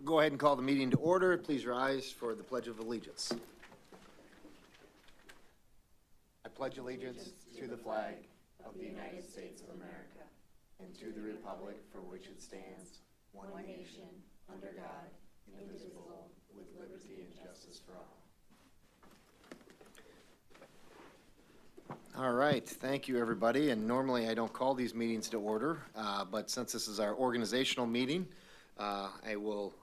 Go ahead and call the meeting to order. Please rise for the Pledge of Allegiance. I pledge allegiance to the flag of the United States of America and to the republic for which it stands, one nation, under God, indivisible, with liberty and justice for all. All right, thank you, everybody. And normally I don't call these meetings to order, but since this is our organizational meeting, I will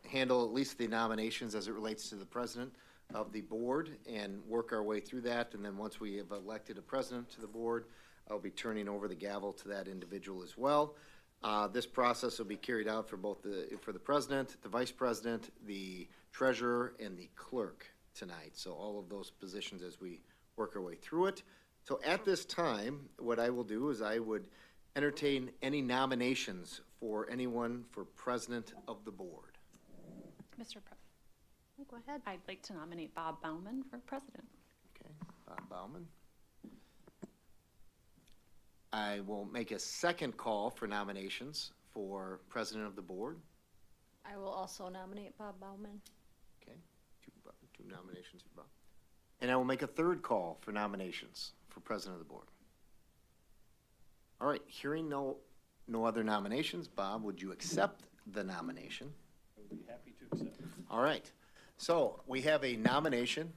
handle at least the nominations as it relates to the president of the board and work our way through that. And then once we have elected a president to the board, I'll be turning over the gavel to that individual as well. This process will be carried out for both for the president, the vice president, the treasurer, and the clerk tonight. So all of those positions as we work our way through it. So at this time, what I will do is I would entertain any nominations for anyone for president of the board. Mr. President, Go ahead. I'd like to nominate Bob Bauman for president. Okay, Bob Bauman. I will make a second call for nominations for president of the board. I will also nominate Bob Bauman. Okay, two nominations for Bob. And I will make a third call for nominations for president of the board. All right, hearing no other nominations, Bob, would you accept the nomination? I would be happy to accept. All right, so we have a nomination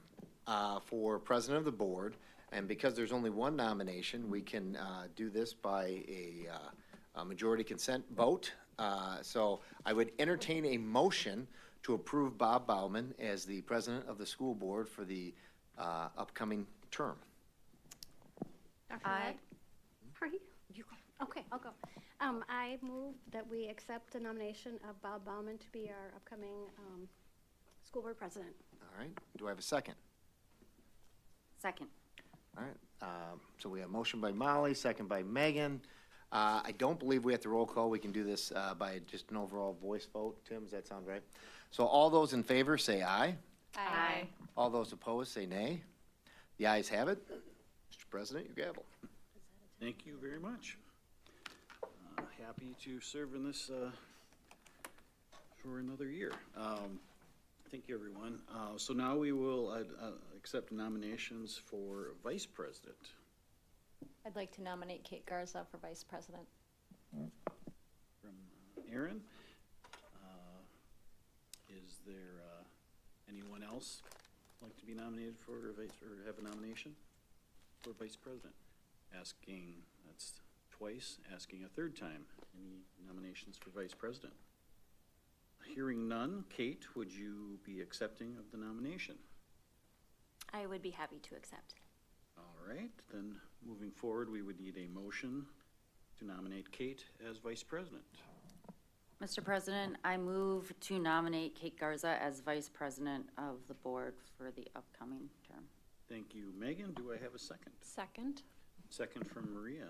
for president of the board, and because there's only one nomination, we can do this by a majority consent vote. So I would entertain a motion to approve Bob Bauman as the president of the school board for the upcoming term. Dr. Wright? Are you? You go. Okay, I'll go. I move that we accept the nomination of Bob Bauman to be our upcoming school board president. All right, do I have a second? Second. All right, so we have motion by Molly, second by Megan. I don't believe we have to roll call. We can do this by just an overall voice vote. Tim, does that sound right? So all those in favor say aye. Aye. All those opposed say nay. The ayes have it. Mr. President, your gavel. Thank you very much. Happy to serve in this for another year. Thank you, everyone. So now we will accept nominations for vice president. I'd like to nominate Kate Garza for vice president. From Aaron. Is there anyone else like to be nominated for vice, or have a nomination for vice president? Asking, that's twice, asking a third time. Any nominations for vice president? Hearing none, Kate, would you be accepting of the nomination? I would be happy to accept. All right, then moving forward, we would need a motion to nominate Kate as vice president. Mr. President, I move to nominate Kate Garza as vice president of the board for the upcoming term. Thank you, Megan. Do I have a second? Second. Second from Maria.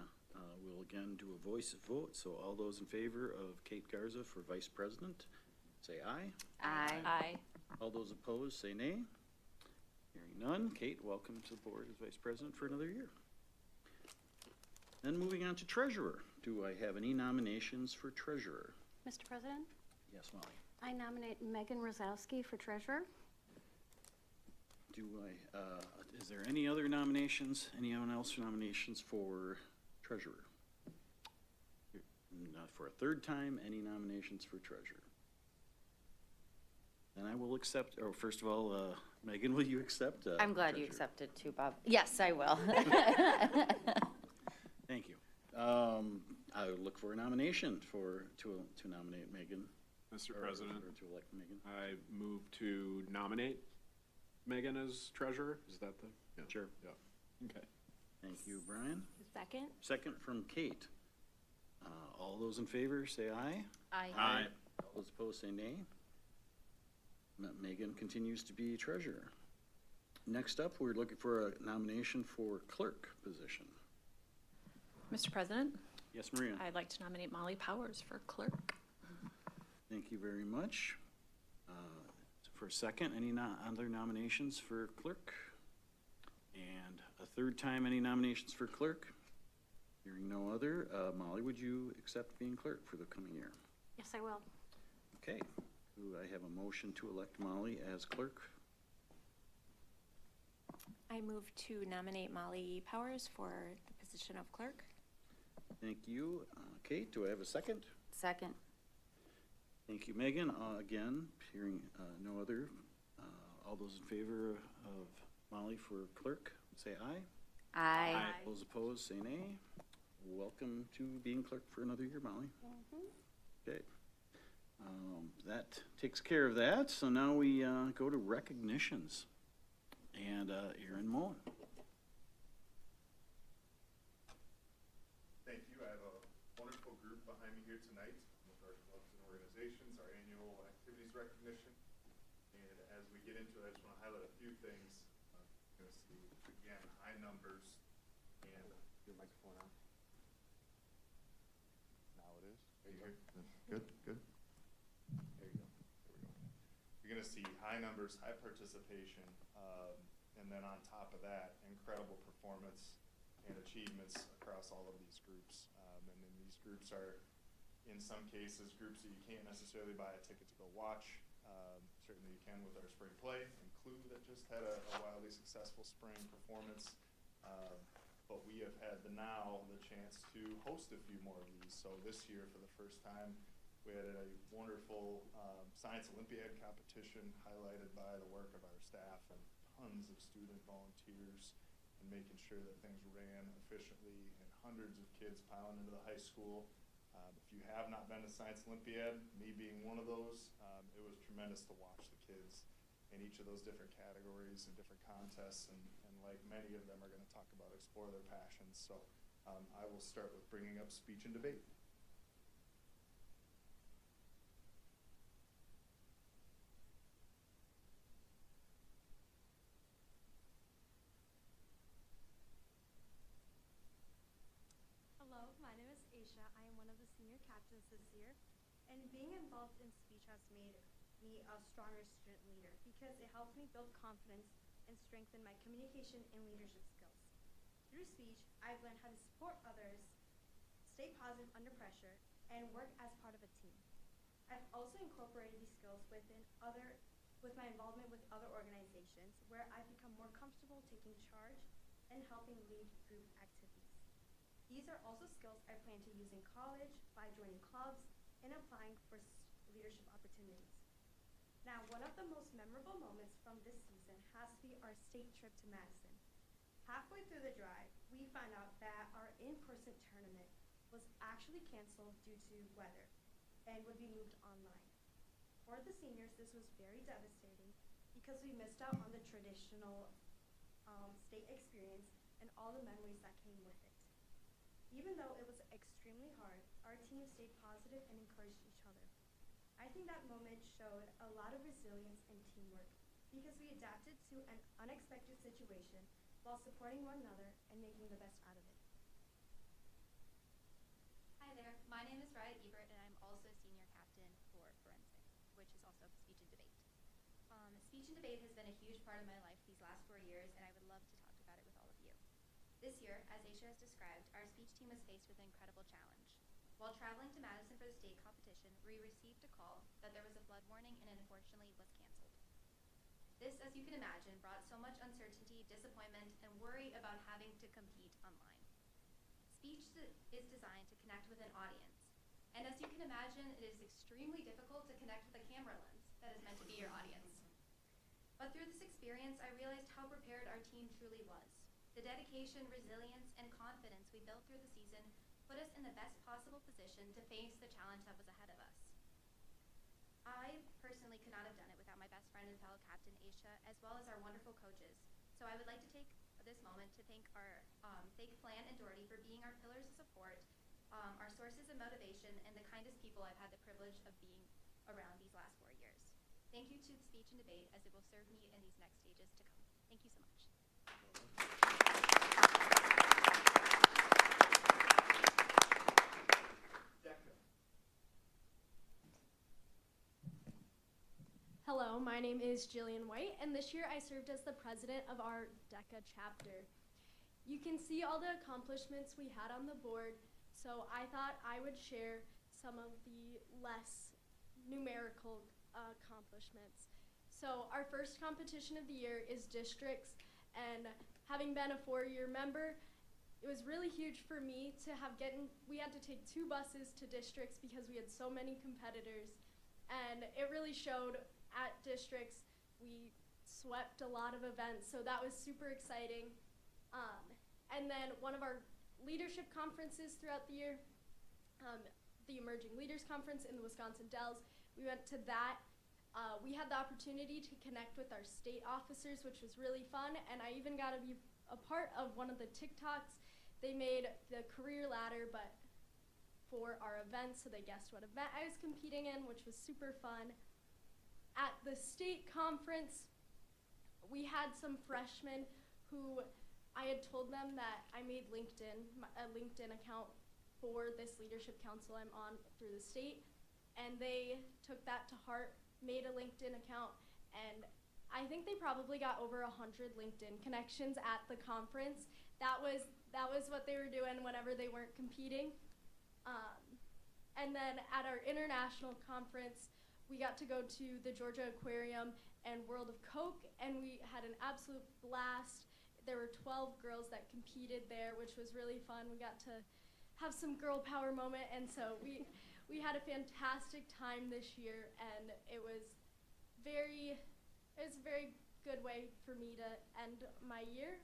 We'll again do a voice vote. So all those in favor of Kate Garza for vice president, say aye. Aye. Aye. All those opposed, say nay. Hearing none, Kate, welcome to the board as vice president for another year. Then moving on to treasurer. Do I have any nominations for treasurer? Mr. President, Yes, Molly. I nominate Megan Rosowski for treasurer. Do I, is there any other nominations? Anyone else for nominations for treasurer? Not for a third time, any nominations for treasurer? Then I will accept, or first of all, Megan, will you accept? I'm glad you accepted too, Bob. Yes, I will. Thank you. I would look for a nomination to nominate Megan. Mr. or President, to elect Megan. I move to nominate Megan as treasurer. Is that the? Yeah. Sure. Yeah. Okay. Thank you, Brian. Second. Second from Kate. All those in favor say aye. Aye. All those opposed say nay. Megan continues to be treasurer. Next up, we're looking for a nomination for clerk position. Mr. President, Yes, Maria. I'd like to nominate Molly Powers for clerk. Thank you very much. For a second, any other nominations for clerk? And a third time, any nominations for clerk? Hearing no other, Molly, would you accept being clerk for the coming year? Yes, I will. Okay, I have a motion to elect Molly as clerk? I move to nominate Molly Powers for the position of clerk. Thank you. Kate, do I have a second? Second. Thank you, Megan. Again, hearing no other, all those in favor of Molly for clerk, say aye. Aye. Those opposed, say nay. Welcome to being clerk for another year, Molly. Okay. That takes care of that. So now we go to recognitions. And Aaron Mullen. Thank you. I have a wonderful group behind me here tonight with our clubs and organizations, our annual activities recognition. And as we get into it, I just want to highlight a few things. You're going to see, again, high numbers and your microphone on. Now it is. Good, good. There you go. There we go. You're going to see high numbers, high participation, and then on top of that, incredible performance and achievements across all of these groups. And then these groups are, in some cases, groups that you can't necessarily buy a ticket to go watch. Certainly you can with our spring play and Clue that just had a wildly successful spring performance. But we have had the chance to host a few more of these. So this year, for the first time, we had a wonderful Science Olympiad competition highlighted by the work of our staff and tons of student volunteers and making sure that things ran efficiently, and hundreds of kids piling into the high school. If you have not been to Science Olympiad, me being one of those, it was tremendous to watch the kids in each of those different categories and different contests, and like many of them are going to talk about explore their passions. So I will start with bringing up speech and debate. Hello, my name is Aisha. I am one of the senior captains this year, and being involved in speech has made me a stronger student leader because it helps me build confidence and strengthen my communication and leadership skills. Through speech, I've learned how to support others, stay positive under pressure, and work as part of a team. I've also incorporated these skills with my involvement with other organizations, where I've become more comfortable taking charge and helping lead group activities. These are also skills I plan to use in college by joining clubs and applying for leadership opportunities. Now, one of the most memorable moments from this season has to be our state trip to Madison. Halfway through the drive, we found out that our in-person tournament was actually canceled due to weather and would be moved online. For the seniors, this was very devastating because we missed out on the traditional state experience and all the memories that came with it. Even though it was extremely hard, our team stayed positive and encouraged each other. I think that moment showed a lot of resilience and teamwork because we adapted to an unexpected situation while supporting one another and making the best out of it. Hi there, my name is Riot Ebert, and I'm also senior captain for Forensic, which is also speech and debate. Speech and debate has been a huge part of my life these last 4 years, and I would love to talk about it with all of you. This year, as Aisha has described, our speech team was faced with an incredible challenge. While traveling to Madison for the state competition, we received a call that there was a flood warning and unfortunately was canceled. This, as you can imagine, brought so much uncertainty, disappointment, and worry about having to compete online. Speech is designed to connect with an audience, and as you can imagine, it is extremely difficult to connect with a camera lens that is meant to be your audience. But through this experience, I realized how prepared our team truly was. The dedication, resilience, and confidence we built through the season put us in the best possible position to face the challenge that was ahead of us. I personally could not have done it without my best friend and fellow captain, Aisha, as well as our wonderful coaches. So I would like to take this moment to thank Flan and Doherty for being our pillars of support, our sources of motivation, and the kindest people I've had the privilege of being around these last 4 years. Thank you to speech and debate, as it will serve me in these next stages to come. Thank you so much. Hello, my name is Jillian White, and this year I served as the president of our DECA chapter. You can see all the accomplishments we had on the board, so I thought I would share some of the less numerical accomplishments. So our first competition of the year is districts, and having been a 4-year member, it was really huge for me to we had to take 2 buses to districts because we had so many competitors, and it really showed at districts. We swept a lot of events, so that was super exciting. And then one of our leadership conferences throughout the year, the Emerging Leaders Conference in the Wisconsin Dells, we went to that. We had the opportunity to connect with our state officers, which was really fun, and I even got to be a part of one of the TikToks. They made the career ladder, but for our event, so they guessed what event I was competing in, which was super fun. At the state conference, we had some freshmen who I had told them that I made a LinkedIn account for this leadership council I'm on through the state, and they took that to heart, made a LinkedIn account, and I think they probably got over 100 LinkedIn connections at the conference. That was what they were doing whenever they weren't competing. And then at our international conference, we got to go to the Georgia Aquarium and World of Coke, and we had an absolute blast. There were 12 girls that competed there, which was really fun. We got to have some girl power moment, and so we had a fantastic time this year, and it was a very good way for me to end my year.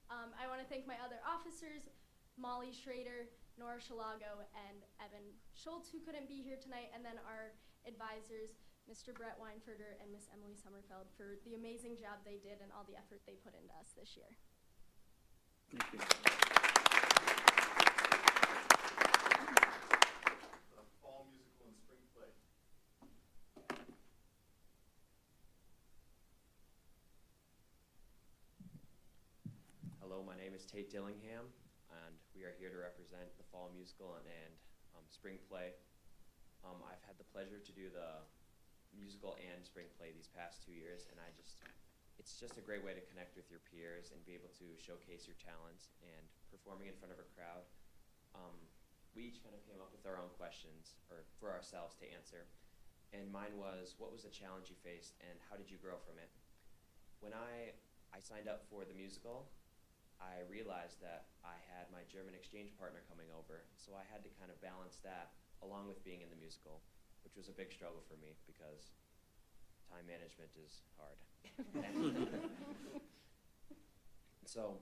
I want to thank my other officers, Molly Schrader, Nora Shalago, and Evan Schultz, who couldn't be here tonight, and then our advisors, Mr. Brett Weinferder and Miss Emily Sommerfeld, for the amazing job they did and all the effort they put into us this year. Thank you. The fall musical and spring play. Hello, my name is Tate Dillingham, and we are here to represent the fall musical and spring play. I've had the pleasure to do the musical and spring play these past 2 years, and it's just a great way to connect with your peers and be able to showcase your talents. And performing in front of a crowd, we each kind of came up with our own questions or for ourselves to answer. And mine was, what was the challenge you faced and how did you grow from it? When I signed up for the musical, I realized that I had my German exchange partner coming over, so I had to kind of balance that along with being in the musical, which was a big struggle for me because time management is hard.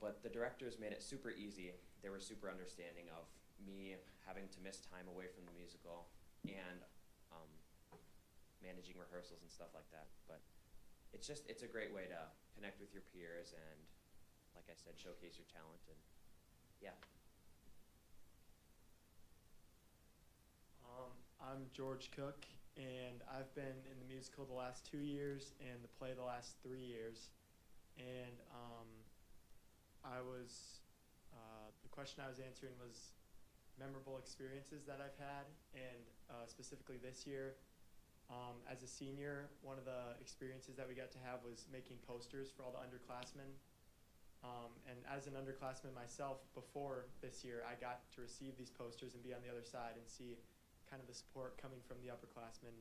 But the directors made it super easy. They were super understanding of me having to miss time away from the musical and managing rehearsals and stuff like that. But it's a great way to connect with your peers and, like I said, showcase your talent, and yeah. I'm George Cook, and I've been in the musical the last 2 years and the play the last 3 years. And the question I was answering was memorable experiences that I've had, and specifically this year, as a senior, one of the experiences that we got to have was making posters for all the underclassmen. And as an underclassman myself, before this year, I got to receive these posters and be on the other side and see kind of the support coming from the upperclassmen.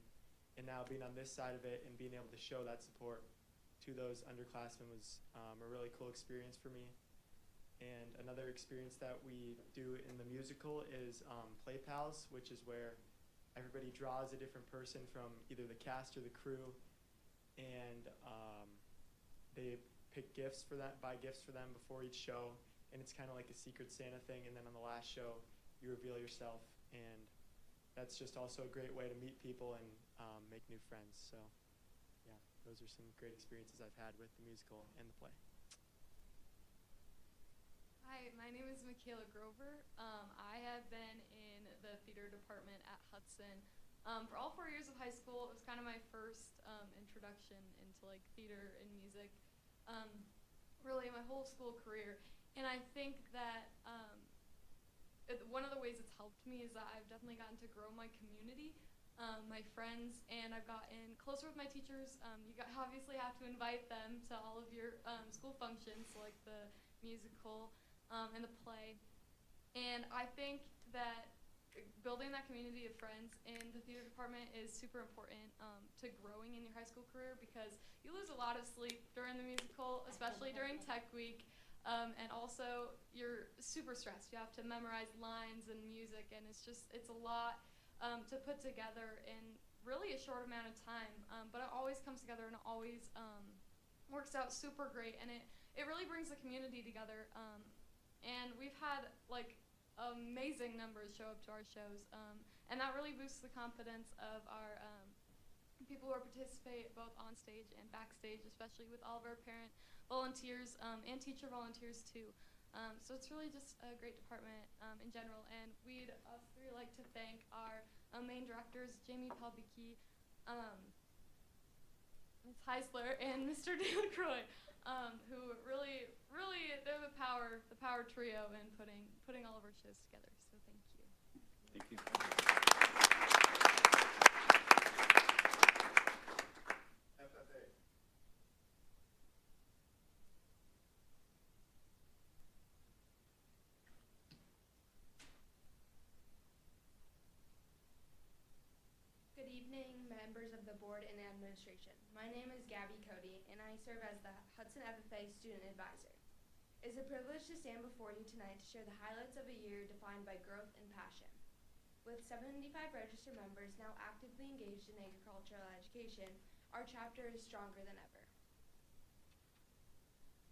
And now being on this side of it and being able to show that support to those underclassmen was a really cool experience for me. And another experience that we do in the musical is Play Pals, which is where everybody draws a different person from either the cast or the crew, and they pick gifts for that, buy gifts for them before each show, and it's kind of like a Secret Santa thing, and then on the last show, you reveal yourself, and that's just also a great way to meet people and make new friends. So, yeah, those are some great experiences I've had with the musical and the play. Hi, my name is Michaela Grover. I have been in the theater department at Hudson for all 4 years of high school. It was kind of my first introduction into like theater and music, really my whole school career. And I think that one of the ways it's helped me is that I've definitely gotten to grow my community, my friends, and I've gotten closer with my teachers. You obviously have to invite them to all of your school functions, like the musical and the play. And I think that building that community of friends in the theater department is super important to growing in your high school career, because you lose a lot of sleep during the musical, especially during tech week. And also, you're super stressed. You have to memorize lines and music, and it's a lot to put together in really a short amount of time. But it always comes together, and it always works out super great, and it really brings the community together. And we've had like amazing numbers show up to our shows, and that really boosts the confidence of our people who participate both on stage and backstage, especially with all of our parent volunteers and teacher volunteers too. So it's really just a great department in general, and us three like to thank our main directors, Jamie Palbicki, Ms. Heisler, and Mr. Dan Croy, who really, they're the power trio in putting all of our shows together. So thank you. Thank you. FFA. Good evening, members of the board and administration. My name is Gabby Cody, and I serve as the Hudson FFA Student Advisor. It is a privilege to stand before you tonight to share the highlights of a year defined by growth and passion. With 75 registered members now actively engaged in agricultural education, our chapter is stronger than ever.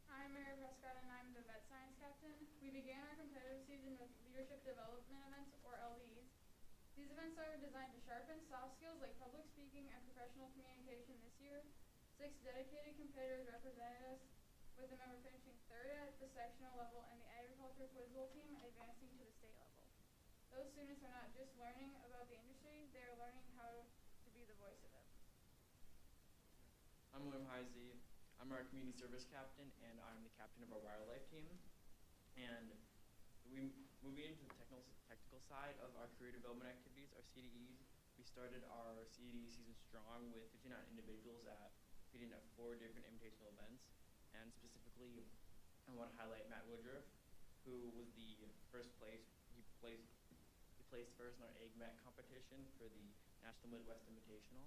I'm Mary Prescott, and I'm the Vet Science Captain. We began our competitive season with Leadership Development Events, or LDEs. These events are designed to sharpen soft skills like public speaking and professional communication this year. 6 dedicated competitors represented us, with a member finishing 3rd at the sectional level and the agriculture quiz bowl team advancing to the state level. Those students are not just learning about the industry, they are learning how to be the voice of it. I'm William Heisey. I'm our community service captain, and I'm the captain of our wildlife team. And moving into the technical side of our career development activities, our CDEs, we started our CDE season strong with 59 individuals competing at 4 different invitational events. And specifically, I want to highlight Matt Woodruff, who was the first place. He placed first in our Egg Met competition for the National Midwest Invitational.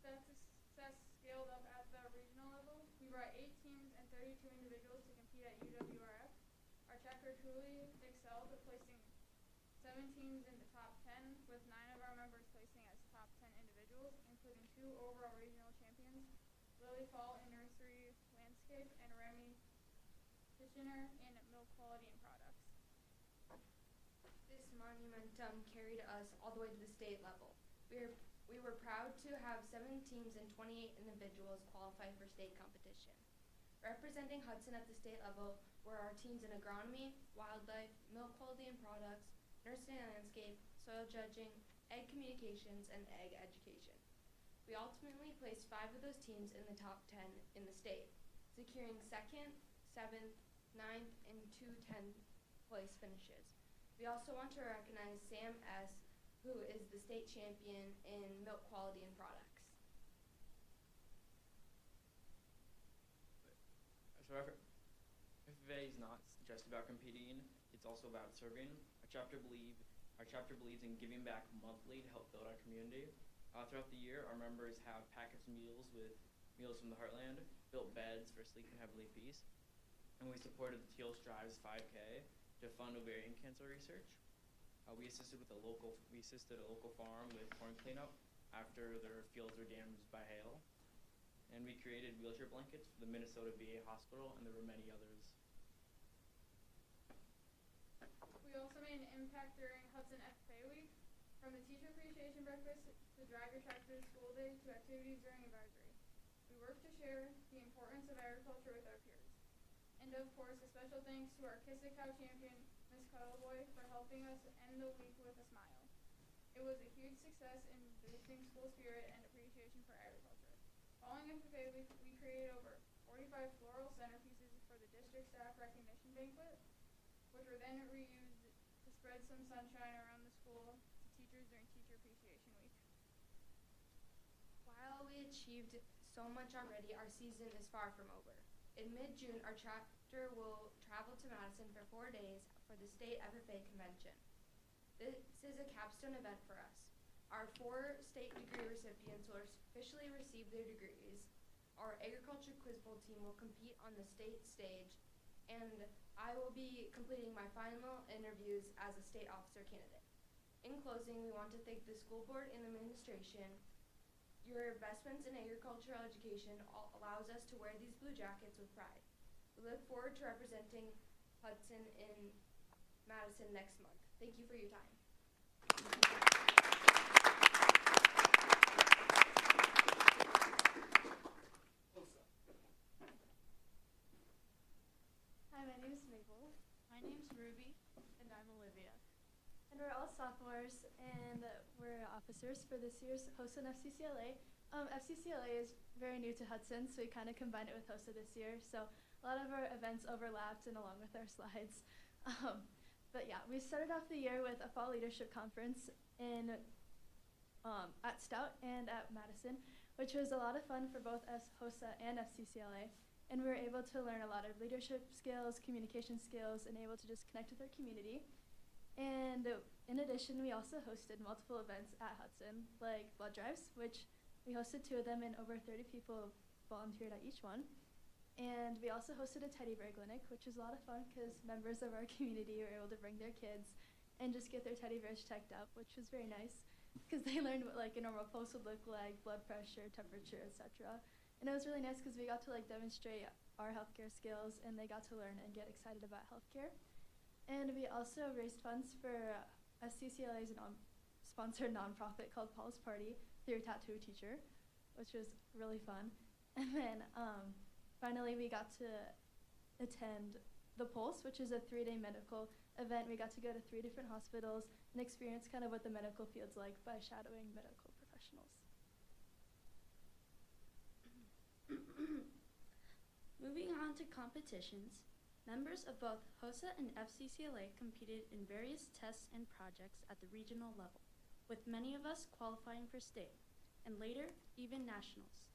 That success scaled up at the regional level. We brought 8 teams and 32 individuals to compete at UWRF. Our chapter truly excelled, placing 7 teams in the top 10, with 9 of our members placing as top 10 individuals, including 2 overall regional champions, Lily Fall in Nursery Landscape and Remy Kitchener in Milk Quality and Products. This momentum carried us all the way to the state level. We were proud to have 7 teams and 28 individuals qualify for state competition. Representing Hudson at the state level were our teams in agronomy, wildlife, milk quality and products, nursery and landscape, soil judging, egg communications, and egg education. We ultimately placed 5 of those teams in the top 10 in the state, securing 2nd, 7th, 9th, and 2 10th place finishes. We also want to recognize Sam S., who is the state champion in milk quality and products. So FFA is not just about competing, it's also about serving. Our chapter believes in giving back monthly to help build our community. Throughout the year, our members have packaged meals with meals from the Heartland, built beds for Sleep and Heavenly Peace, and we supported the Teal Strives 5K to fund ovarian cancer research. We assisted a local farm with corn cleanup after their fields were damaged by hail. And we created wheelchair blankets for the Minnesota VA hospital, and there were many others. We also made an impact during Hudson FFA Week, from the teacher appreciation breakfast to drag your tractor to school day to activities during advisory. We worked to share the importance of agriculture with our peers. And of course, a special thanks to our Kiss a Cow champion, Ms. Cuddleboy, for helping us end the week with a smile. It was a huge success in boosting school spirit and appreciation for agriculture. Following FFA Week, we created over 45 floral centerpieces for the district staff recognition banquet, which were then reused to spread some sunshine around the school to teachers during Teacher Appreciation Week. While we achieved so much already, our season is far from over. In mid-June, our chapter will travel to Madison for 4 days for the state FFA convention. This is a capstone event for us. Our 4 state degree recipients will officially receive their degrees. Our agriculture quiz bowl team will compete on the state stage, and I will be completing my final interviews as a state officer candidate. In closing, we want to thank the school board and administration. Your investments in agricultural education allows us to wear these blue jackets with pride. We look forward to representing Hudson in Madison next month. Thank you for your time. Hi, my name is Mabel. My name's Ruby. And I'm Olivia. And we're all sophomores, and we're officers for this year's HOSA and FCCLA. FCCLA is very new to Hudson, so we kind of combined it with HOSA this year. So a lot of our events overlapped and along with our slides. But yeah, we started off the year with a fall leadership conference at Stout and at Madison, which was a lot of fun for both HOSA and FCCLA. And we were able to learn a lot of leadership skills, communication skills, and able to just connect with our community. And in addition, we also hosted multiple events at Hudson, like blood drives, which we hosted 2 of them, and over 30 people volunteered at each one. And we also hosted a teddy bear clinic, which was a lot of fun because members of our community were able to bring their kids and just get their teddy bears checked out, which was very nice because they learned what like a normal pulse would look like, blood pressure, temperature, etc. And it was really nice because we got to like demonstrate our healthcare skills, and they got to learn and get excited about healthcare. And we also raised funds for SCCLA's sponsored nonprofit called Paul's Party through a tattoo teacher, which was really fun. And then finally we got to attend the Pulse, which is a 3-day medical event. We got to go to 3 different hospitals and experience kind of what the medical field's like by shadowing medical professionals. Moving on to competitions, members of both HOSA and FCCLA competed in various tests and projects at the regional level, with many of us qualifying for state, and later, even nationals.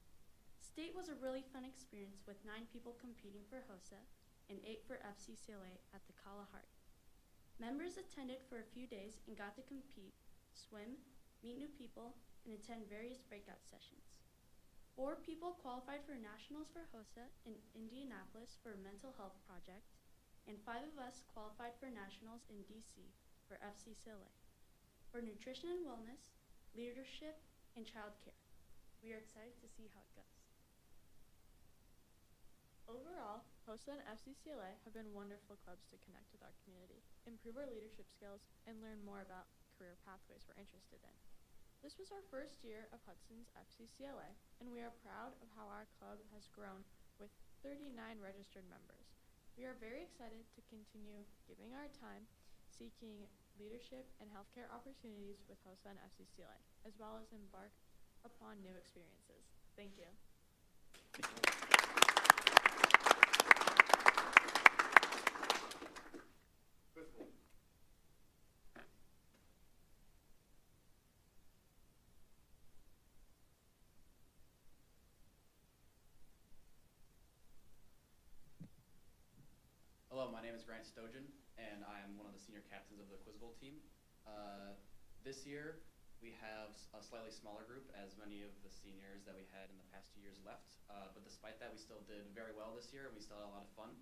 State was a really fun experience with 9 people competing for HOSA and 8 for FCCLA at the Kalahari. Members attended for a few days and got to compete, swim, meet new people, and attend various breakout sessions. 4 people qualified for nationals for HOSA in Indianapolis for a mental health project, and 5 of us qualified for nationals in DC for FCCLA for nutrition and wellness, leadership, and childcare. We are excited to see how it goes. Overall, HOSA and FCCLA have been wonderful clubs to connect with our community, improve our leadership skills, and learn more about career pathways we're interested in. This was our first year of Hudson's FCCLA, and we are proud of how our club has grown with 39 registered members. We are very excited to continue giving our time seeking leadership and healthcare opportunities with HOSA and FCCLA, as well as embark upon new experiences. Thank you. Hello, my name is Grant Stojan, and I am one of the senior captains of the Quiz Bowl team. This year, we have a slightly smaller group, as many of the seniors that we had in the past 2 years left. But despite that, we still did very well this year, and we still had a lot of fun.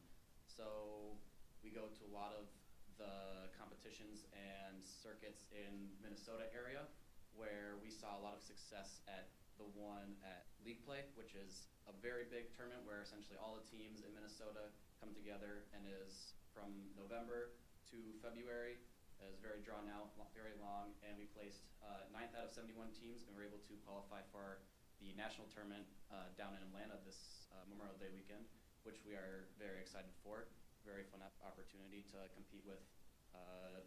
So we go to a lot of the competitions and circuits in Minnesota area, where we saw a lot of success at the one at League Play, which is a very big tournament where essentially all the teams in Minnesota come together and is from November to February. It is very drawn out, very long, and we placed 9th out of 71 teams, and we were able to qualify for the national tournament down in Atlanta this Memorial Day weekend, which we are very excited for. Very fun opportunity to compete with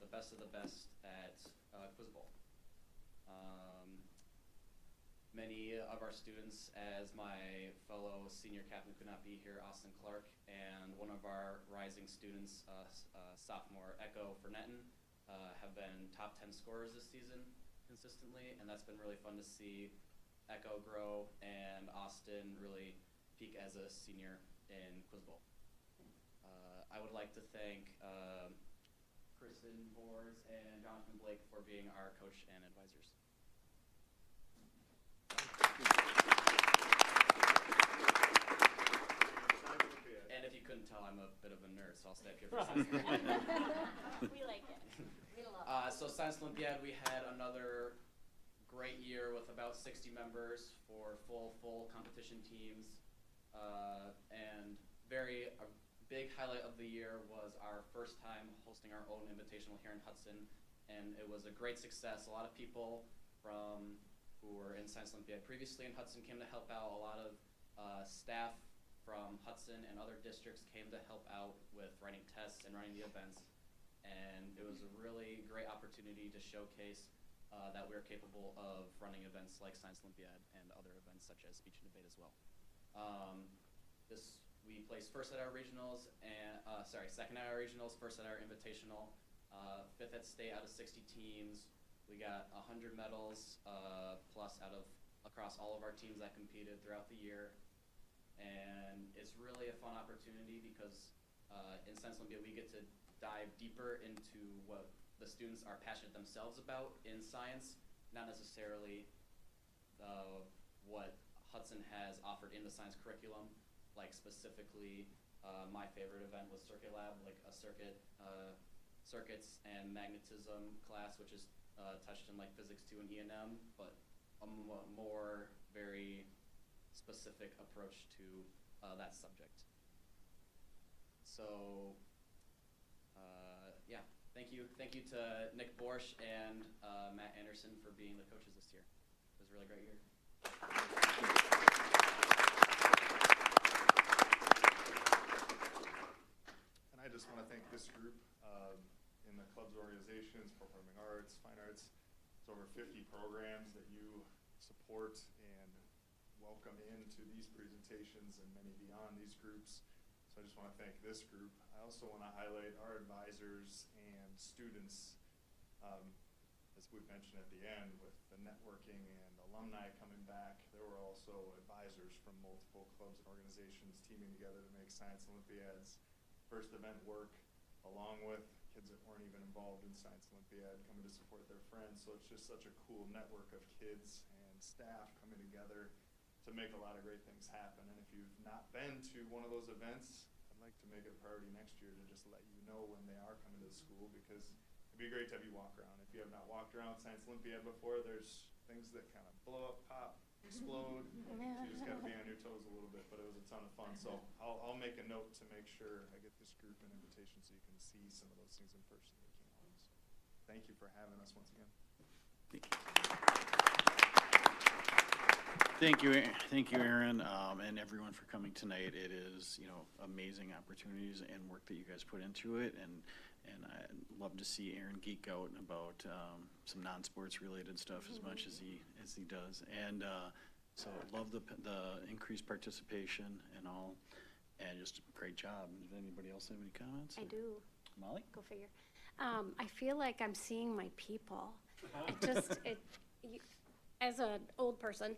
the best of the best at Quiz Bowl. Many of our students, as my fellow senior captain could not be here, Austin Clark, and one of our rising students, sophomore Echo Fernetton, have been top 10 scorers this season consistently, and that's been really fun to see Echo grow and Austin really peak as a senior in Quiz Bowl. I would like to thank Kristen Boers and Jonathan Blake for being our coach and advisors. And if you couldn't tell, I'm a bit of a nerd, so I'll stay up here for Science Olympiad. We like it. We love it. So Science Olympiad, we had another great year with about 60 members for full competition teams. And a big highlight of the year was our first time hosting our own invitational here in Hudson. And it was a great success. A lot of people who were in Science Olympiad previously in Hudson came to help out. A lot of staff from Hudson and other districts came to help out with writing tests and running the events. And it was a really great opportunity to showcase that we're capable of running events like Science Olympiad and other events such as speech and debate as well. We placed first at our regionals and second at our regionals, first at our invitational, fifth at state out of 60 teams. We got 100 medals plus across all of our teams that competed throughout the year. And it's really a fun opportunity because in Science Olympiad we get to dive deeper into what the students are passionate themselves about in science, not necessarily what Hudson has offered in the science curriculum. Like specifically, my favorite event was Circuit Lab, like a circuits and magnetism class, which is touched in like Physics 2 and E&M, but a more very specific approach to that subject. So, yeah, thank you to Nick Borsch and Matt Anderson for being the coaches this year. It was a really great year. And I just want to thank this group in the clubs, organizations, performing arts, fine arts. It's over 50 programs that you support and welcome into these presentations and many beyond these groups. So I just want to thank this group. I also want to highlight our advisors and students. As we've mentioned at the end, with the networking and alumni coming back, there were also advisors from multiple clubs and organizations teaming together to make Science Olympiad's first event work, along with kids that weren't even involved in Science Olympiad coming to support their friends. So it's just such a cool network of kids and staff coming together to make a lot of great things happen. And if you've not been to one of those events, I'd like to make it a priority next year to just let you know when they are coming to the school, because it'd be great to have you walk around. If you have not walked around Science Olympiad before, there's things that kind of blow up, pop, explode. So you just got to be on your toes a little bit, but it was a ton of fun. So I'll make a note to make sure I get this group an invitation so you can see some of those things in person that you can't. So thank you for having us once again. Thank you, Aaron, and everyone for coming tonight. It is, amazing opportunities and work that you guys put into it, and I'd love to see Aaron geek out about some non-sports related stuff as much as he does, and so love the increased participation and all, and just a great job. Does anybody else have any comments? I do. Molly? Go figure. I feel like I'm seeing my people. As an old person,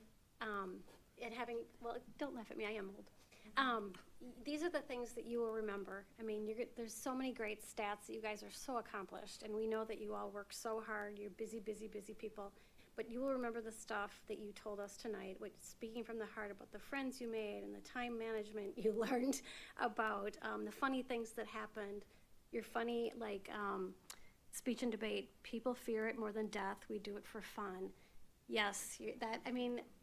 don't laugh at me, I am old. These are the things that you will remember. I mean, there's so many great stats that you guys are so accomplished, and we know that you all work so hard. You're busy, busy, busy people. But you will remember the stuff that you told us tonight, speaking from the heart about the friends you made and the time management you learned about, the funny things that happened. You're funny, speech and debate. People fear it more than death. We do it for fun. Yes,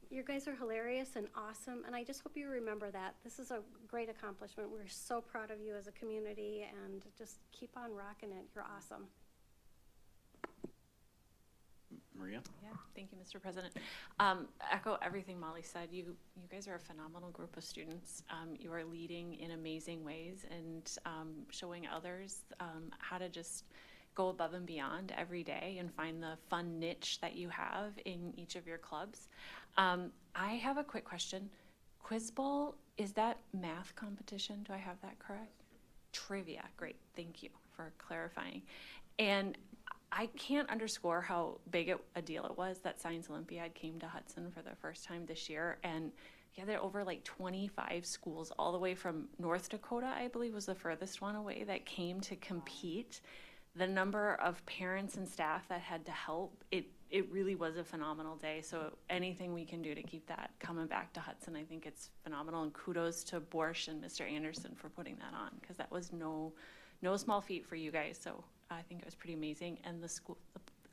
you guys are hilarious and awesome, and I just hope you remember that. This is a great accomplishment. We're so proud of you as a community, and just keep on rocking it. You're awesome. Maria? Yeah, thank you, Mr. President. Echo everything Molly said. You guys are a phenomenal group of students. You are leading in amazing ways and showing others how to just go above and beyond every day and find the fun niche that you have in each of your clubs. I have a quick question. Quiz Bowl, is that math competition? Do I have that correct? Trivia, great, thank you for clarifying. And I can't underscore how big a deal it was that Science Olympiad came to Hudson for the first time this year. And Yeah, there are over like 25 schools, all the way from North Dakota, I believe was the furthest one away, that came to compete. The number of parents and staff that had to help, it really was a phenomenal day. So anything we can do to keep that coming back to Hudson, I think it's phenomenal. And kudos to Borsch and Mr. Anderson for putting that on, because that was no small feat for you guys. So I think it was pretty amazing. And the school,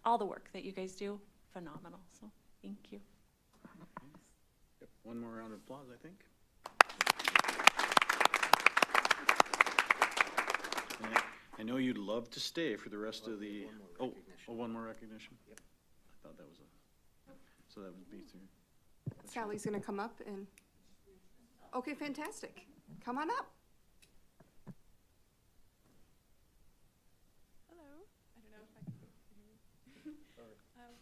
all the work that you guys do, phenomenal. So thank you. Yep, one more round of applause, I think. And I know you'd love to stay for the rest of the, one more recognition? Yep. I thought that was so that would be through. Sally's gonna come up and, okay, fantastic. Come on up. Hello. I don't know if I can hear me.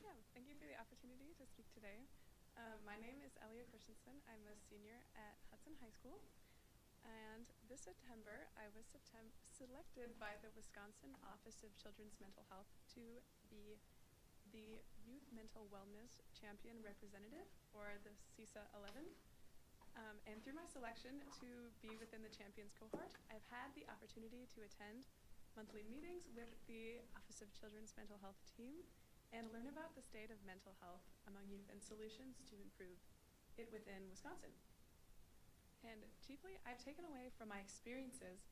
Yeah, thank you for the opportunity to speak today. My name is Elia Christensen. I'm a senior at Hudson High School. And this September, I was selected by the Wisconsin Office of Children's Mental Health to be the Youth Mental Wellness Champion Representative, or the CISA 11. And through my selection to be within the Champions cohort, I've had the opportunity to attend monthly meetings with the Office of Children's Mental Health team and learn about the state of mental health among youth and solutions to improve it within Wisconsin. And chiefly, I've taken away from my experiences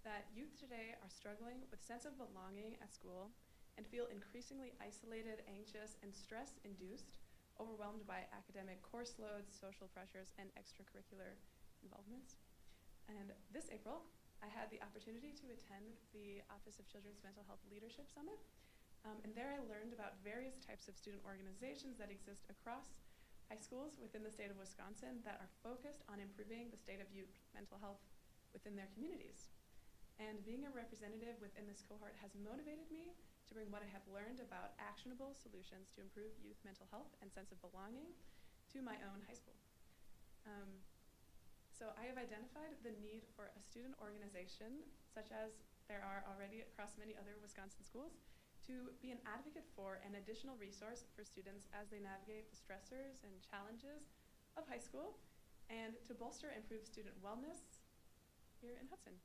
that youth today are struggling with sense of belonging at school and feel increasingly isolated, anxious, and stress-induced, overwhelmed by academic course loads, social pressures, and extracurricular involvements. And this April, I had the opportunity to attend the Office of Children's Mental Health Leadership Summit. And there I learned about various types of student organizations that exist across high schools within the state of Wisconsin that are focused on improving the state of youth mental health within their communities. And being a representative within this cohort has motivated me to bring what I have learned about actionable solutions to improve youth mental health and sense of belonging to my own high school. So I have identified the need for a student organization, such as there are already across many other Wisconsin schools, to be an advocate for an additional resource for students as they navigate the stressors and challenges of high school, and to bolster and improve student wellness here in Hudson.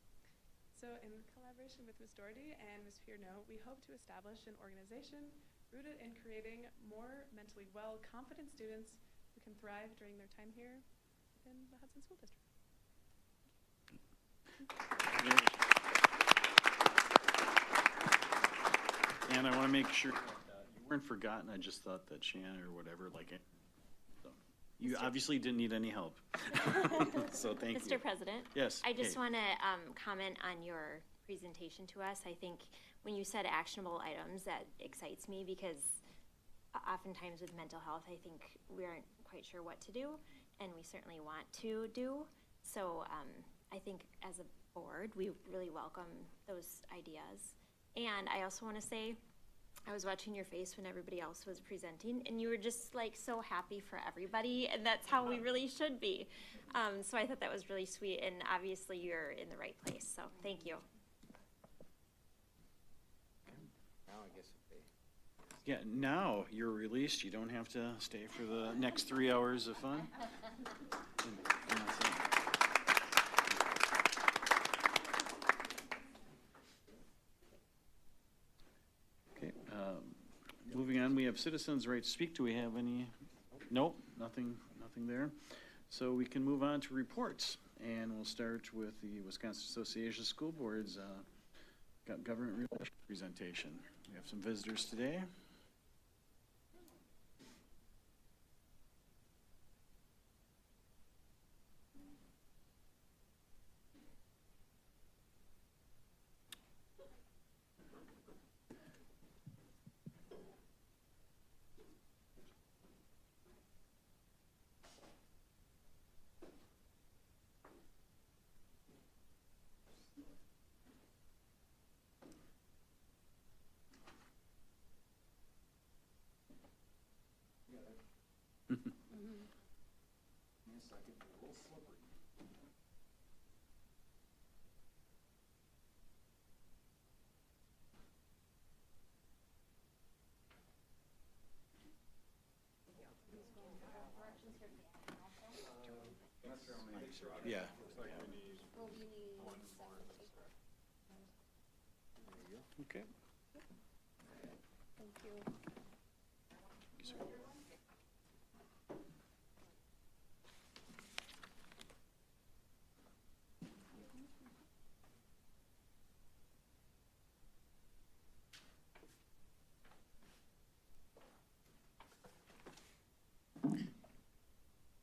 So in collaboration with Ms. Doherty and Ms. Pierno, we hope to establish an organization rooted in creating more mentally well, confident students who can thrive during their time here within the Hudson School District. And I want to make sure that you weren't forgotten. I just thought that Shannon or whatever, like it. So you obviously didn't need any help. So thank you. Mr. President? Yes. I just Kate. want to comment on your presentation to us. I think when you said actionable items, that excites me because oftentimes with mental health, I think we aren't quite sure what to do, and we certainly want to do. So I think as a board, we really welcome those ideas. And I also want to say, I was watching your face when everybody else was presenting, and you were just like so happy for everybody, and that's how we really should be. So I thought that was really sweet, and obviously you're in the right place, so thank you. Now I guess if they. Yeah, now you're released. You don't have to stay for the next 3 hours of fun. And that's it. Okay, moving on, we have citizens' right to speak. Do we have any? Nope, nothing there. So we can move on to reports, and we'll start with the Wisconsin Association of School Boards government relations presentation. We have some visitors today. Yeah. Okay. Thank you.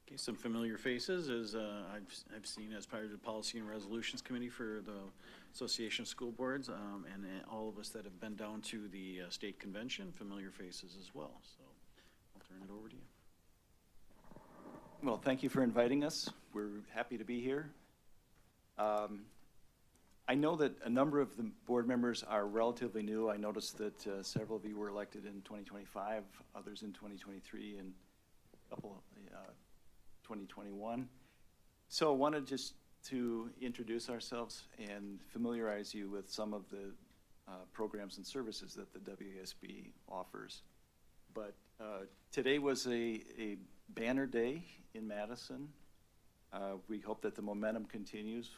Okay, some familiar faces as I've seen as part of the Policy and Resolutions Committee for the Association of School Boards, and all of us that have been down to the state convention, familiar faces as well. So I'll turn it over to you. Well, thank you for inviting us. We're happy to be here. I know that a number of the board members are relatively new. I noticed that several of you were elected in 2025, others in 2023, and a couple 2021. So I wanted just to introduce ourselves and familiarize you with some of the programs and services that the WASB offers. But today was a banner day in Madison. We hope that the momentum continues.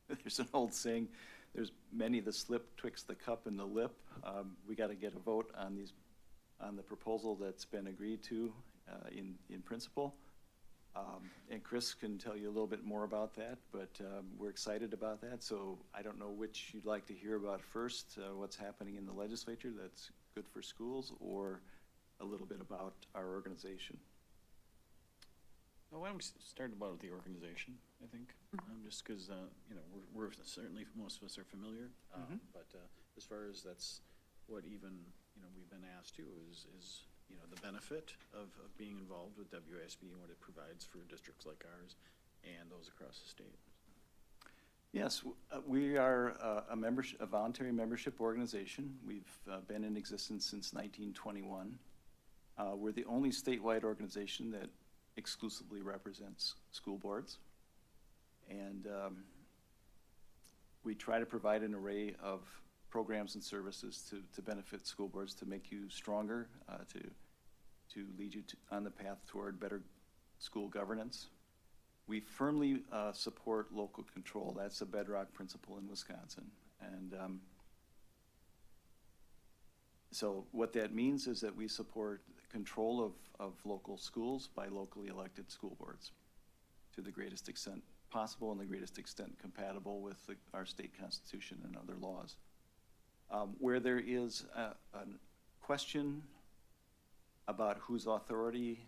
There's an old saying, there's many that slip twixt the cup and the lip. We got to get a vote on the proposal that's been agreed to in principle. And Chris can tell you a little bit more about that, but we're excited about that. So I don't know which you'd like to hear about first, what's happening in the legislature that's good for schools, or a little bit about our organization. Well, why don't we start about the organization, I think, just because, you know, we're certainly, most of us are familiar, but as far as that's what even, you know, we've been asked to is you know, the benefit of being involved with WASB and what it provides for districts like ours and those across the state. Yes, we are a voluntary membership organization. We've been in existence since 1921. We're the only statewide organization that exclusively represents school boards. And we try to provide an array of programs and services to benefit school boards, to make you stronger, to lead you on the path toward better school governance. We firmly support local control. That's a bedrock principle in Wisconsin. And so what that means is that we support control of local schools by locally elected school boards to the greatest extent possible and the greatest extent compatible with our state constitution and other laws. Where there is a question about whose authority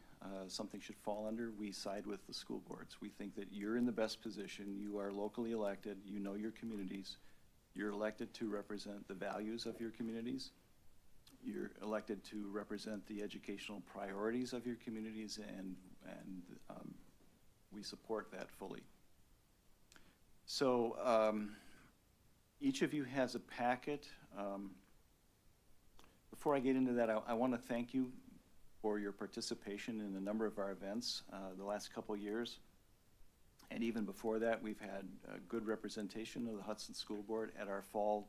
something should fall under, we side with the school boards. We think that you're in the best position. You are locally elected. You know your communities. You're elected to represent the values of your communities. You're elected to represent the educational priorities of your communities, and we support that fully. So each of you has a packet. Before I get into that, I want to thank you for your participation in a number of our events the last couple years. And even before that, we've had a good representation of the Hudson School Board at our fall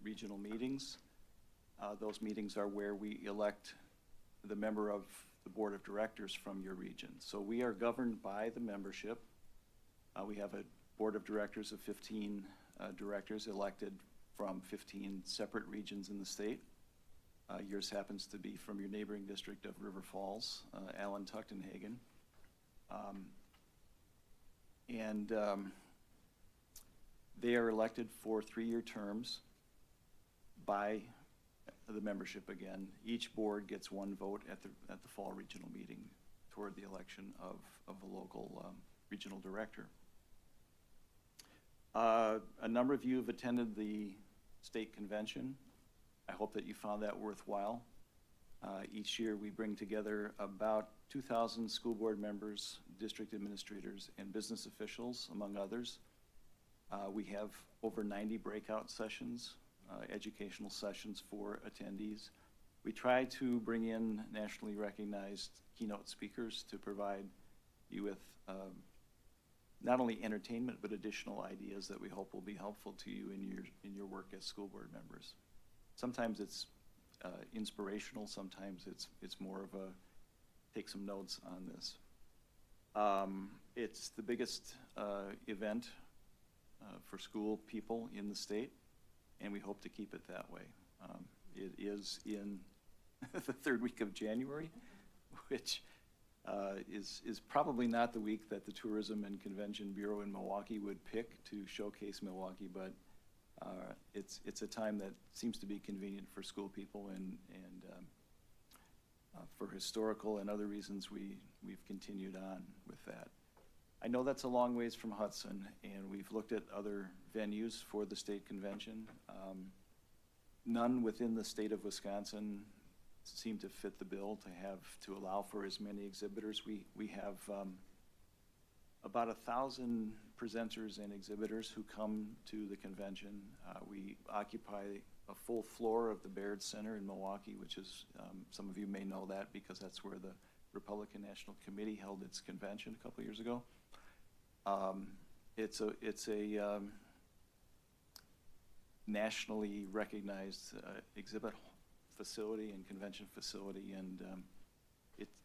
regional meetings. Those meetings are where we elect the member of the board of directors from your region. So we are governed by the membership. We have a board of directors of 15 directors elected from 15 separate regions in the state. Yours happens to be from your neighboring district of River Falls, Allen, Tuchtenhagen. They are elected for 3-year terms by the membership again. Each board gets 1 vote at the fall regional meeting toward the election of a local regional director. A number of you have attended the state convention. I hope that you found that worthwhile. Each year we bring together about 2,000 school board members, district administrators, and business officials, among others. We have over 90 breakout sessions, educational sessions for attendees. We try to bring in nationally recognized keynote speakers to provide you with not only entertainment, but additional ideas that we hope will be helpful to you in your work as school board members. Sometimes it's inspirational, sometimes it's more of a take some notes on this. It's the biggest event for school people in the state, and we hope to keep it that way. It is in the third week of January, which is probably not the week that the Tourism and Convention Bureau in Milwaukee would pick to showcase Milwaukee, but it's a time that seems to be convenient for school people, and for historical and other reasons, we've continued on with that. I know that's a long ways from Hudson, and we've looked at other venues for the state convention. None within the state of Wisconsin seem to fit the bill to allow for as many exhibitors. We have about 1,000 presenters and exhibitors who come to the convention. We occupy a full floor of the Baird Center in Milwaukee, which is, some of you may know that because that's where the Republican National Committee held its convention a couple years ago. It's a nationally recognized exhibit facility and convention facility, and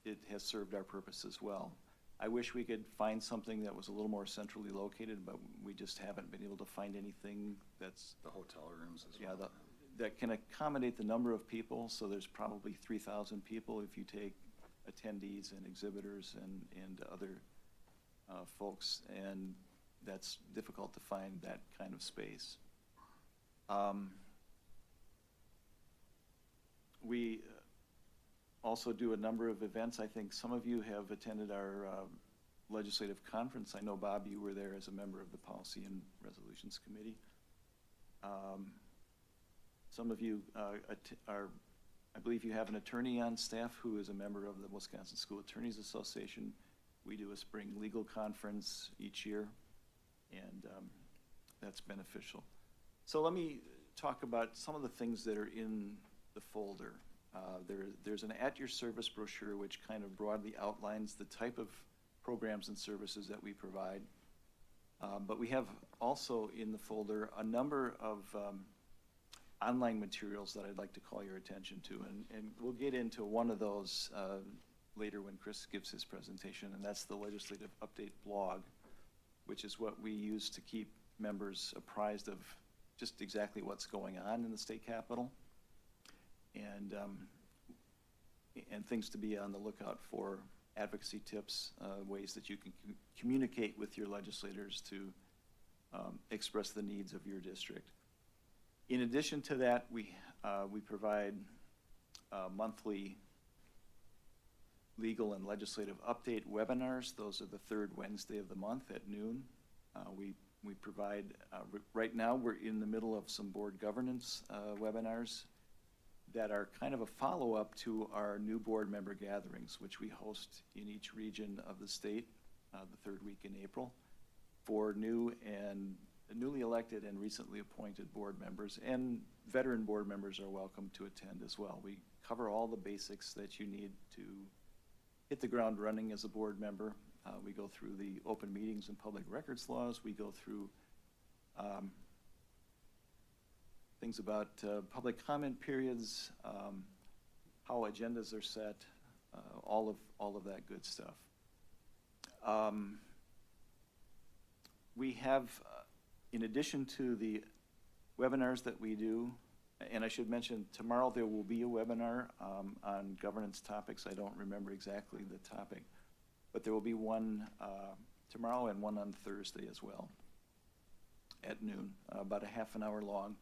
it has served our purpose as well. I wish we could find something that was a little more centrally located, but we just haven't been able to find anything that's... The hotel rooms as well. That can accommodate the number of people, so there's probably 3,000 people if you take attendees and exhibitors and other folks, and that's difficult to find that kind of space. We also do a number of events. I think some of you have attended our legislative conference. I know, Bob, you were there as a member of the Policy and Resolutions Committee. Some of you I believe you have an attorney on staff who is a member of the Wisconsin School Attorneys Association. We do a spring legal conference each year, and that's beneficial. So let me talk about some of the things that are in the folder. There's an at-your-service brochure which kind of broadly outlines the type of programs and services that we provide. But we have also in the folder a number of online materials that I'd like to call your attention to, and we'll get into one of those later when Chris gives his presentation, and that's the Legislative Update blog, which is what we use to keep members apprised of just exactly what's going on in the state capitol, and things to be on the lookout for, advocacy tips, ways that you can communicate with your legislators to express the needs of your district. In addition to that, we provide monthly legal and legislative update webinars. Those are the third Wednesday of the month at noon. We provide, right now we're in the middle of some board governance webinars that are kind of a follow-up to our new board member gatherings, which we host in each region of the state the third week in April for newly elected and recently appointed board members, and veteran board members are welcome to attend as well. We cover all the basics that you need to hit the ground running as a board member. We go through the open meetings and public records laws. We go through things about public comment periods, how agendas are set, all of that good stuff. We have, in addition to the webinars that we do, and I should mention tomorrow there will be a webinar on governance topics. I don't remember exactly the topic, but there will be one tomorrow and one on Thursday as well at noon, about a half an hour long.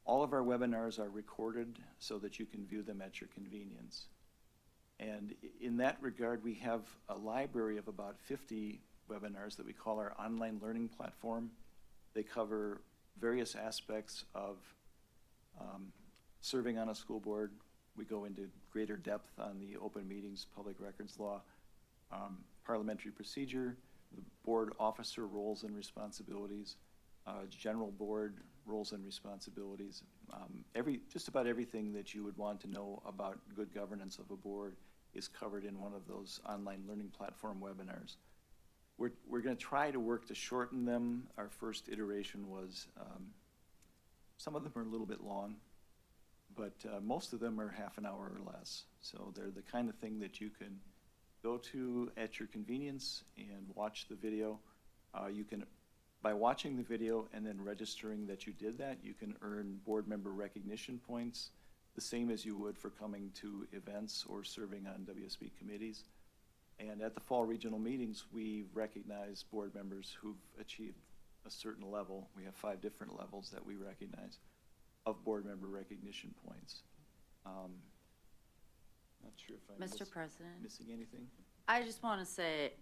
All of our webinars are recorded so that you can view them at your convenience. And in that regard, we have a library of about 50 webinars that we call our online learning platform. They cover various aspects of serving on a school board. We go into greater depth on the open meetings, public records law, parliamentary procedure, the board officer roles and responsibilities, general board roles and responsibilities. Just about everything that you would want to know about good governance of a board is covered in one of those online learning platform webinars. We're going to try to work to shorten them. Our first iteration was, some of them are a little bit long, but most of them are half an hour or less. So they're the kind of thing that you can go to at your convenience and watch the video. You can, by watching the video and then registering that you did that, you can earn board member recognition points, the same as you would for coming to events or serving on WSB committees. And at the fall regional meetings, we recognize board members who've achieved a certain level. We have 5 different levels that we recognize of board member recognition points. Not sure if I'm Mr. President, missing anything. I just want to say,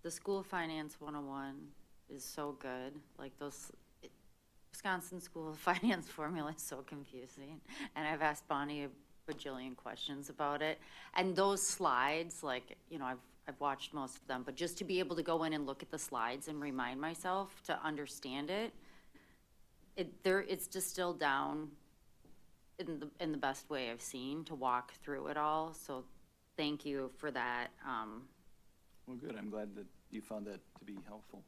the School Finance 101 is so good. Like Wisconsin School Finance formula is so confusing. And I've asked Bonnie a bajillion questions about it. And those slides, like, you know, I've watched most of them, but just to be able to go in and look at the slides and remind myself to understand it, it's distilled down in the best way I've seen to walk through it all. So thank you for that. Well, good. I'm glad that you found that to be helpful.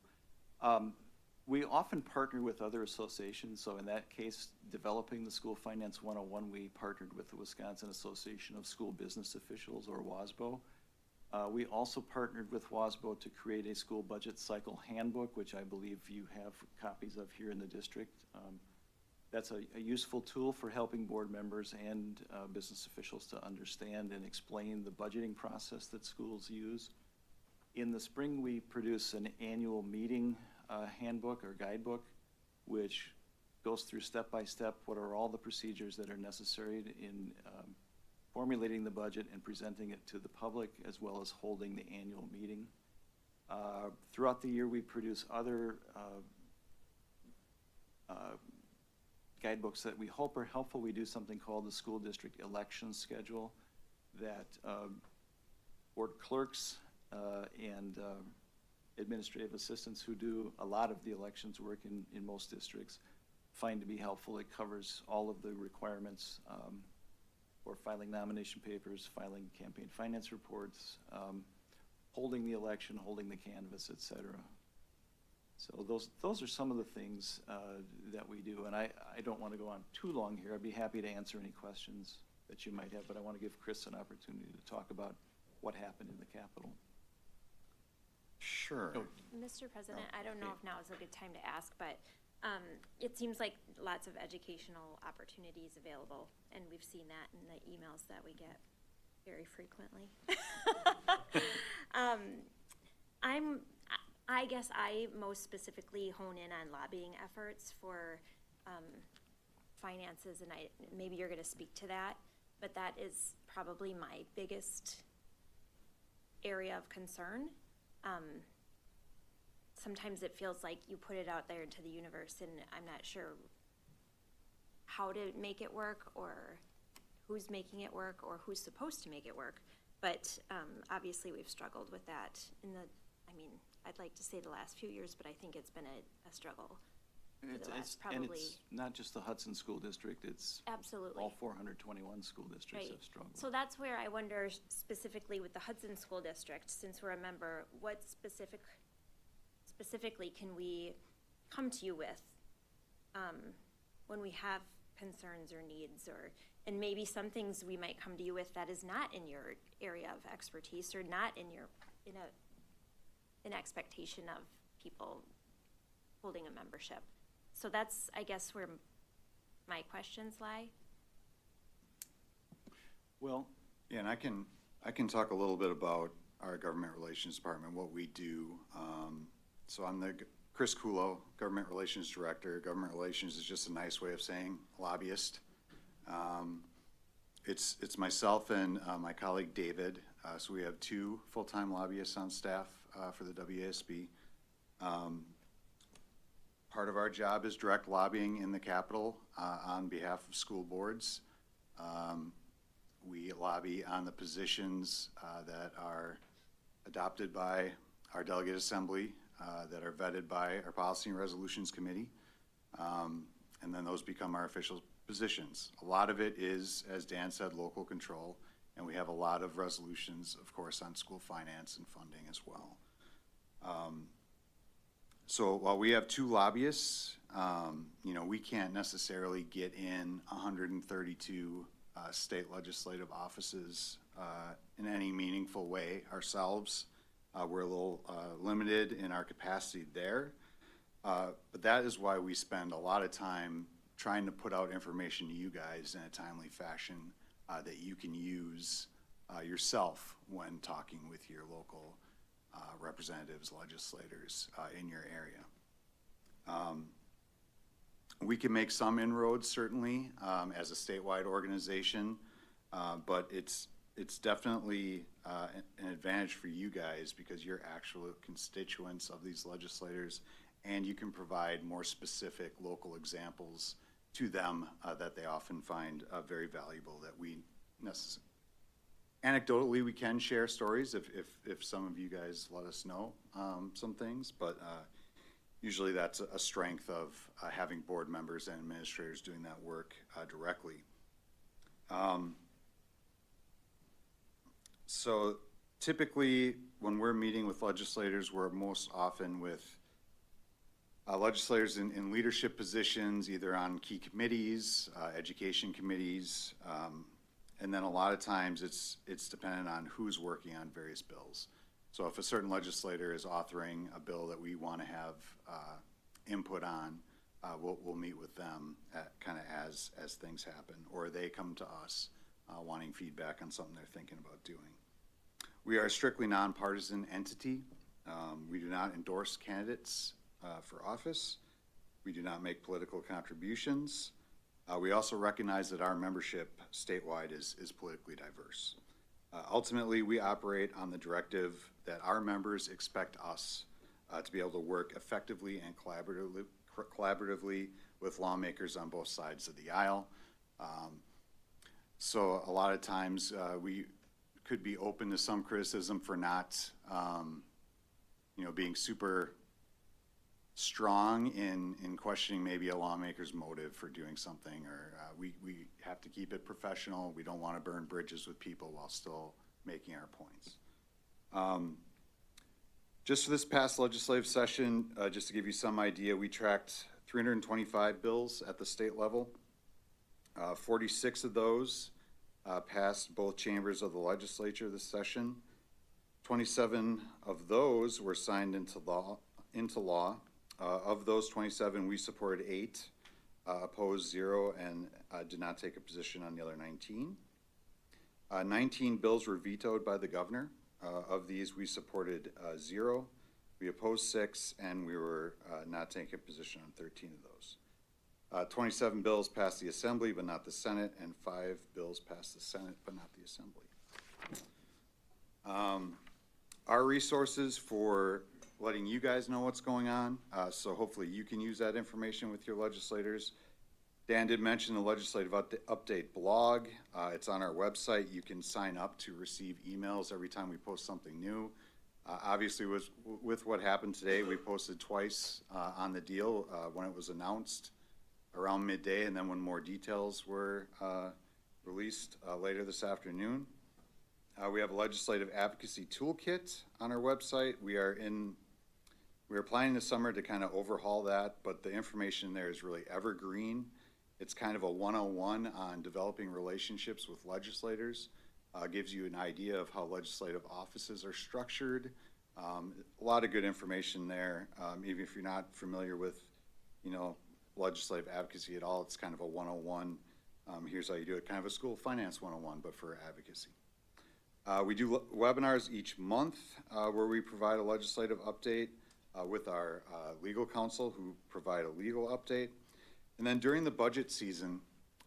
We often partner with other associations. So in that case, developing the School Finance 101, we partnered with the Wisconsin Association of School Business Officials, or WASBO. We also partnered with WASBO to create a school budget cycle handbook, which I believe you have copies of here in the district. That's a useful tool for helping board members and business officials to understand and explain the budgeting process that schools use. In the spring, we produce an annual meeting handbook or guidebook, which goes through step by step what are all the procedures that are necessary in formulating the budget and presenting it to the public, as well as holding the annual meeting. Throughout the year, we produce other guidebooks that we hope are helpful. We do something called the School District Election Schedule that board clerks and administrative assistants who do a lot of the elections work in most districts find to be helpful. It covers all of the requirements for filing nomination papers, filing campaign finance reports, holding the election, holding the canvass, et cetera. So those are some of the things that we do. And I don't want to go on too long here. I'd be happy to answer any questions that you might have, but I want to give Chris an opportunity to talk about what happened in the Capitol. Sure. Mr. President, I don't know if now is a good time to ask, but it seems like lots of educational opportunities available, and we've seen that in the emails that we get very frequently. I guess I most specifically hone in on lobbying efforts for finances, and maybe you're going to speak to that, but that is probably my biggest area of concern. Sometimes it feels like you put it out there into the universe, and I'm not sure how to make it work, or who's making it work, or who's supposed to make it work. But obviously we've struggled with that I'd like to say the last few years, but I think it's been a struggle. And it's not just the Hudson School District, it's absolutely all 421 school districts have struggled. So that's where I wonder specifically with the Hudson School District, since we're a member, what specifically can we come to you with when we have concerns or needs, and maybe some things we might come to you with that is not in your area of expertise, or not in an expectation of people holding a membership. So that's, I guess, where my questions lie. Well, yeah, and I can talk a little bit about our government relations department, what we do. So I'm the Chris Kulo, government relations director. Government relations is just a nice way of saying lobbyist. It's myself and my colleague David. So we have 2 full-time lobbyists on staff for the WASB. Part of our job is direct lobbying in the Capitol on behalf of school boards. We lobby on the positions that are adopted by our delegate assembly, that are vetted by our Policy and Resolutions Committee, and then those become our official positions. A lot of it is, as Dan said, local control, and we have a lot of resolutions, of course, on school finance and funding as well. So while we have 2 lobbyists, we can't necessarily get in 132 state legislative offices in any meaningful way ourselves. We're a little limited in our capacity there. But that is why we spend a lot of time trying to put out information to you guys in a timely fashion that you can use yourself when talking with your local representatives, legislators in your area. We can make some inroads, certainly, as a statewide organization, but it's definitely an advantage for you guys because you're actual constituents of these legislators, and you can provide more specific local examples to them that they often find very valuable that we necessarily. Anecdotally, we can share stories if some of you guys let us know some things, but usually that's a strength of having board members and administrators doing that work directly. So typically when we're meeting with legislators, we're most often with legislators in leadership positions, either on key committees, education committees, and then a lot of times it's dependent on who's working on various bills. So if a certain legislator is authoring a bill that we want to have input on, we'll meet with them kind of as things happen, or they come to us wanting feedback on something they're thinking about doing. We are a strictly nonpartisan entity. We do not endorse candidates for office. We do not make political contributions. We also recognize that our membership statewide is politically diverse. Ultimately, we operate on the directive that our members expect us to be able to work effectively and collaboratively with lawmakers on both sides of the aisle. So a lot of times we could be open to some criticism for not, being super strong in questioning maybe a lawmaker's motive for doing something, or we have to keep it professional. We don't want to burn bridges with people while still making our points. Just for this past legislative session, just to give you some idea, we tracked 325 bills at the state level. 46 of those passed both chambers of the legislature this session. 27 of those were signed into law. Of those 27, we supported 8, opposed 0, and did not take a position on the other 19. 19 bills were vetoed by the governor. Of these, we supported 0, we opposed 6, and we were not taking a position on 13 of those. 27 bills passed the Assembly, but not the Senate, and 5 bills passed the Senate, but not the Assembly. Our resources for letting you guys know what's going on, so hopefully you can use that information with your legislators. Dan did mention the legislative update blog. It's on our website. You can sign up to receive emails every time we post something new. Obviously, with what happened today, we posted twice on the deal when it was announced around midday, and then when more details were released later this afternoon. We have a legislative advocacy toolkit on our website. We are planning this summer to kind of overhaul that, but the information there is really evergreen. It's kind of a 101 on developing relationships with legislators. Gives you an idea of how legislative offices are structured. A lot of good information there. Even if you're not familiar with, legislative advocacy at all, it's kind of a 101. Here's how you do it, kind of a school finance 101, but for advocacy. We do webinars each month where we provide a legislative update with our legal counsel who provide a legal update. And then during the budget season,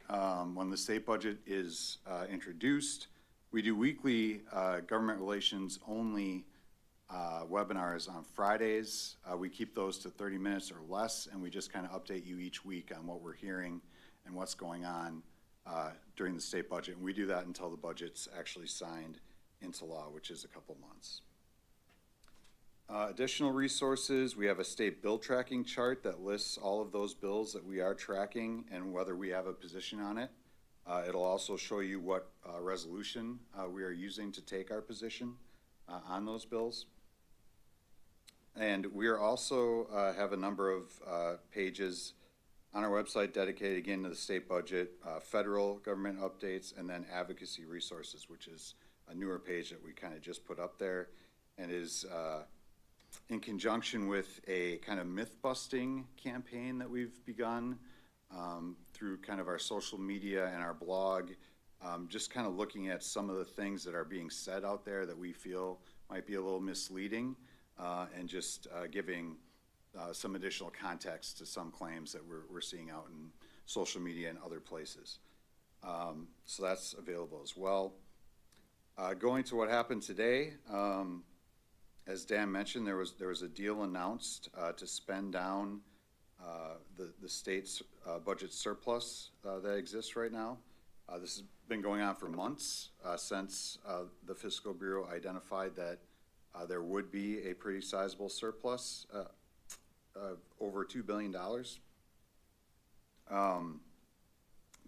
when the state budget is introduced, we do weekly government relations only webinars on Fridays. We keep those to 30 minutes or less, and we just kind of update you each week on what we're hearing and what's going on during the state budget. And we do that until the budget's actually signed into law, which is a couple months. Additional resources, we have a state bill tracking chart that lists all of those bills that we are tracking and whether we have a position on it. It'll also show you what resolution we are using to take our position on those bills. And we are also have a number of pages on our website dedicated again to the state budget, federal government updates, and then advocacy resources, which is a newer page that we kind of just put up there, and is in conjunction with a kind of myth-busting campaign that we've begun through kind of our social media and our blog, just kind of looking at some of the things that are being said out there that we feel might be a little misleading, and just giving some additional context to some claims that we're seeing out in social media and other places. So that's available as well. Going to what happened today, as Dan mentioned, there was a deal announced to spend down the state's budget surplus that exists right now. This has been going on for months since the Fiscal Bureau identified that there would be a pretty sizable surplus, over $2 billion.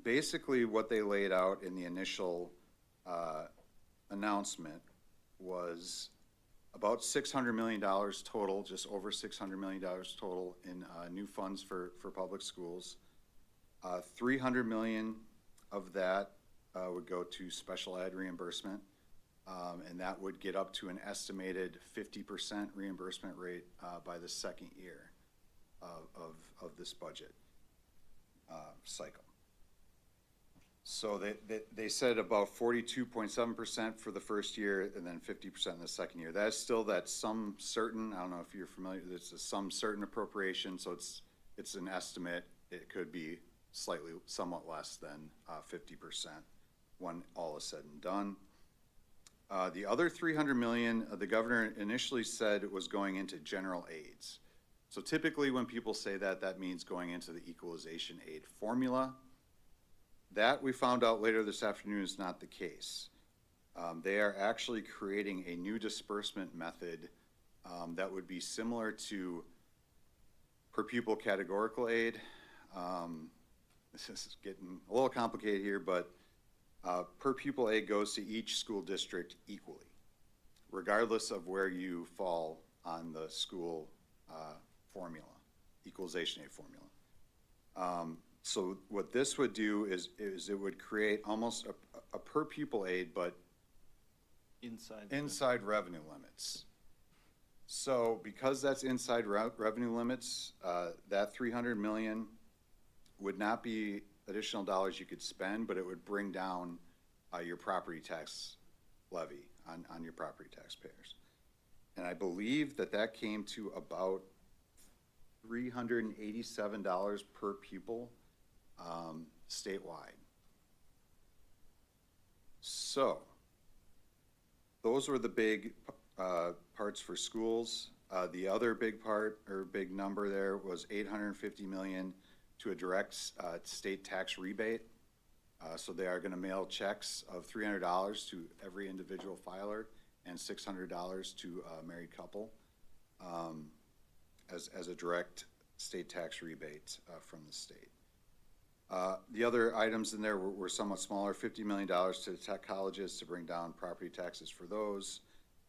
Basically, what they laid out in the initial announcement was about $600 million total, just over $600 million total in new funds for public schools. 300 million of that would go to special ed reimbursement, and that would get up to an estimated 50% reimbursement rate by the second year of this budget cycle. So they said about 42.7% for the first year and then 50% in the second year. That's still that some certain, I don't know if you're familiar, it's a some certain appropriation, so it's an estimate. It could be somewhat less than 50% when all is said and done. The other 300 million, the governor initially said it was going into general aids. So typically when people say that, that means going into the equalization aid formula. That, we found out later this afternoon, is not the case. They are actually creating a new disbursement method that would be similar to per pupil categorical aid. This is getting a little complicated here, but per pupil aid goes to each school district equally, regardless of where you fall on the school formula, equalization aid formula. So what this would do is it would create almost a per pupil aid, but inside revenue limits. So because that's inside revenue limits, that 300 million would not be additional dollars you could spend, but it would bring down your property tax levy on your property taxpayers. And I believe that came to about $387 per pupil statewide. So those were the big parts for schools. The other big part or big number there was 850 million to a direct state tax rebate. So they are going to mail checks of $300 to every individual filer and $600 to a married couple as a direct state tax rebate from the state. The other items in there were somewhat smaller, $50 million to the tech colleges to bring down property taxes for those.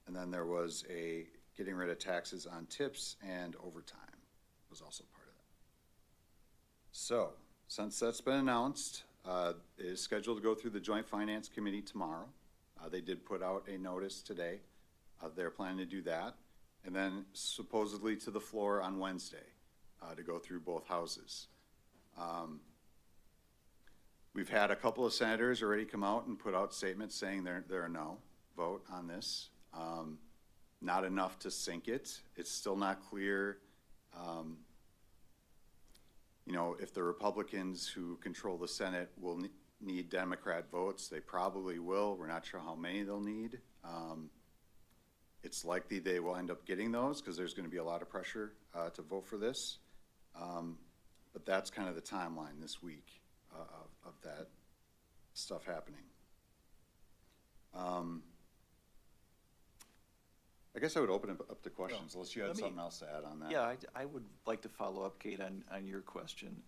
And then there was a getting rid of taxes on tips and overtime was also part of that. So since that's been announced, it is scheduled to go through the Joint Finance Committee tomorrow. They did put out a notice today. They're planning to do that. And then supposedly to the floor on Wednesday to go through both houses. We've had a couple of senators already come out and put out statements saying they're a no vote on this. Not enough to sink it. It's still not clear, if the Republicans who control the Senate will need Democrat votes. They probably will. We're not sure how many they'll need. It's likely they will end up getting those because there's going to be a lot of pressure to vote for this. But that's kind of the timeline this week of that stuff happening. I guess I would open it up to questions unless you had something else to add on that. Yeah, I would like to follow up, Kate, on your question.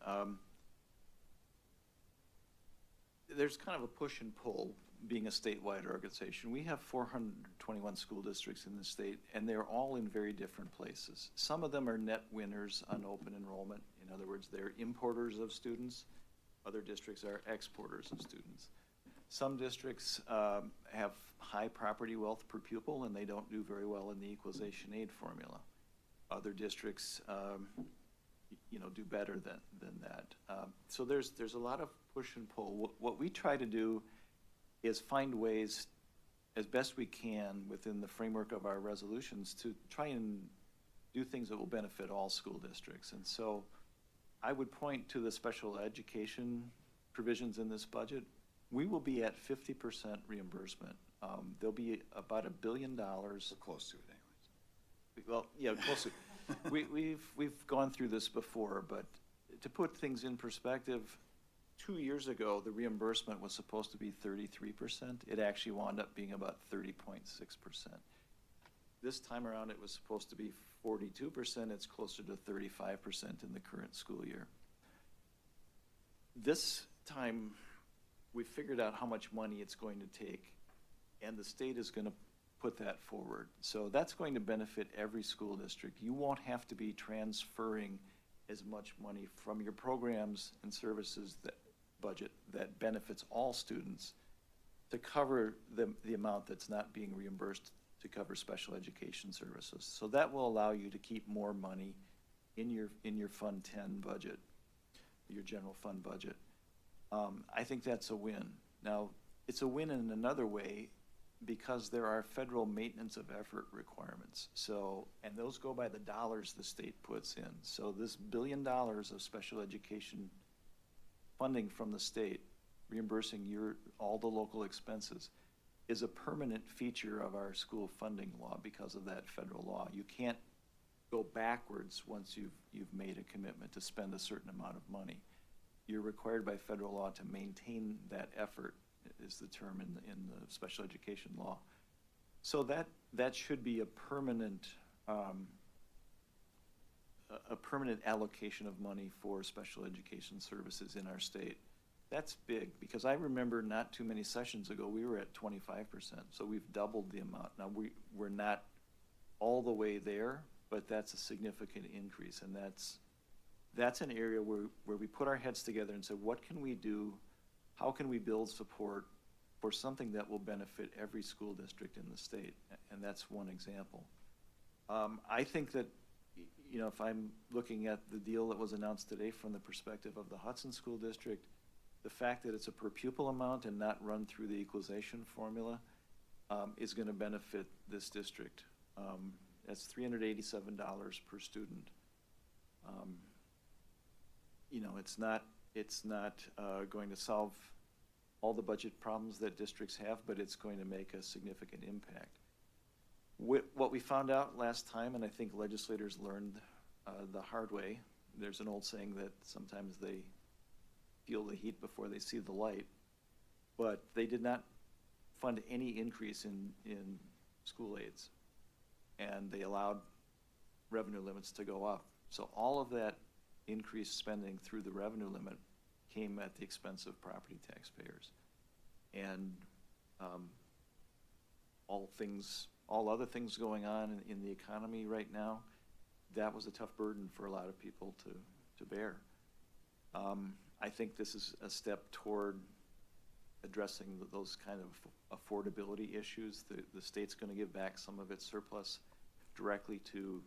There's kind of a push and pull being a statewide organization. We have 421 school districts in the state, and they're all in very different places. Some of them are net winners on open enrollment. In other words, they're importers of students. Other districts are exporters of students. Some districts have high property wealth per pupil, and they don't do very well in the equalization aid formula. Other districts, do better than that. So there's a lot of push and pull. What we try to do is find ways, as best we can, within the framework of our resolutions, to try and do things that will benefit all school districts. And so I would point to the special education provisions in this budget. We will be at 50% reimbursement. There'll be about $1 billion. We're close to it anyways. Well, yeah, close to. We've gone through this before, but to put things in perspective, 2 years ago, the reimbursement was supposed to be 33%. It actually wound up being about 30.6%. This time around, it was supposed to be 42%. It's closer to 35% in the current school year. This time, we figured out how much money it's going to take, and the state is going to put that forward. So that's going to benefit every school district. You won't have to be transferring as much money from your programs and services budget that benefits all students to cover the amount that's not being reimbursed to cover special education services. So that will allow you to keep more money in your Fund 10 budget, your general fund budget. I think that's a win. Now, it's a win in another way because there are federal maintenance of effort requirements. So, and those go by the dollars the state puts in. So this $1 billion of special education funding from the state, reimbursing all the local expenses, is a permanent feature of our school funding law because of that federal law. You can't go backwards once you've made a commitment to spend a certain amount of money. You're required by federal law to maintain that effort, is the term in the special education law. So that should be a permanent allocation of money for special education services in our state. That's big, because I remember not too many sessions ago, we were at 25%, so we've doubled the amount. Now, we're not all the way there, but that's a significant increase, and that's an area where we put our heads together and said, what can we do? How can we build support for something that will benefit every school district in the state? And that's one example. I think that, if I'm looking at the deal that was announced today from the perspective of the Hudson School District, the fact that it's a per pupil amount and not run through the equalization formula is going to benefit this district. That's $387 per student. It's not going to solve all the budget problems that districts have, but it's going to make a significant impact. What we found out last time, and I think legislators learned the hard way, there's an old saying that sometimes they feel the heat before they see the light, but they did not fund any increase in school aids, and they allowed revenue limits to go up. So all of that increased spending through the revenue limit came at the expense of property taxpayers. And all other things going on in the economy right now, that was a tough burden for a lot of people to bear. I think this is a step toward addressing those kind of affordability issues. The state's going to give back some of its surplus directly to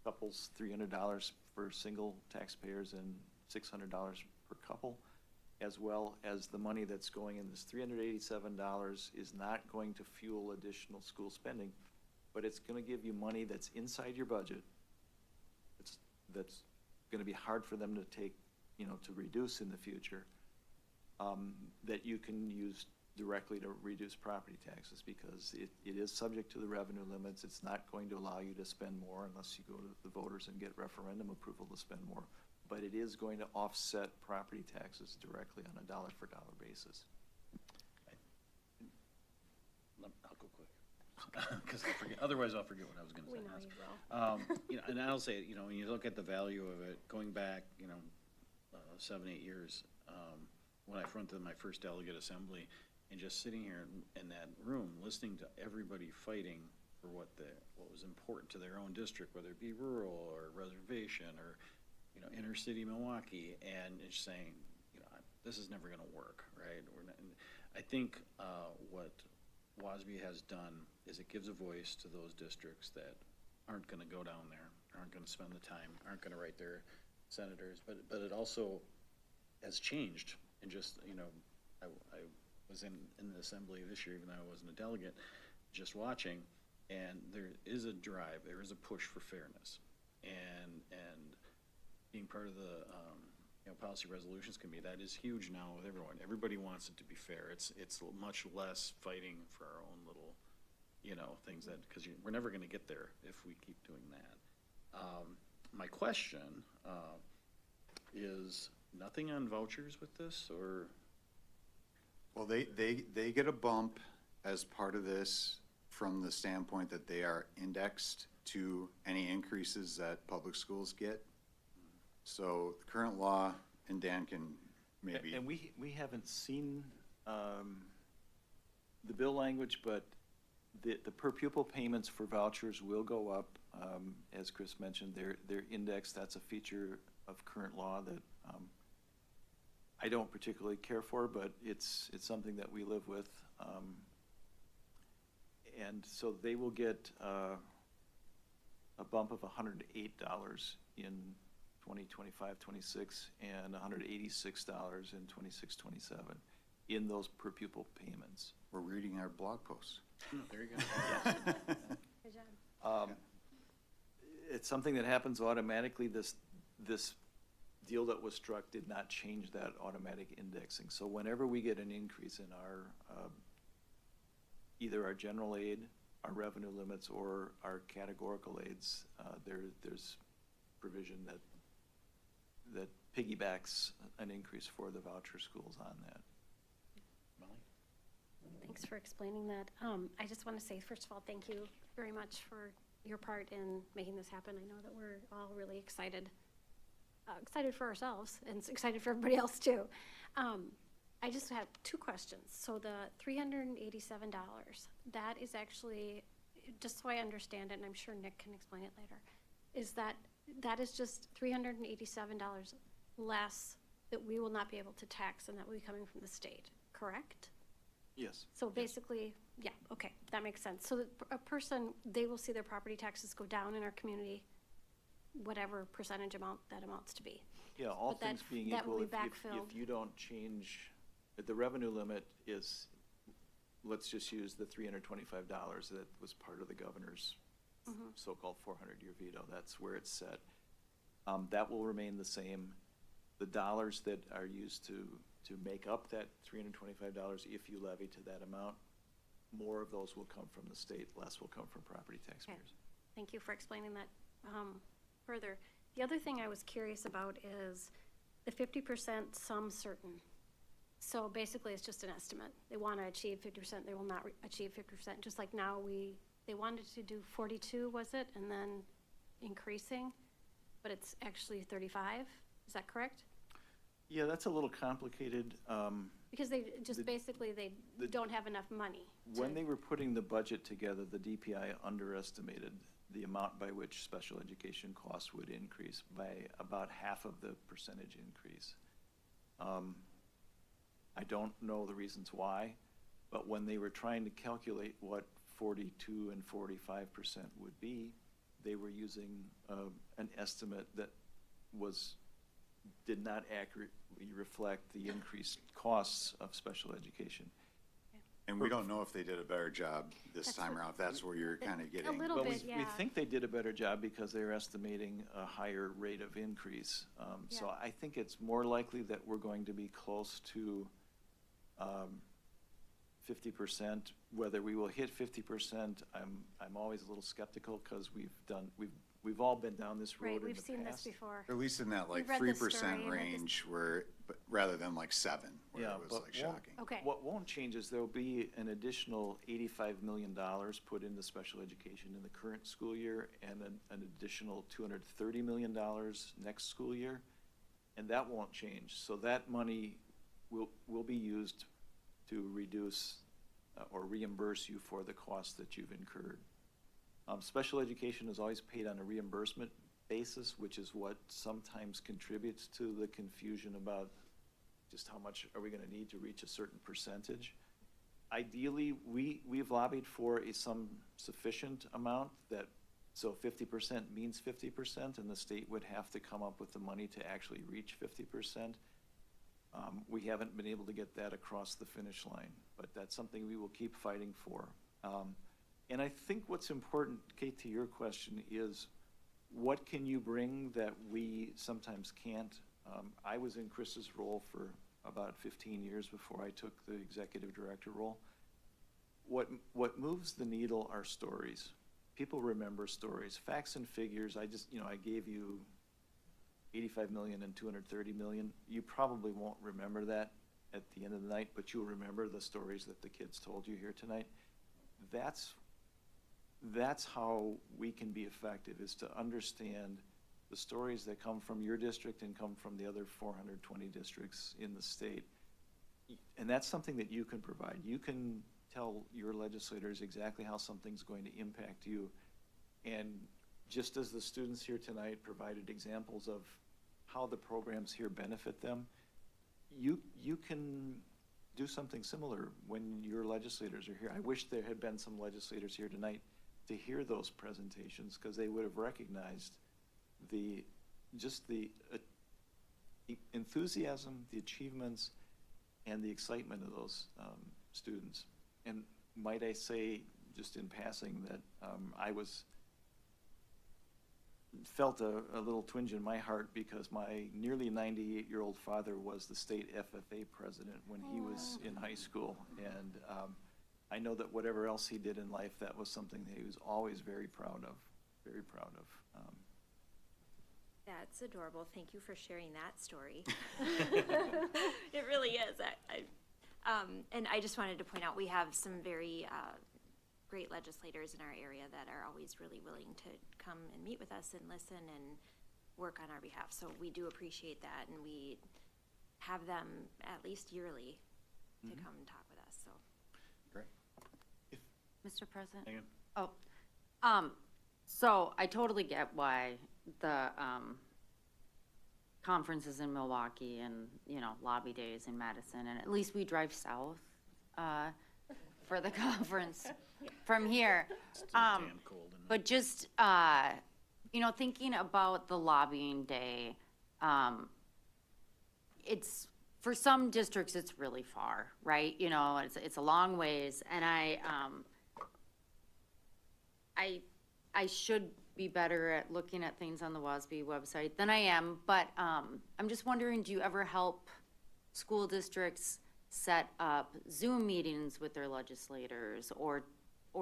couples, $300 for single taxpayers and $600 per couple, as well as the money that's going in. This $387 is not going to fuel additional school spending, but it's going to give you money that's inside your budget. That's going to be hard for them to take, to reduce in the future, that you can use directly to reduce property taxes, because it is subject to the revenue limits. It's not going to allow you to spend more unless you go to the voters and get referendum approval to spend more. But it is going to offset property taxes directly on a dollar-for-dollar basis. I'll go quick, because otherwise I'll forget what I was going to say. We know you will. And I'll say, when you look at the value of it, going back, 7, 8 years, when I fronted my first delegate assembly, and just sitting here in that room, listening to everybody fighting for what was important to their own district, whether it be rural or reservation or, inner city Milwaukee, and it's saying, this is never going to work, right? I think what WASB has done is it gives a voice to those districts that aren't going to go down there, aren't going to spend the time, aren't going to write their senators, but it also has changed. And just, you know, I was in the assembly this year, even though I wasn't a delegate, just watching, and there is a drive, there is a push for fairness. And being part of the Policy Resolutions Committee, that is huge now with everyone. Everybody wants it to be fair. It's much less fighting for our own little, things that, because we're never going to get there if we keep doing that. My question is, nothing on vouchers with this, or? Well, they get a bump as part of this from the standpoint that they are indexed to any increases that public schools get. So the current law, and Dan can maybe. And we haven't seen the bill language, but the per pupil payments for vouchers will go up. As Chris mentioned, they're indexed. That's a feature of current law that I don't particularly care for, but it's something that we live with. And so they will get a bump of $108 in 2025-26 and $186 in 26-27 in those per pupil payments. We're reading our blog posts. There you go. Good job. It's something that happens automatically. This deal that was struck did not change that automatic indexing. So whenever we get an increase in our either our general aid, our revenue limits, or our categorical aids, there's provision that piggybacks an increase for the voucher schools on that. Molly? Thanks for explaining that. I just want to say, first of all, thank you very much for your part in making this happen. I know that we're all really excited for ourselves and excited for everybody else too. I just have two questions. So the $387, that is actually, just so I understand it, and I'm sure Nick can explain it later, is that is just $387 less that we will not be able to tax, and that will be coming from the state, correct? Yes. So basically, yeah, okay, that makes sense. So a person, they will see their property taxes go down in our community, whatever percentage amount that amounts to be. Yeah, all But that- things being that will equal, be if backfilled. you don't change, the revenue limit is, let's just use the $325 that was part of the governor's Mhm. so-called 400-year veto. That's where it's set. That will remain the same. The dollars that are used to make up that $325, if you levy to that amount, more of those will come from the state, less will come from property taxpayers. Thank you for explaining that further. The other thing I was curious about is the 50% some certain. So basically, it's just an estimate. They want to achieve 50%, they will not achieve 50%. Just like now, they wanted to do 42, was it? And then increasing, but it's actually 35. Is that correct? Yeah, that's a little complicated. Because they just basically, they don't have enough money. When they were putting the budget together, the DPI underestimated the amount by which special education costs would increase by about half of the percentage increase. I don't know the reasons why, but when they were trying to calculate what 42 and 45% would be, they were using an estimate that did not accurately reflect the increased costs of special education. And we don't know if they did a better job this That's time what- around, if that's where you're kind of getting. little But bit, we yeah. think they did a better job because they're estimating a higher rate of increase. So Yeah. I think it's more likely that we're going to be close to 50%. Whether we will hit 50%, I'm always a little skeptical because we've all been down this road Right, in the we've past. seen this before. At least in that like We've read the 3% story and it just- range but rather than like 7, where Yeah, it was but like shocking. Okay. What won't change is there'll be an additional $85 million put into special education in the current school year and an additional $230 million next school year, and that won't change. So that money will be used to reduce or reimburse you for the costs that you've incurred. Special education is always paid on a reimbursement basis, which is what sometimes contributes to the confusion about just how much are we going to need to reach a certain percentage. Ideally, we've lobbied for some sufficient amount that, so 50% means 50%, and the state would have to come up with the money to actually reach 50%. We haven't been able to get that across the finish line, but that's something we will keep fighting for. And I think what's important, Kate, to your question is, what can you bring that we sometimes can't? I was in Chris's role for about 15 years before I took the executive director role. What moves the needle are stories. People remember stories, facts and figures. I gave you 85 million and 230 million. You probably won't remember that at the end of the night, but you'll remember the stories that the kids told you here tonight. That's how we can be effective, is to understand the stories that come from your district and come from the other 420 districts in the state. And that's something that you can provide. You can tell your legislators exactly how something's going to impact you. And just as the students here tonight provided examples of how the programs here benefit them, you can do something similar when your legislators are here. I wish there had been some legislators here tonight to hear those presentations, because they would have recognized the enthusiasm, the achievements, and the excitement of those students. And might I say, just in passing, that I felt a little twinge in my heart because my nearly 98-year-old father was the state FFA president when he was in high school. And I know that whatever else he did in life, that was something that he was always very proud of, very proud of. That's adorable. Thank you for sharing that story. It really is. And I just wanted to point out, we have some very great legislators in our area that are always really willing to come and meet with us and listen and work on our behalf. So we do appreciate that, and we have them at least yearly to come and talk with us. So Great. Mr. President? Megan? So I totally get why the conferences in Milwaukee and, lobby days in Madison, and at least we drive south for the conference from here. Damn cold. But just, thinking about the lobbying day, it's, for some districts, it's really far, right? It's a long ways, and I should be better at looking at things on the WASB website than I am, but I'm just wondering, do you ever help school districts set up Zoom meetings with their legislators, or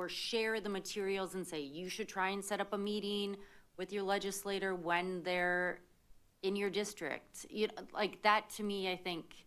share the materials and say, you should try and set up a meeting with your legislator when they're in your district? Like that, to me, I think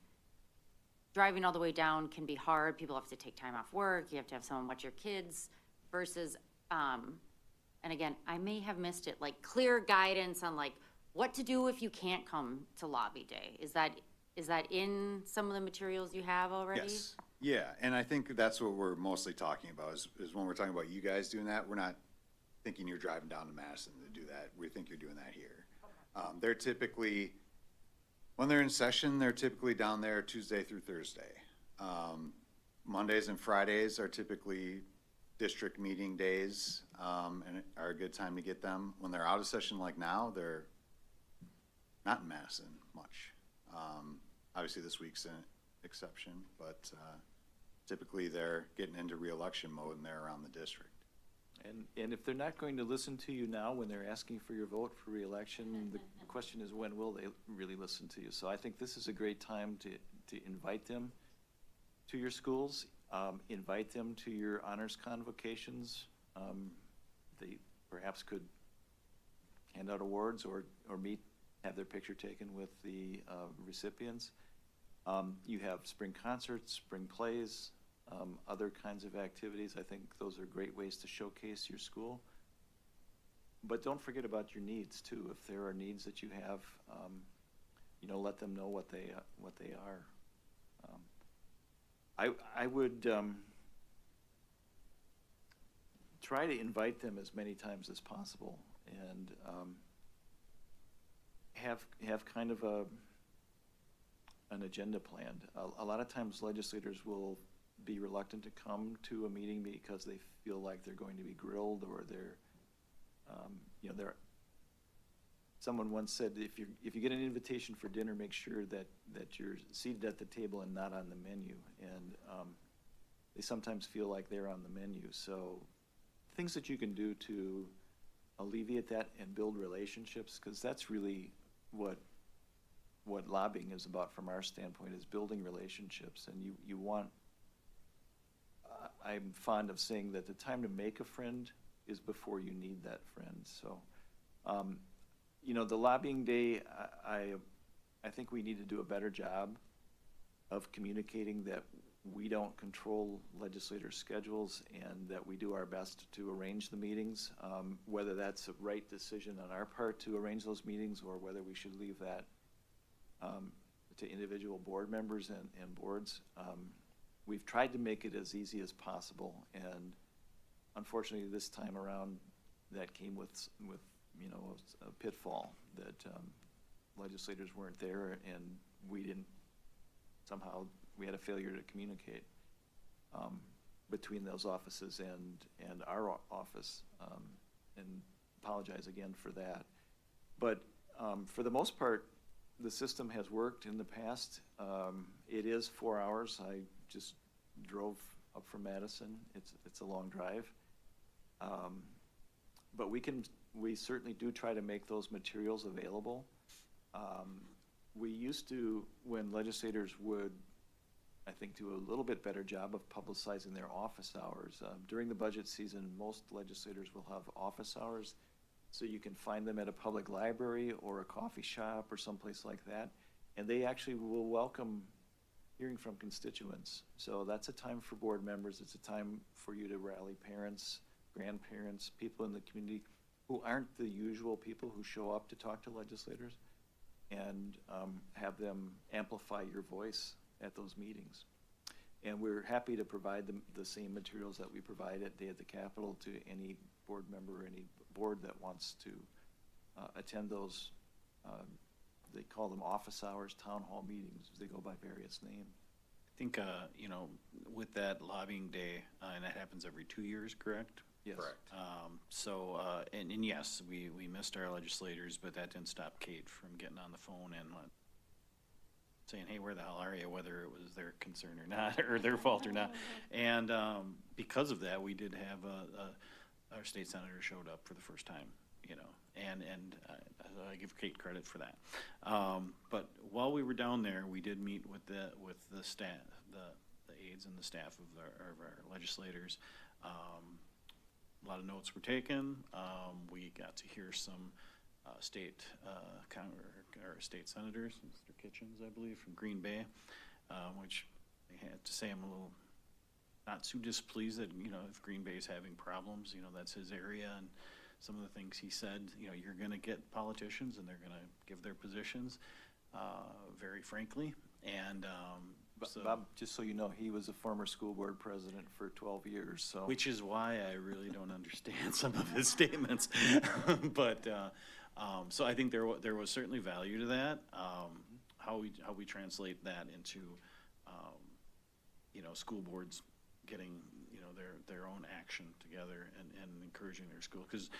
driving all the way down can be hard. People have to take time off work. You have to have someone watch your kids versus, and again, I may have missed it, like clear guidance on like what to do if you can't come to lobby day. Is that in some of the materials you have already? Yes. Yeah, and I think that's what we're mostly talking about is when we're talking about you guys doing that, we're not thinking you're driving down to Madison to do that. We think you're doing that here. They're typically, when they're in session, they're typically down there Tuesday through Thursday. Mondays and Fridays are typically district meeting days, and are a good time to get them. When they're out of session like now, they're not in Madison much. Obviously this week's an exception, but typically they're getting into re-election mode and they're around the district. And if they're not going to listen to you now when they're asking for your vote for re-election, the question is, when will they really listen to you? So I think this is a great time to invite them to your schools, invite them to your honors convocations. They perhaps could hand out awards or have their picture taken with the recipients. You have spring concerts, spring plays, other kinds of activities. I think those are great ways to showcase your school. But don't forget about your needs too. If there are needs that you have, let them know what they are. I would try to invite them as many times as possible, and have kind of an agenda planned. A lot of times legislators will be reluctant to come to a meeting because they feel like they're going to be grilled, or someone once said, if you get an invitation for dinner, make sure that you're seated at the table and not on the menu. And they sometimes feel like they're on the menu. So things that you can do to alleviate that and build relationships, because that's really what lobbying is about from our standpoint, is building relationships. And you want, I'm fond of saying that the time to make a friend is before you need that friend. So, the lobbying day, I think we need to do a better job of communicating that we don't control legislators' schedules and that we do our best to arrange the meetings, whether that's a right decision on our part to arrange those meetings or whether we should leave that to individual board members and boards. We've tried to make it as easy as possible, and unfortunately this time around that came with a pitfall that legislators weren't there, and we had a failure to communicate between those offices and our office, and apologize again for that. But for the most part, the system has worked in the past. It is 4 hours. I just drove up from Madison. It's a long drive. But we certainly do try to make those materials available. We used to, when legislators would, I think, do a little bit better job of publicizing their office hours. During the budget season, most legislators will have office hours, so you can find them at a public library or a coffee shop or someplace like that. And they actually will welcome hearing from constituents. So that's a time for board members. It's a time for you to rally parents, grandparents, people in the community who aren't the usual people who show up to talk to legislators, and have them amplify your voice at those meetings. And we're happy to provide the same materials that we provide at Day at the Capitol to any board member, any board that wants to attend those, they call them office hours, town hall meetings. They go by various names. I think, with that lobbying day, and that happens every 2 years, correct? Yes. Correct. And yes, we missed our legislators, but that didn't stop Kate from getting on the phone and saying, hey, where the hell are you, whether it was their concern or not, or their fault or not. And because of that, we did have our state senator showed up for the first time, and I give Kate credit for that. But while we were down there, we did meet with the staff, the aides and the staff of our legislators. A lot of notes were taken. We got to hear some state senators, Mr. Kitchens, I believe, from Green Bay, which I had to say I'm a little not too displeased that, if Green Bay is having problems, that's his area, and some of the things he said, you're going to get politicians and they're going to give their positions very frankly. And so, Bob, just so you know, he was a former school board president for 12 years, so. which is why I really don't understand some of his statements. But so I think there was certainly value to that. How we translate that into school boards getting their own action together and encouraging their school, because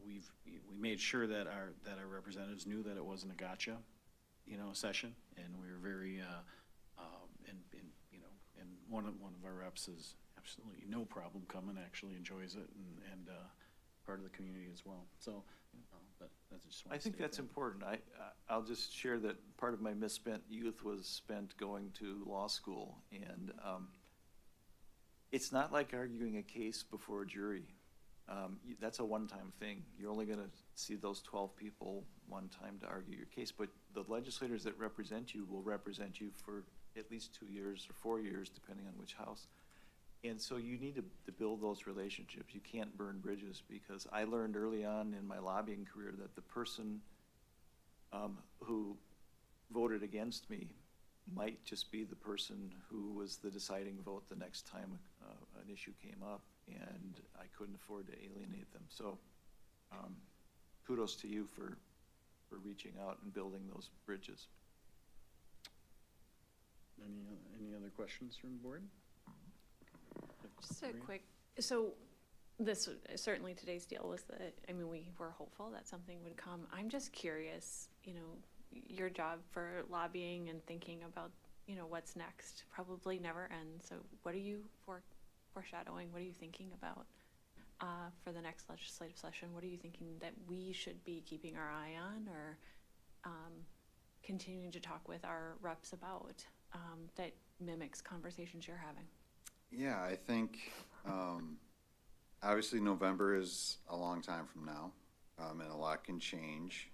we made sure that our representatives knew that it wasn't a gotcha session, and we were very and one of our reps has absolutely no problem coming, actually enjoys it, and part of the community as well. So, but that's just. I think that's important. I'll just share that part of my misspent youth was spent going to law school, and it's not like arguing a case before a jury. That's a one-time thing. You're only going to see those 12 people one time to argue your case, but the legislators that represent you will represent you for at least 2 years or 4 years, depending on which house. And so you need to build those relationships. You can't burn bridges, because I learned early on in my lobbying career that the person who voted against me might just be the person who was the deciding vote the next time an issue came up, and I couldn't afford to alienate them. So kudos to you for reaching out and building those bridges. Any other questions from the board? Just a quick, so this, certainly today's deal was that, I mean, we were hopeful that something would come. I'm just curious, you know, your job for lobbying and thinking about, you know, what's next probably never ends. So what are you foreshadowing? What are you thinking about for the next legislative session? What are you thinking that we should be keeping our eye on or continuing to talk with our reps about that mimics conversations you're having? Yeah, I think, obviously November is a long time from now, and a lot can change.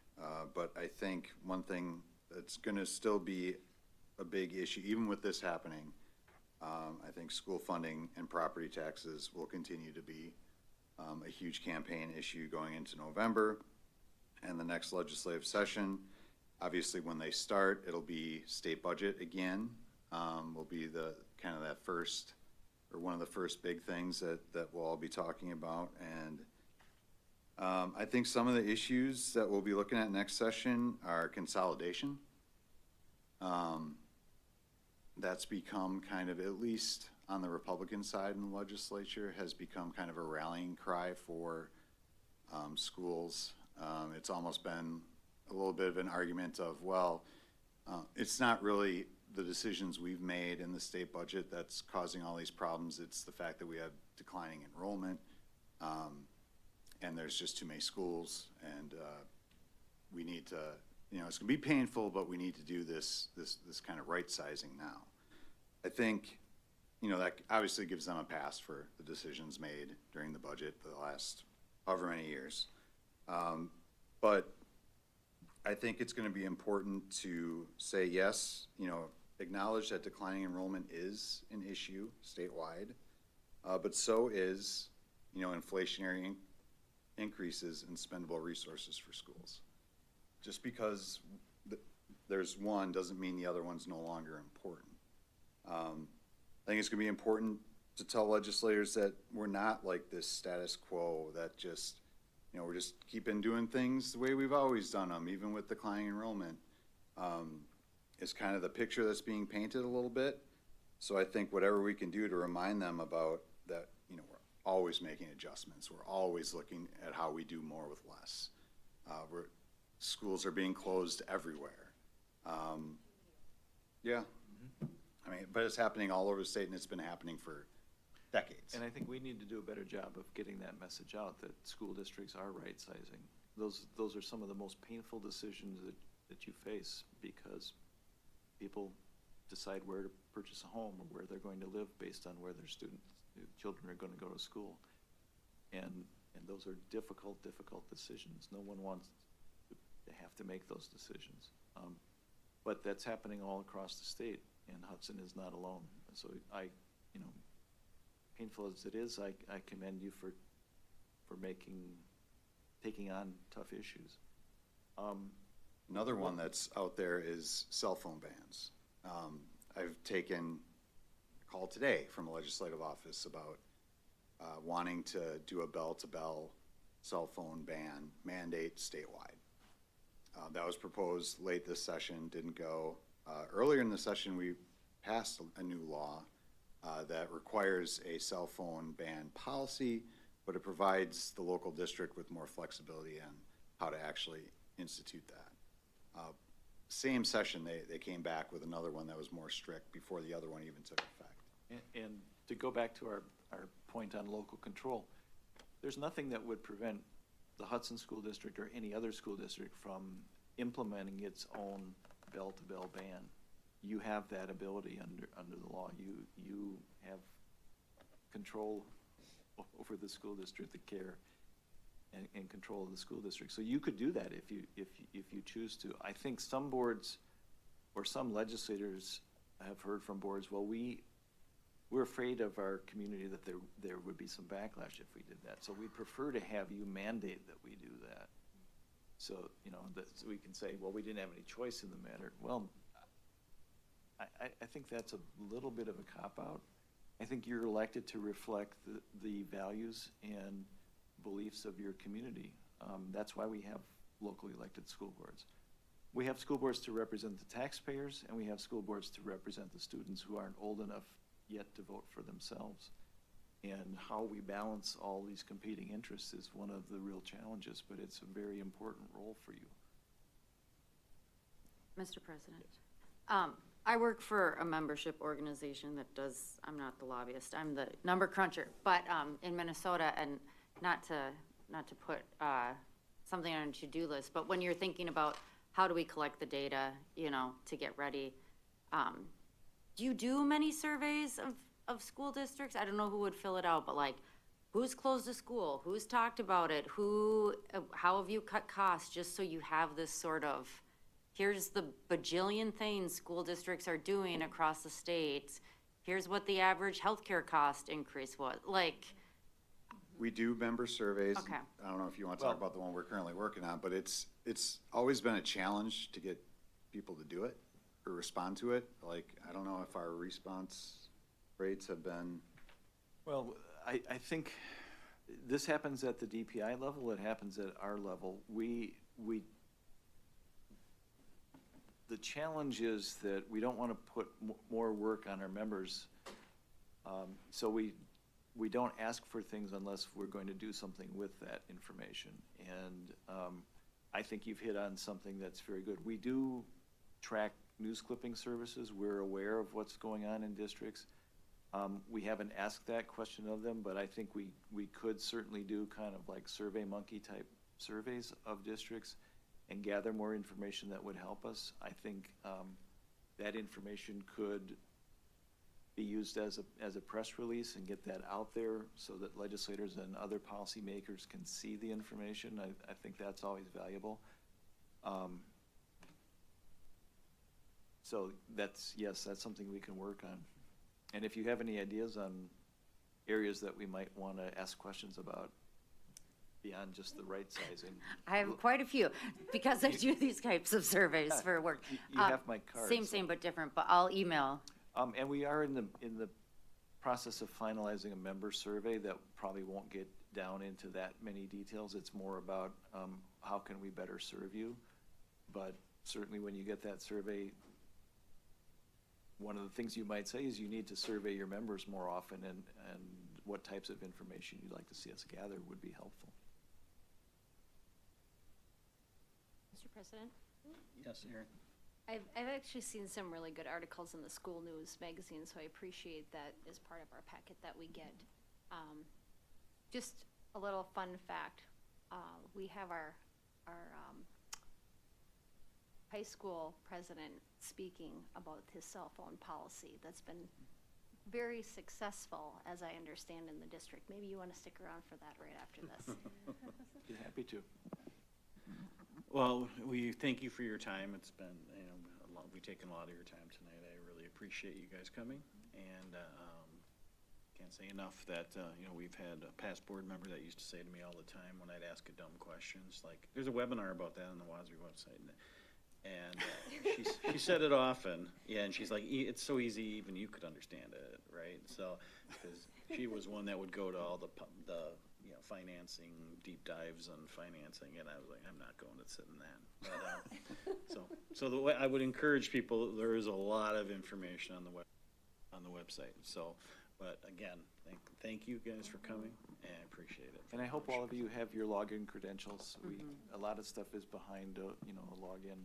But I think one thing that's gonna still be a big issue, even with this happening, I think school funding and property taxes will continue to be a huge campaign issue going into November and the next legislative session. Obviously, when they start, it'll be state budget again, will be the kind of that first, or one of the first big things that we'll all be talking about. And I think some of the issues that we'll be looking at next session are consolidation. That's become kind of, at least on the Republican side in the legislature, has become kind of a rallying cry for schools. It's almost been a little bit of an argument of, well, it's not really the decisions we've made in the state budget that's causing all these problems. It's the fact that we have declining enrollment, and there's just too many schools, and we need to, you know, it's gonna be painful, but we need to do this kind of right sizing now. I think, you know, that obviously gives them a pass for the decisions made during the budget the last however many years. But I think it's gonna be important to say, yes, you know, acknowledge that declining enrollment is an issue statewide, but so is, you know, inflationary increases in spendable resources for schools. Just because there's one doesn't mean the other one's no longer important. I think it's gonna be important to tell legislators that we're not like this status quo that just, you know, we're just keeping doing things the way we've always done them, even with declining enrollment. Is kind of the picture that's being painted a little bit. So I think whatever we can do to remind them about that, you know, we're always making adjustments. We're always looking at how we do more with less. Schools are being closed everywhere. Yeah. I mean, but it's happening all over the state, and it's been happening for decades. And I think we need to do a better job of getting that message out, that school districts are right-sizing. Those are some of the most painful decisions that you face, because people decide where to purchase a home or where they're going to live based on where their children are going to go to school. And those are difficult decisions. No one wants to have to make those decisions. But that's happening all across the state, and Hudson is not alone. So you know, painful as it is, I commend you for taking on tough issues. Another one that's out there is cell phone bans. I've taken a call today from a legislative office about wanting to do a bell-to-bell cell phone ban mandate statewide. That was proposed late this session, didn't go. Earlier in the session, we passed a new law that requires a cell phone ban policy, but it provides the local district with more flexibility on how to actually institute that. Same session, they came back with another one that was more strict before the other one even took effect. And to go back to our point on local control, there's nothing that would prevent the Hudson School District or any other school district from implementing its own bell-to-bell ban. You have that ability under the law. You have control over the school district, the care and control of the school district. So you could do that if you choose to. I think some boards or some legislators have heard from boards, well, we're afraid of our community that there would be some backlash if we did that. So we prefer to have you mandate that we do that. So, you know, so we can say, well, we didn't have any choice in the matter. Well, I think that's a little bit of a cop-out. I think you're elected to reflect the values and beliefs of your community. That's why we have locally elected school boards. We have school boards to represent the taxpayers, and we have school boards to represent the students who aren't old enough yet to vote for themselves. And how we balance all these competing interests is one of the real challenges, but it's a very important role for you. Mr. President, I work for a membership organization that does, I'm not the lobbyist, I'm the number cruncher, but in Minnesota, and not to put something on a to-do list, but when you're thinking about how do we collect the data, you know, to get ready, do you do many surveys of school districts? I don't know who would fill it out, but like, who's closed a school? Who's talked about it? How have you cut costs? Just so you have this sort of, here's the bajillion things school districts are doing across the state. Here's what the average healthcare cost increase was. Like, We do member surveys. Okay. I don't know if you want to talk about the one we're currently working on, but it's always been a challenge to get people to do it or respond to it. Like, I don't know if our response rates have been. Well, I think this happens at the DPI level, it happens at our level. The challenge is that we don't want to put more work on our members. So we don't ask for things unless we're going to do something with that information. And I think you've hit on something that's very good. We do track news clipping services. We're aware of what's going on in districts. We haven't asked that question of them, but I think we could certainly do kind of like Survey Monkey type surveys of districts and gather more information that would help us. I think that information could be used as a press release and get that out there so that legislators and other policymakers can see the information. I think that's always valuable. So that's something we can work on. And if you have any ideas on areas that we might want to ask questions about beyond just the right sizing. I have quite a few, because I do these types of surveys for work. You have my card. Same, but different, but I'll email. And we are in the process of finalizing a member survey that probably won't get down into that many details. It's more about how can we better serve you. But certainly when you get that survey, one of the things you might say is you need to survey your members more often, and what types of information you'd like to see us gather would be helpful. Mr. President? Yes, Aaron. I've actually seen some really good articles in the school news magazine, so I appreciate that as part of our packet that we get. Just a little fun fact, we have our high school president speaking about his cell phone policy that's been very successful, as I understand, in the district. Maybe you want to stick around for that right after this. Be happy to. Well, we thank you for your time. It's been, we've taken a lot of your time tonight. I really appreciate you guys coming. And can't say enough that, we've had a past board member that used to say to me all the time when I'd ask a dumb question, it's like, there's a webinar about that on the WASB website. And she said it often, and she's like, it's so easy, even you could understand it, right? So, because she was one that would go to all the financing, deep dives on financing, and I was like, I'm not going to sit in that. But, so the way I would encourage people, there is a lot of information on the website. So, but again, thank you guys for coming, and I appreciate it. And I hope all of you have your login credentials. A lot of stuff is behind a login.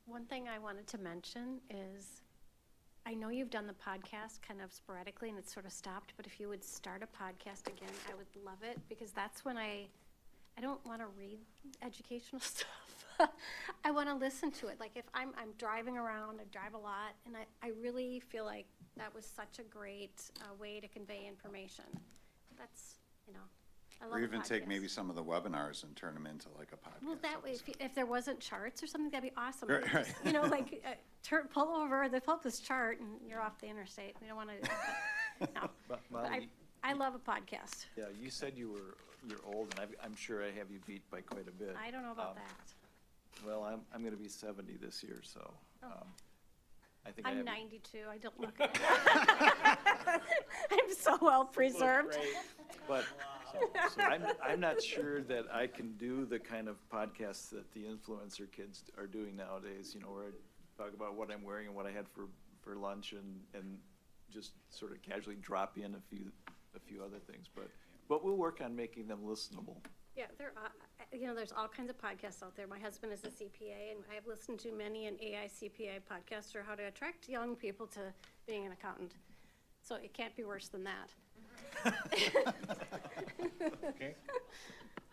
One thing I wanted to mention is, I know you've done the podcast kind of sporadically and it's sort of stopped, but if you would start a podcast again, I would love it, because that's when I don't want to read educational stuff. I want to listen to it. Like if I'm driving around, I drive a lot, and I really feel like that was such a great way to convey information. That's, I love Or a even take podcast. maybe some of the webinars and turn them into like a podcast. Well, that way, if there wasn't charts or something, that'd be awesome. Right, right. Pull up this chart and you're off the interstate. We don't want to, no. But But Molly, I love a podcast. yeah, you said you're old, and I'm sure I have you beat by quite a bit. I don't know about that. Well, I'm going to be 70 this year, so I think I I'm have 92. I don't look it. I'm so well preserved. But so I'm not sure that I can do the kind of podcasts that the influencer kids are doing nowadays, where I talk about what I'm wearing and what I had for lunch and just sort of casually drop in a few a few other things, but we'll work on making them listenable. Yeah, there's all kinds of podcasts out there. My husband is a CPA, and I've listened to many an AI CPA podcast or how to attract young people to being an accountant. So it can't be worse than that. Okay.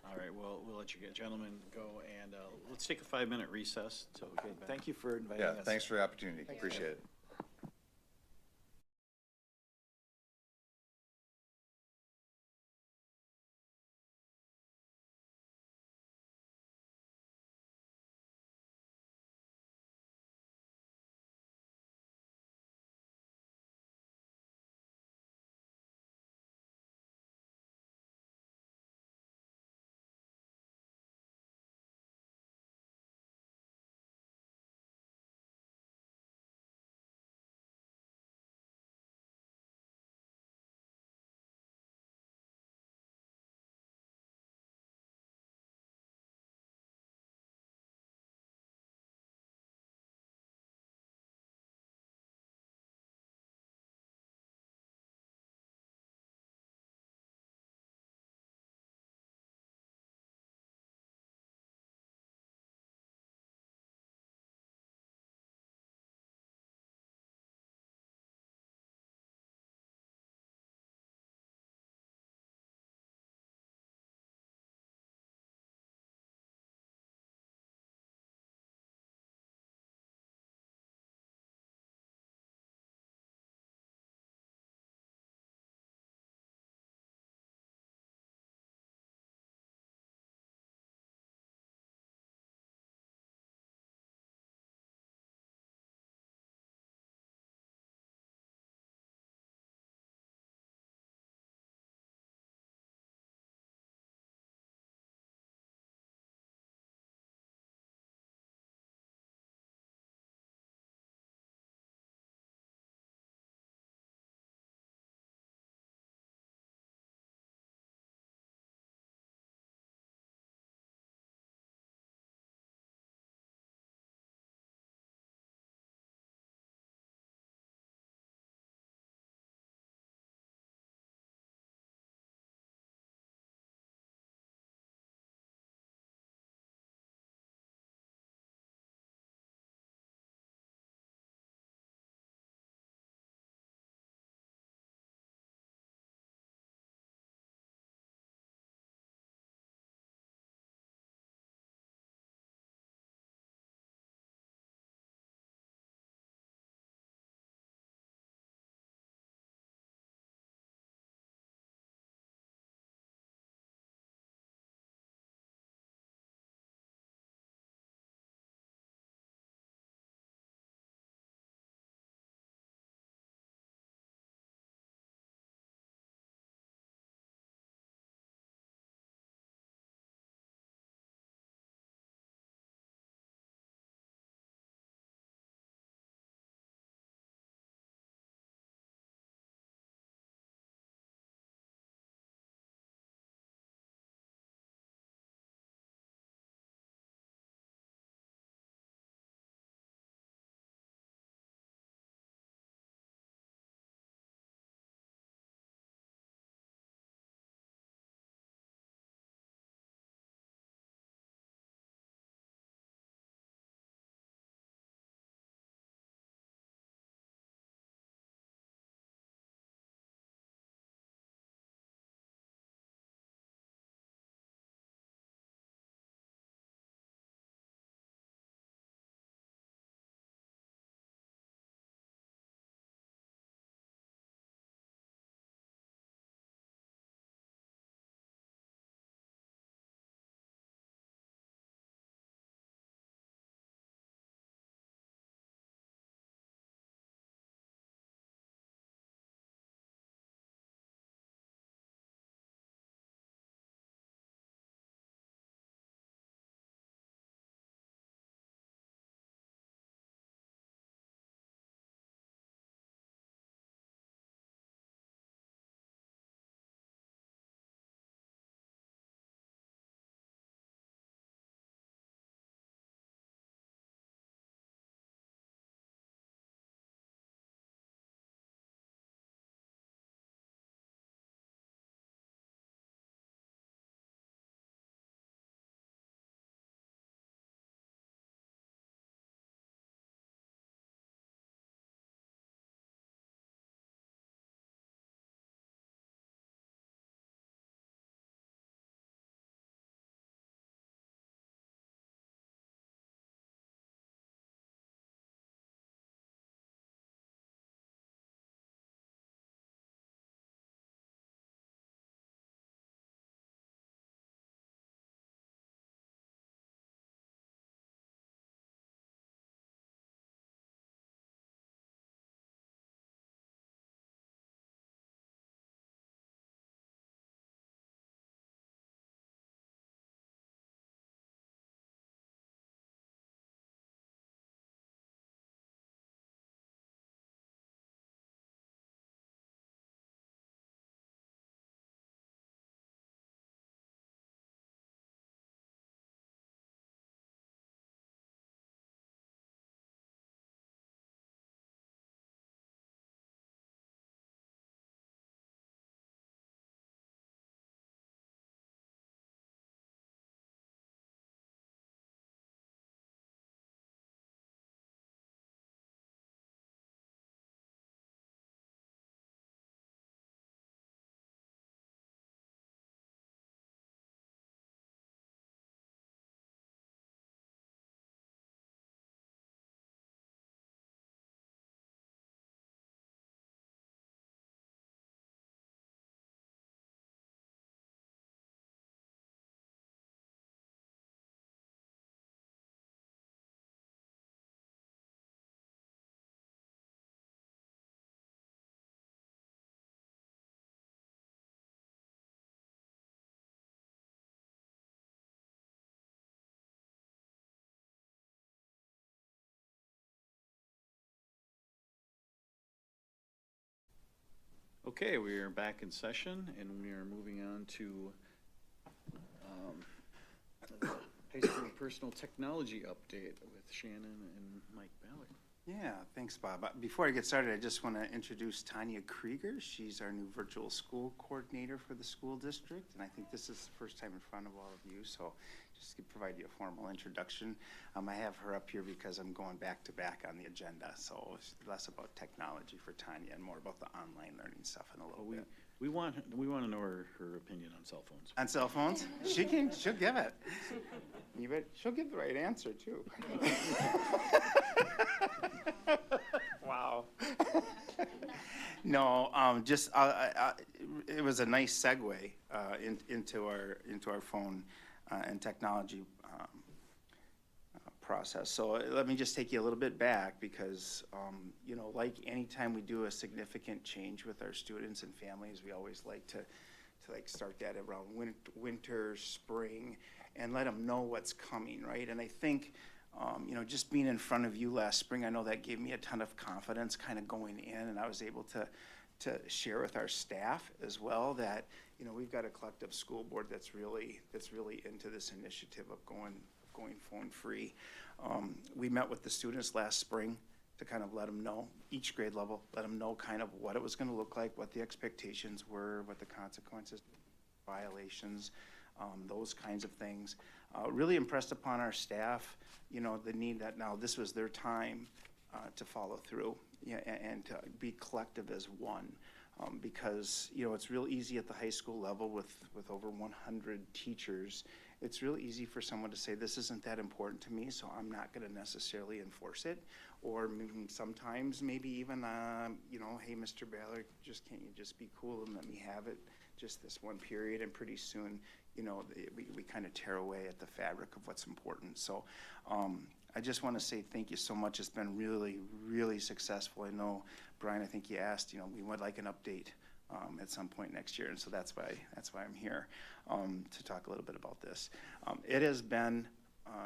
All right, well, we'll let you gentlemen go, and let's take a 5-minute recess. So we Okay, get back. thank you for inviting us. Yeah, thanks for the opportunity. Appreciate it. Okay, we are back in session, and we are moving on to the high school personal technology update with Shannon and Mike Ballard. Yeah, thanks, Bob. Before I get started, I just want to introduce Tanya Krieger. She's our new virtual school coordinator for the school district, and I think this is the first time in front of all of you, so just to provide you a formal introduction. I have her up here because I'm going back to back on the agenda, so it's less about technology for Tanya and more about the online learning stuff in a little bit. We want to know her opinion on cell phones. On cell phones? She'll give it. You bet, she'll give the right answer, too. Wow. No, just it was a nice segue into our phone and technology process. So let me just take you a little bit back because you know, like anytime we do a significant change with our students and families, we always like to like start that around winter, spring, and let them know what's coming, right? And I think you know, just being in front of you last spring, I know that gave me a ton of confidence kind of going in, and I was able to share with our staff as well that, you know, we've got a collective school board that's really into this initiative of going phone free. We met with the students last spring to kind of let them know, each grade level, let them know kind of what it was going to look like, what the expectations were, what the consequences, violations, those kinds of things. Really impressed upon our staff, you know, the need that now this was their time to follow through, yeah, and to be collective as one. Because, you know, it's real easy at the high school level with over 100 teachers. It's real easy for someone to say, this isn't that important to me, so I'm not going to necessarily enforce it. Or sometimes maybe even, you know, hey, Mr. Ballard, can't you just be cool and let me have it just this one period? And pretty soon, you know, we kind of tear away at the fabric of what's important. So I just want to say thank you so much. It's been really, really successful. I know, Brian, I think you asked, you know, we would like an update at some point next year, and so that's why I'm here to talk a little bit about this. It has been,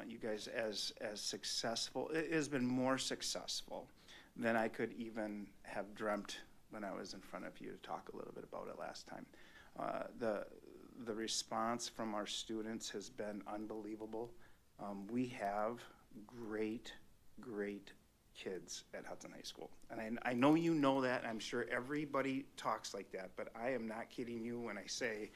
you guys, as successful. It has been more successful than I could even have dreamt when I was in front of you to talk a little bit about it last time. The response from our students has been unbelievable. We have great kids at Hudson High School. And I know you know that, I'm sure everybody talks like that, but I am not kidding you when I say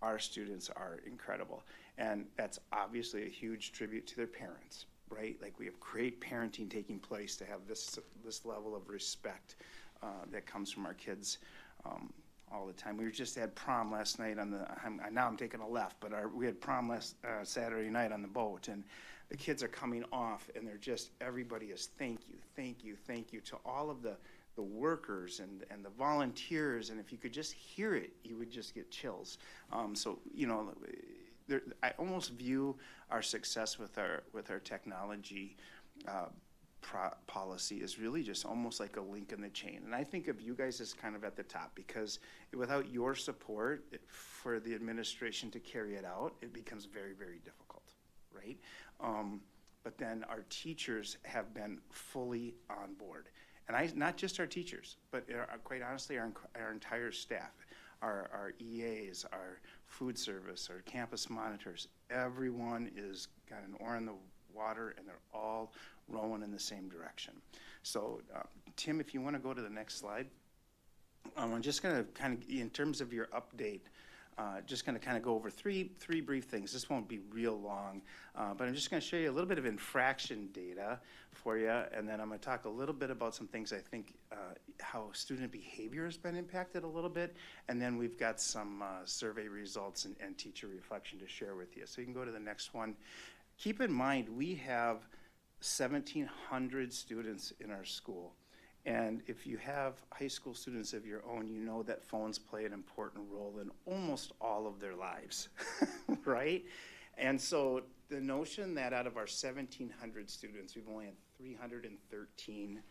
our students are incredible. And that's obviously a huge tribute to their parents, right? Like, we have great parenting taking place to have this level of respect that comes from our kids all the time. We just had prom last night now I'm taking a left, but we had prom last Saturday night on the boat, and the kids are coming off, and they're just, everybody is thank you to all of the workers and the volunteers, and if you could just hear it, you would just get chills. So, you know, I almost view our success with our technology policy is really just almost like a link in the chain. And I think of you guys as kind of at the top, because without your support for the administration to carry it out, it becomes very, very difficult, right? But then our teachers have been fully on board. And not just our teachers, but quite honestly, our entire staff, our EAs, our food service, our campus monitors, everyone is got an oar in the water, and they're all rowing in the same direction. So, Tim, if you want to go to the next slide. I'm just going to kind of, in terms of your update, just going to kind of go over three brief things. This won't be real long, but I'm just going to show you a little bit of infraction data for you, and then I'm going to talk a little bit about some things I think how student behavior has been impacted a little bit, and then we've got some survey results and teacher reflection to share with you. So you can go to the next one. Keep in mind, we have 1,700 students in our school. And if you have high school students of your own, you know that phones play an important role in almost all of their lives, right? And so the notion that out of our 1,700 students, we've only had 313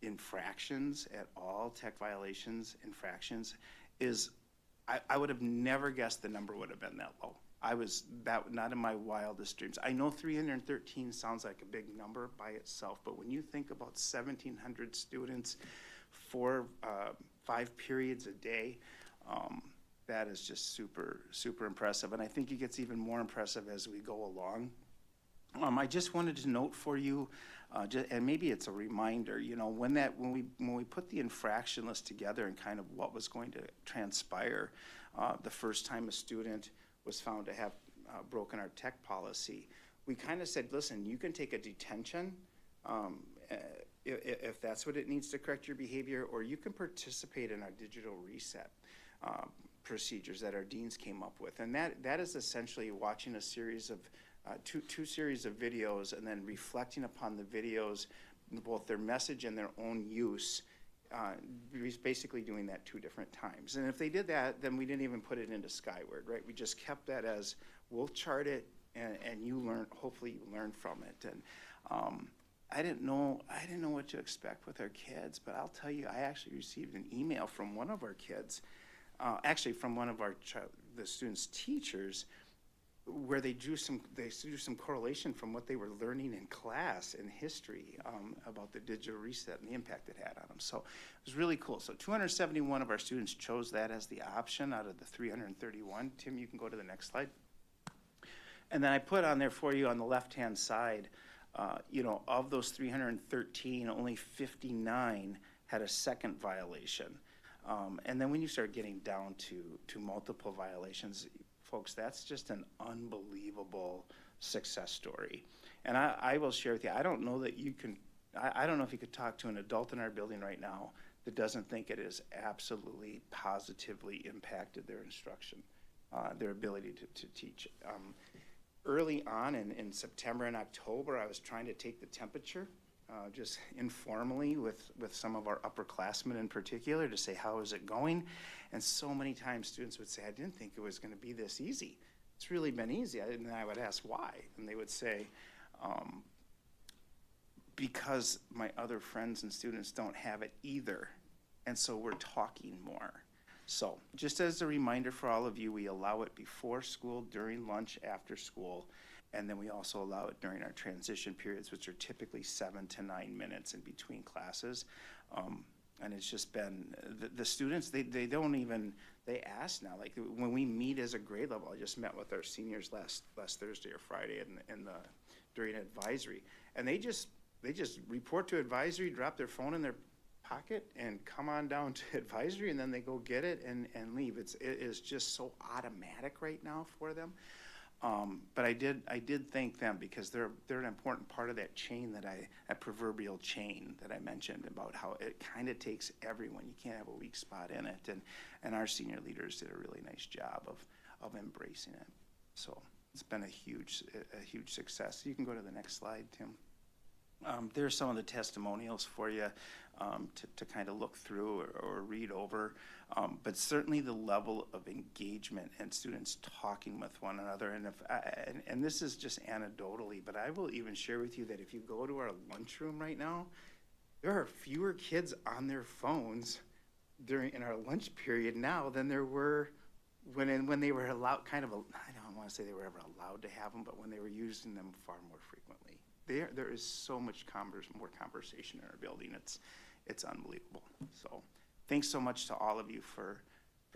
infractions at all, tech violations, infractions, is, I would have never guessed the number would have been that low. Not in my wildest dreams. I know 313 sounds like a big number by itself, but when you think about 1,700 students, four 5 periods a day. That is just super, super impressive. And I think it gets even more impressive as we go along. I just wanted to note for you, and maybe it's a reminder, you know, when we put the infraction list together and kind of what was going to transpire, the first time a student was found to have broken our tech policy, we kind of said, listen, you can take a detention if that's what it needs to correct your behavior, or you can participate in our digital reset procedures that our deans came up with. And that is essentially watching a series of two series of videos and then reflecting upon the videos, both their message and their own use, basically doing that 2 different times. And if they did that, then we didn't even put it into Skyward, right? We just kept that as, we'll chart it and you learn, hopefully you learn from it. And I didn't know what to expect with our kids, but I'll tell you, I actually received an email from one of our kids, actually from one of the students' teachers, where they drew some correlation from what they were learning in class in history about the digital reset and the impact it had on them. So it was really cool. So 271 of our students chose that as the option out of the 331. Tim, you can go to the next slide. And then I put on there for you on the left-hand side, you know, of those 313, only 59 had a second violation. And then when you start getting down to multiple violations, folks, that's just an unbelievable success story. And I will share with you, I don't know that you can, I don't know if you could talk to an adult in our building right now that doesn't think it has absolutely positively impacted their instruction, their ability to teach. Early on in September and October, I was trying to take the temperature just informally with some of our upperclassmen in particular to say, how is it going? And so many times students would say, I didn't think it was going to be this easy. It's really been easy. And I would ask why. And they would say, because my other friends and students don't have it either. And so we're talking more. So just as a reminder for all of you, we allow it before school, during lunch, after school. And then we also allow it during our transition periods, which are typically 7 to 9 minutes in between classes. And it's just been, the students, they don't even, they ask now, like when we meet as a grade level, I just met with our seniors last Thursday or Friday during advisory. And they just report to advisory, drop their phone in their pocket and come on down to advisory, and then they go get it and leave. It is just so automatic right now for them. But I did thank them because they're an important part of that chain that proverbial chain that I mentioned about how it kind of takes everyone. You can't have a weak spot in it. And our senior leaders did a really nice job of embracing it. So it's been a huge success. You can go to the next slide, Tim. There's some of the testimonials for you to kind of look through or read over, but certainly the level of engagement and students talking with one another. And this is just anecdotally, but I will even share with you that if you go to our lunchroom right now, there are fewer kids on their phones in our lunch period now than there were when they were allowed, I don't want to say they were ever allowed to have them, but when they were using them far more frequently. There is so much more conversation in our building. It's unbelievable. So thanks so much to all of you for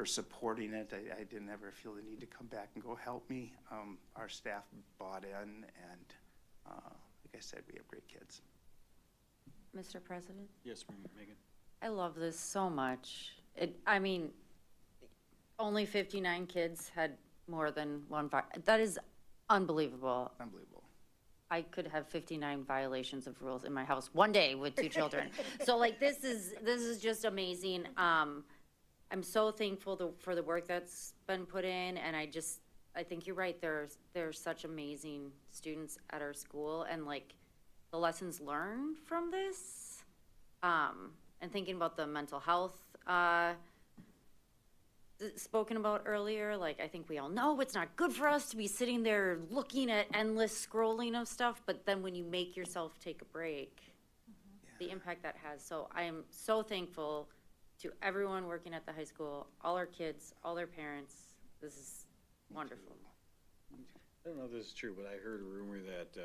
supporting it. I didn't ever feel the need to come back and go help me. Our staff bought in, and like I said, we have great kids. Mr. President? Yes, Megan. I love this so much. I mean, only 59 kids had more than one. That is unbelievable. Unbelievable. I could have 59 violations of rules in my house one day with 2 children. So like this is just amazing. I'm so thankful for the work that's been put in, and I think you're right. There's such amazing students at our school, and like the lessons learned from this, and thinking about the mental health spoken about earlier. Like, I think we all know it's not good for us to be sitting there looking at endless scrolling of stuff, but then when you make yourself take a break, the impact that has. So I am so thankful to everyone working at the high school, all our kids, all their parents. This is wonderful. I don't know if this is true, but I heard a rumor that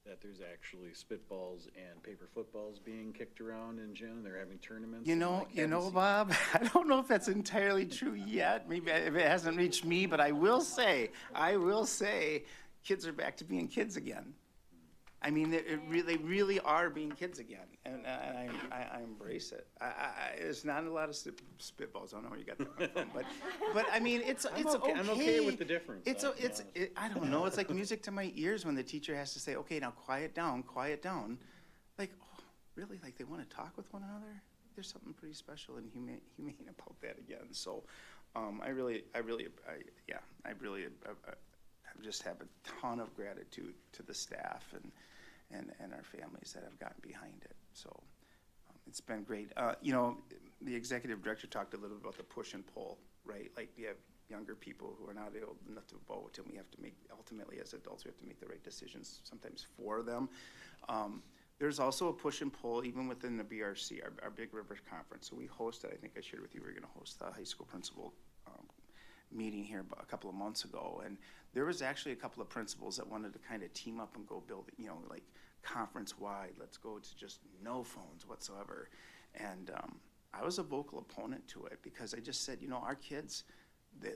that there's actually spitballs and paper footballs being kicked around in gym. They're having tournaments. You and know, like, haven't seen- Bob, I don't know if that's entirely true yet. Maybe if it hasn't reached me, but I will say, kids are back to being kids again. I mean, they really are being kids again, and I embrace it. There's not a lot of spitballs. I don't know where you got that one from, but I mean, it's okay. I'm okay with the difference. I don't know. It's like music to my ears when the teacher has to say, "Okay, now quiet down, quiet down." Like, oh, really? Like they want to talk with one another? There's something pretty special and humane about that again. So, I just have a ton of gratitude to the staff and our families that have gotten behind it. So it's been great. You know, the executive director talked a little bit about the push and pull, right? Like we have younger people who are not old enough to vote, and we have to make, ultimately as adults, we have to make the right decisions sometimes for them. There's also a push and pull even within the BRC, our Big River Conference. So we hosted, I think I shared with you, we're gonna host the high school principal meeting here a couple of months ago, and there was actually a couple of principals that wanted to kind of team up and go build, you know, like conference-wide, let's go to just no phones whatsoever. And I was a vocal opponent to it because I just said, you know, our kids,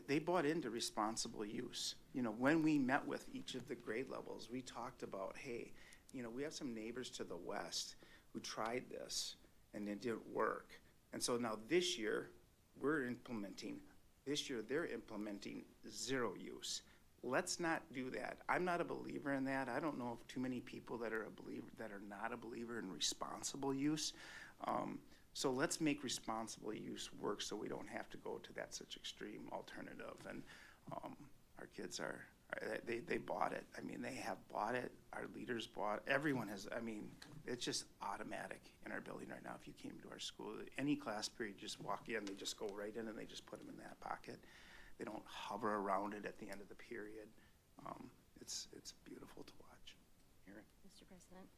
they bought into responsible use. You know, when we met with each of the grade levels, we talked about, hey, you know, we have some neighbors to the west who tried this and it didn't work. And so now this year, they're implementing zero use. Let's not do that. I'm not a believer in that. I don't know of too many people that are not a believer in responsible use. So let's make responsible use work so we don't have to go to that such extreme alternative. And our kids they bought it. I mean, they have bought it. Our leaders bought it. Everyone has. I mean, it's just automatic in our building right now. If you came to our school, any class period, you just walk in, they just go right in and they just put them in that pocket. They don't hover around it at the end of the period. It's beautiful to watch. Eric? Mr. President,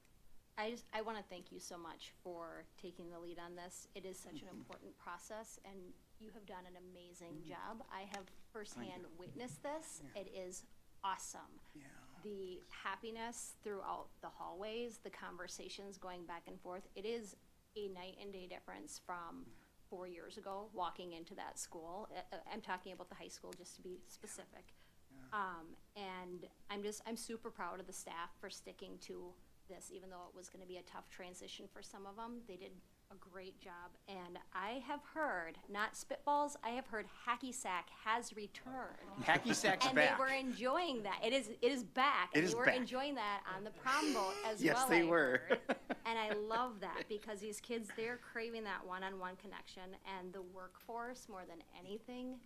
I want to thank you so much for taking the lead on this. It is such an important process, and you have done an amazing job. I have firsthand witnessed this. Yeah. It is awesome. Yeah. The happiness throughout the hallways, the conversations going back and forth, it is a night and day difference from 4 years ago walking into that school. I'm talking about the high school just to be specific. And I'm super proud of the staff for sticking to this, even though it was going to be a tough transition for some of them. They did a great job. And I have heard, not spitballs, I have heard hacky sack has returned. Hacky sack's and back. And they were enjoying that. It is back. It and is they were back. enjoying that on the prom boat as Yes, well. they I were. heard. And I love that because these kids, they're craving that one-on-one connection, and the workforce, more than anything,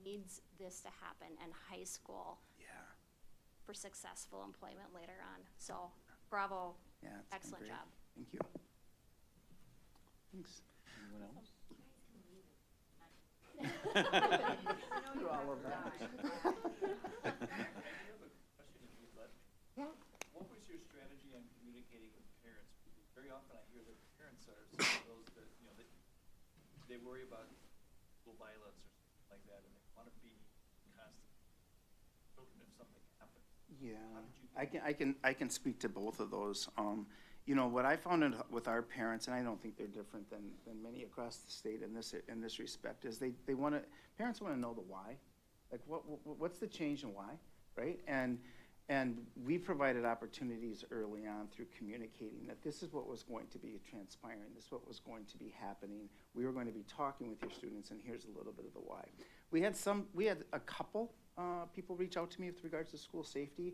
needs this to happen in high school for successful employment later on. So, bravo. Yeah, it's been Excellent great. job. Thank you. Thanks. Anyone else? Through all of that. What was your strategy on communicating with parents? Because very often I hear that parents are some of those that, you know, they worry about school violence or something like that, and they want to be constant children if something happens. Yeah, I can speak to both of those. You know, what I found with our parents, and I don't think they're different than many across the state in this respect, is parents want to know the why. Like, what's the change and why, right? And we provided opportunities early on through communicating that this is what was going to be transpiring, this is what was going to be happening. We were going to be talking with your students, and here's a little bit of the why. We had a couple people reach out to me with regards to school safety,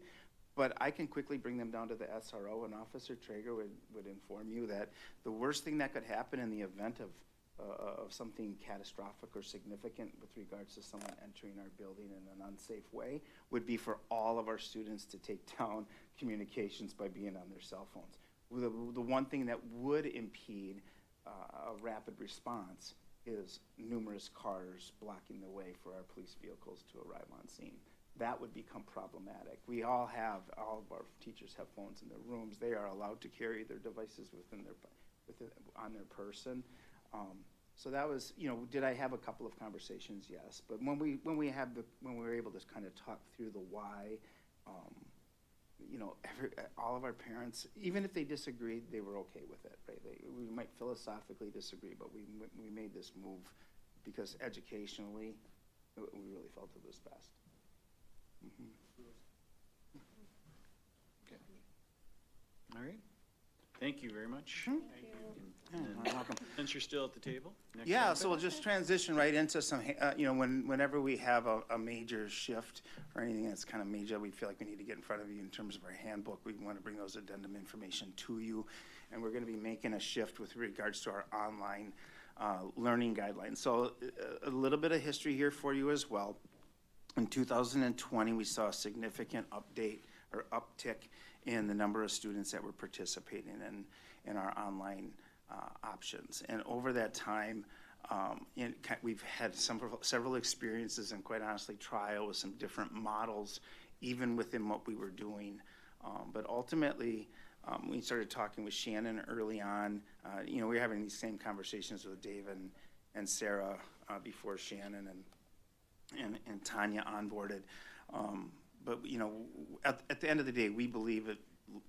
but I can quickly bring them down to the SRO, and Officer Traeger would inform you that the worst thing that could happen in the event of something catastrophic or significant with regards to someone entering our building in an unsafe way would be for all of our students to take down communications by being on their cell phones. The one thing that would impede a rapid response is numerous cars blocking the way for our police vehicles to arrive on scene. That would become problematic. All of our teachers have phones in their rooms. They are allowed to carry their devices on their person. So that was, you know, did I have a couple of conversations? Yes. But when we were able to kind of talk through the why, you know, all of our parents, even if they disagreed, they were okay with it, right? We might philosophically disagree, but we made this move because educationally, we really felt it was best. Mhm. Okay. All right. Thank you very much. Thank you. Yeah, And you're welcome. since you're still at the table. next Yeah, topic. so we'll just transition right into some, you know, whenever we have a major shift or anything that's kind of major, we feel like we need to get in front of you in terms of our handbook. We want to bring those addendum information to you. And we're going to be making a shift with regards to our online learning guidelines. So a little bit of history here for you as well. In 2020, we saw a significant update or uptick in the number of students that were participating in our online options. And over that time, we've had several experiences and quite honestly trial with some different models, even within what we were doing. But ultimately, we started talking with Shannon early on. You know, we were having these same conversations with Dave and Sarah before Shannon and Tanya onboarded. But, you know, at the end of the day, we believe that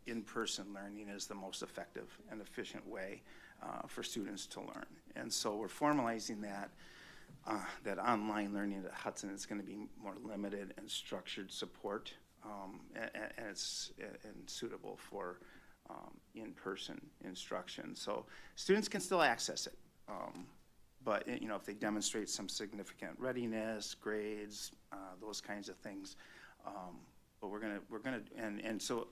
in-person learning is the most effective and efficient way for students to learn. And so we're formalizing that online learning at Hudson is going to be more limited and structured support, and it's suitable for in-person instruction. So students can still access it, but you know, if they demonstrate some significant readiness, grades, those kinds of things. But we're gonna, and so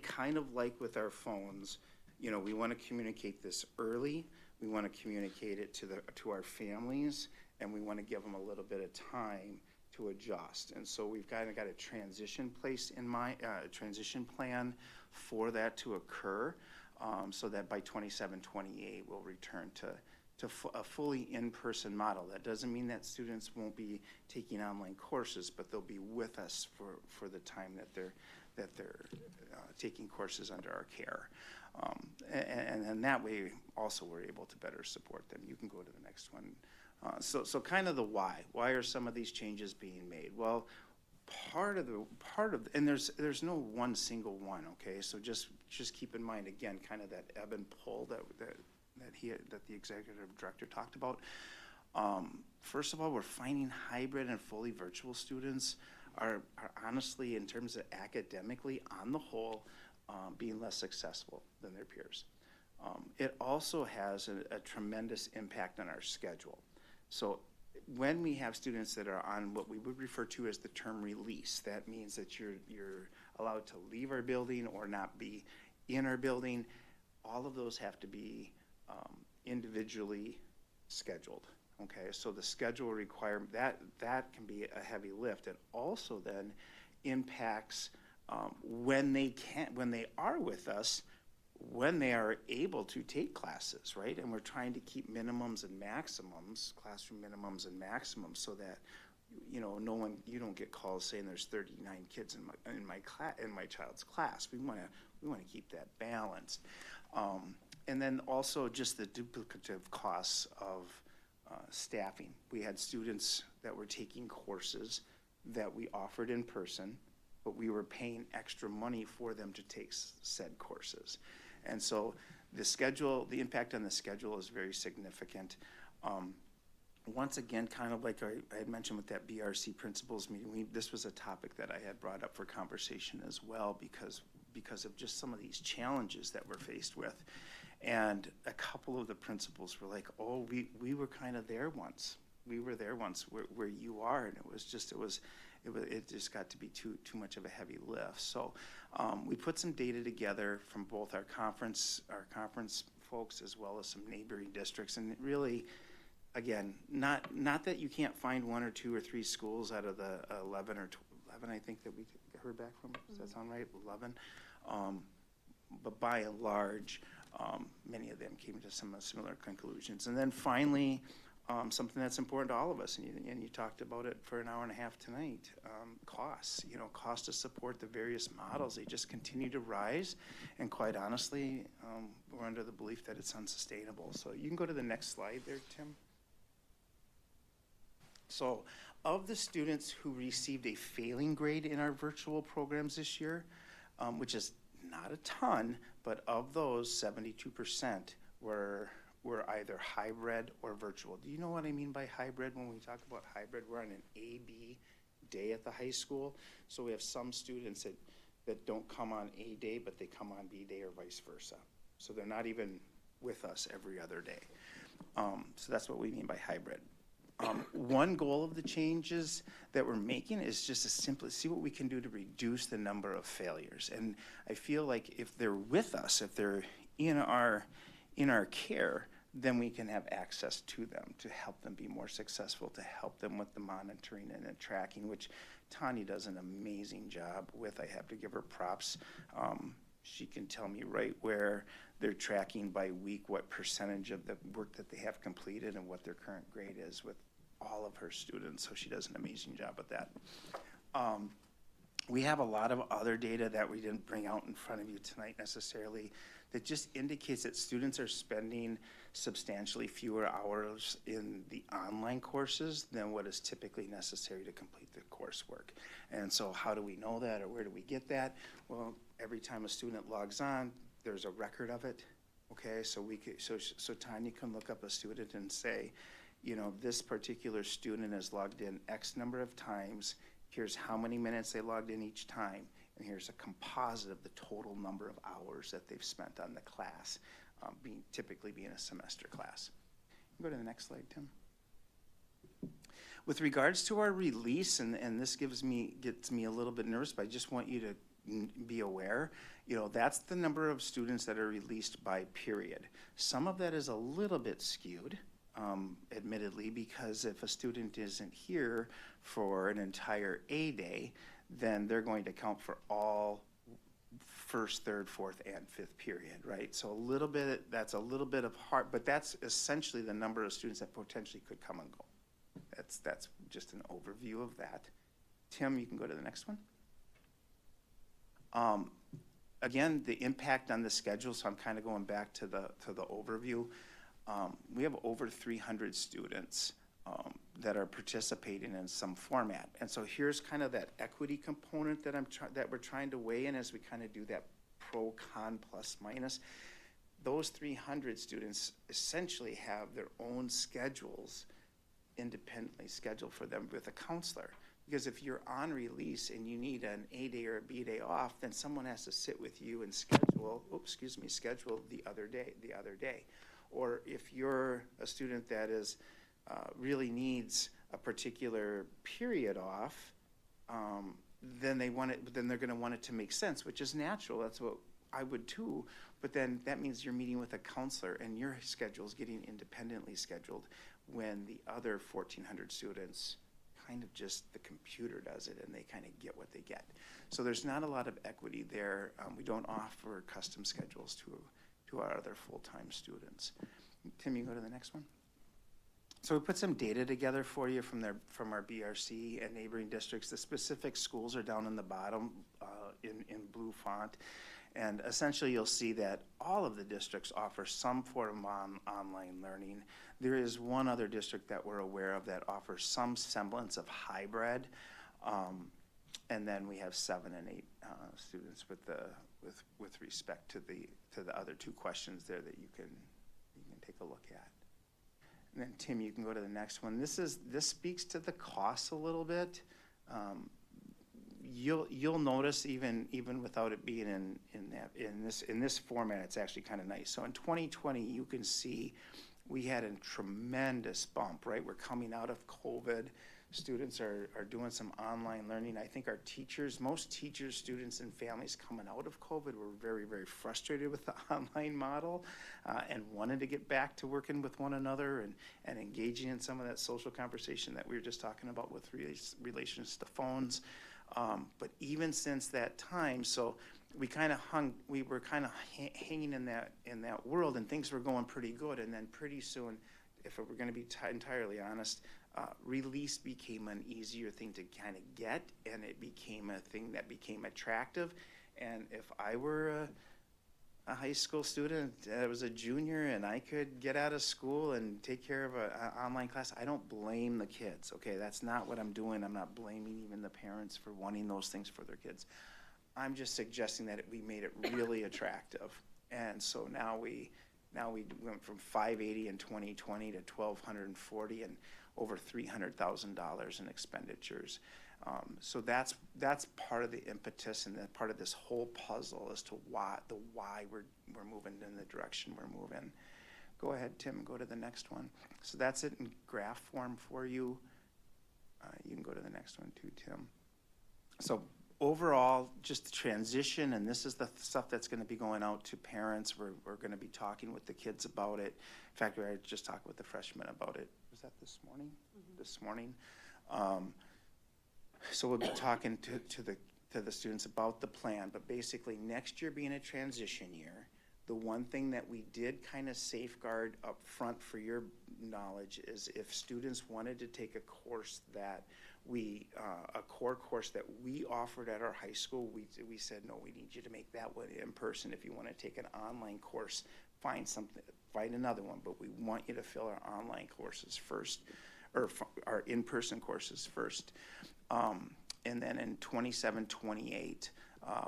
kind of like with our phones, you know, we want to communicate this early. We want to communicate it to our families, and we want to give them a little bit of time to adjust. And so we've kind of got a transition transition plan for that to occur, so that by 27, 28, we'll return to a fully in-person model. That doesn't mean that students won't be taking online courses, but they'll be with us for the time that they're taking courses under our care. And that way also we're able to better support them. You can go to the next one. So kind of the why. Why are some of these changes being made? Well, and there's no one single one, okay? So just keep in mind, again, kind of that ebb and pull that the executive director talked about. First of all, we're finding hybrid and fully virtual students are honestly, in terms of academically, on the whole, being less successful than their peers. It also has a tremendous impact on our schedule. So when we have students that are on what we would refer to as the term release, that means that you're allowed to leave our building or not be in our building. All of those have to be individually scheduled. Okay, so the schedule requirement, that can be a heavy lift. It also then impacts when they are with us, when they are able to take classes, right? And we're trying to keep minimums and maximums, classroom minimums and maximums, so that you don't get calls saying there's 39 kids in my child's class. We want to keep that balanced. And then also just the duplicative costs of staffing. We had students that were taking courses that we offered in person, but we were paying extra money for them to take said courses. And so the impact on the schedule is very significant. Once again, kind of like I had mentioned with that BRC principals meeting, this was a topic that I had brought up for conversation as well because of just some of these challenges that we're faced with. And a couple of the principals were like, oh, we were kind of there once. We were there once where you are. And it just got to be too much of a heavy lift. So we put some data together from both our conference folks as well as some neighboring districts. And really, again, not that you can't find one or two or three schools out of the 11 or 11, I think, that we heard back from. Does that sound right? 11. But by and large, many of them came to some similar conclusions. And then finally, something that's important to all of us, and you talked about it for an hour and a half tonight, costs. Cost to support the various models, they just continue to rise. And quite honestly, we're under the belief that it's unsustainable. So you can go to the next slide there, Tim. So of the students who received a failing grade in our virtual programs this year, which is not a ton, but of those, 72% were either hybrid or virtual. Do you know what I mean by hybrid? When we talk about hybrid, we're on an A-B day at the high school. So we have some students that don't come on A day, but they come on B day or vice versa. So they're not even with us every other day. So that's what we mean by hybrid. One goal of the changes that we're making is just to simply see what we can do to reduce the number of failures. And I feel like if they're with us, if they're in our care, then we can have access to them to help them be more successful, to help them with the monitoring and the tracking, which Tanya does an amazing job with. I have to give her props. She can tell me right where they're tracking by week, what percentage of the work that they have completed and what their current grade is with all of her students. So she does an amazing job with that. We have a lot of other data that we didn't bring out in front of you tonight necessarily that just indicates that students are spending substantially fewer hours in the online courses than what is typically necessary to complete the coursework. And so how do we know that, or where do we get that? Well, every time a student logs on, there's a record of it. Okay, so so Tanya can look up a student and say, you know, this particular student has logged in X number of times. Here's how many minutes they logged in each time. And here's a composite of the total number of hours that they've spent on the class, typically being a semester class. Go to the next slide, Tim. With regards to our release, and this gets me a little bit nervous, but I just want you to be aware, you know, that's the number of students that are released by period. Some of that is a little bit skewed, admittedly, because if a student isn't here for an entire A day, then they're going to count for all first, third, fourth, and fifth period, right? So that's a little bit of hard, but that's essentially the number of students that potentially could come and go. That's just an overview of that. Tim, you can go to the next one. Again, the impact on the schedule, so I'm kind of going back to the overview. We have over 300 students that are participating in some format. And so here's kind of that equity component that we're trying to weigh in as we kind of do that pro, con, plus, minus. Those 300 students essentially have their own schedules independently scheduled for them with a counselor. Because if you're on release and you need an A day or a B day off, then someone has to sit with you and schedule the other day. Or if you're a student that is really needs a particular period off, then they're going to want it to make sense, which is natural. That's what I would too. But then that means you're meeting with a counselor and your schedule is getting independently scheduled when the other 1,400 students kind of just the computer does it and they kind of get what they get. So there's not a lot of equity there. We don't offer custom schedules to our other full-time students. Tim, you go to the next one. So we put some data together for you from our BRC and neighboring districts. The specific schools are down in the bottom in blue font. And essentially you'll see that all of the districts offer some form of online learning. There is one other district that we're aware of that offers some semblance of hybrid. And then we have 7 and 8 students with respect to the other two questions there that you can take a look at. And then Tim, you can go to the next one. This speaks to the costs a little bit. You'll notice even without it being in this format, it's actually kind of nice. So in 2020, you can see we had a tremendous bump, right? We're coming out of COVID. Students are doing some online learning. I think our teachers, most teachers, students, and families coming out of COVID were very, very frustrated with the online model and wanted to get back to working with one another and engaging in some of that social conversation that we were just talking about with relations to phones. But even since that time, so we were kind of hanging in that world, and things were going pretty good. And then pretty soon, if we're going to be entirely honest, release became an easier thing to kind of get, and it became a thing that became attractive. And if I were a high school student, I was a junior, and I could get out of school and take care of an online class, I don't blame the kids, okay? That's not what I'm doing. I'm not blaming even the parents for wanting those things for their kids. I'm just suggesting that we made it really attractive. And so now we went from 580 in 2020 to 1,240 and over $300,000 in expenditures. So that's part of the impetus and that part of this whole puzzle as to why we're moving in the direction we're moving. Go ahead, Tim, go to the next one. So that's it in graph form for you. You can go to the next one too, Tim. So overall, just the transition, and this is the stuff that's going to be going out to parents. We're going to be talking with the kids about it. In fact, I just talked with the freshmen about it. Was that this morning? Mm-hmm. This morning. So we'll be talking to the students about the plan. But basically, next year being a transition year, the one thing that we did kind of safeguard up front for your knowledge is if students wanted to take a course that a core course that we offered at our high school, we said, no, we need you to make that one in person. If you want to take an online course, find another one, but we want you to fill our online courses first, or our in-person courses first. And then in 27-28,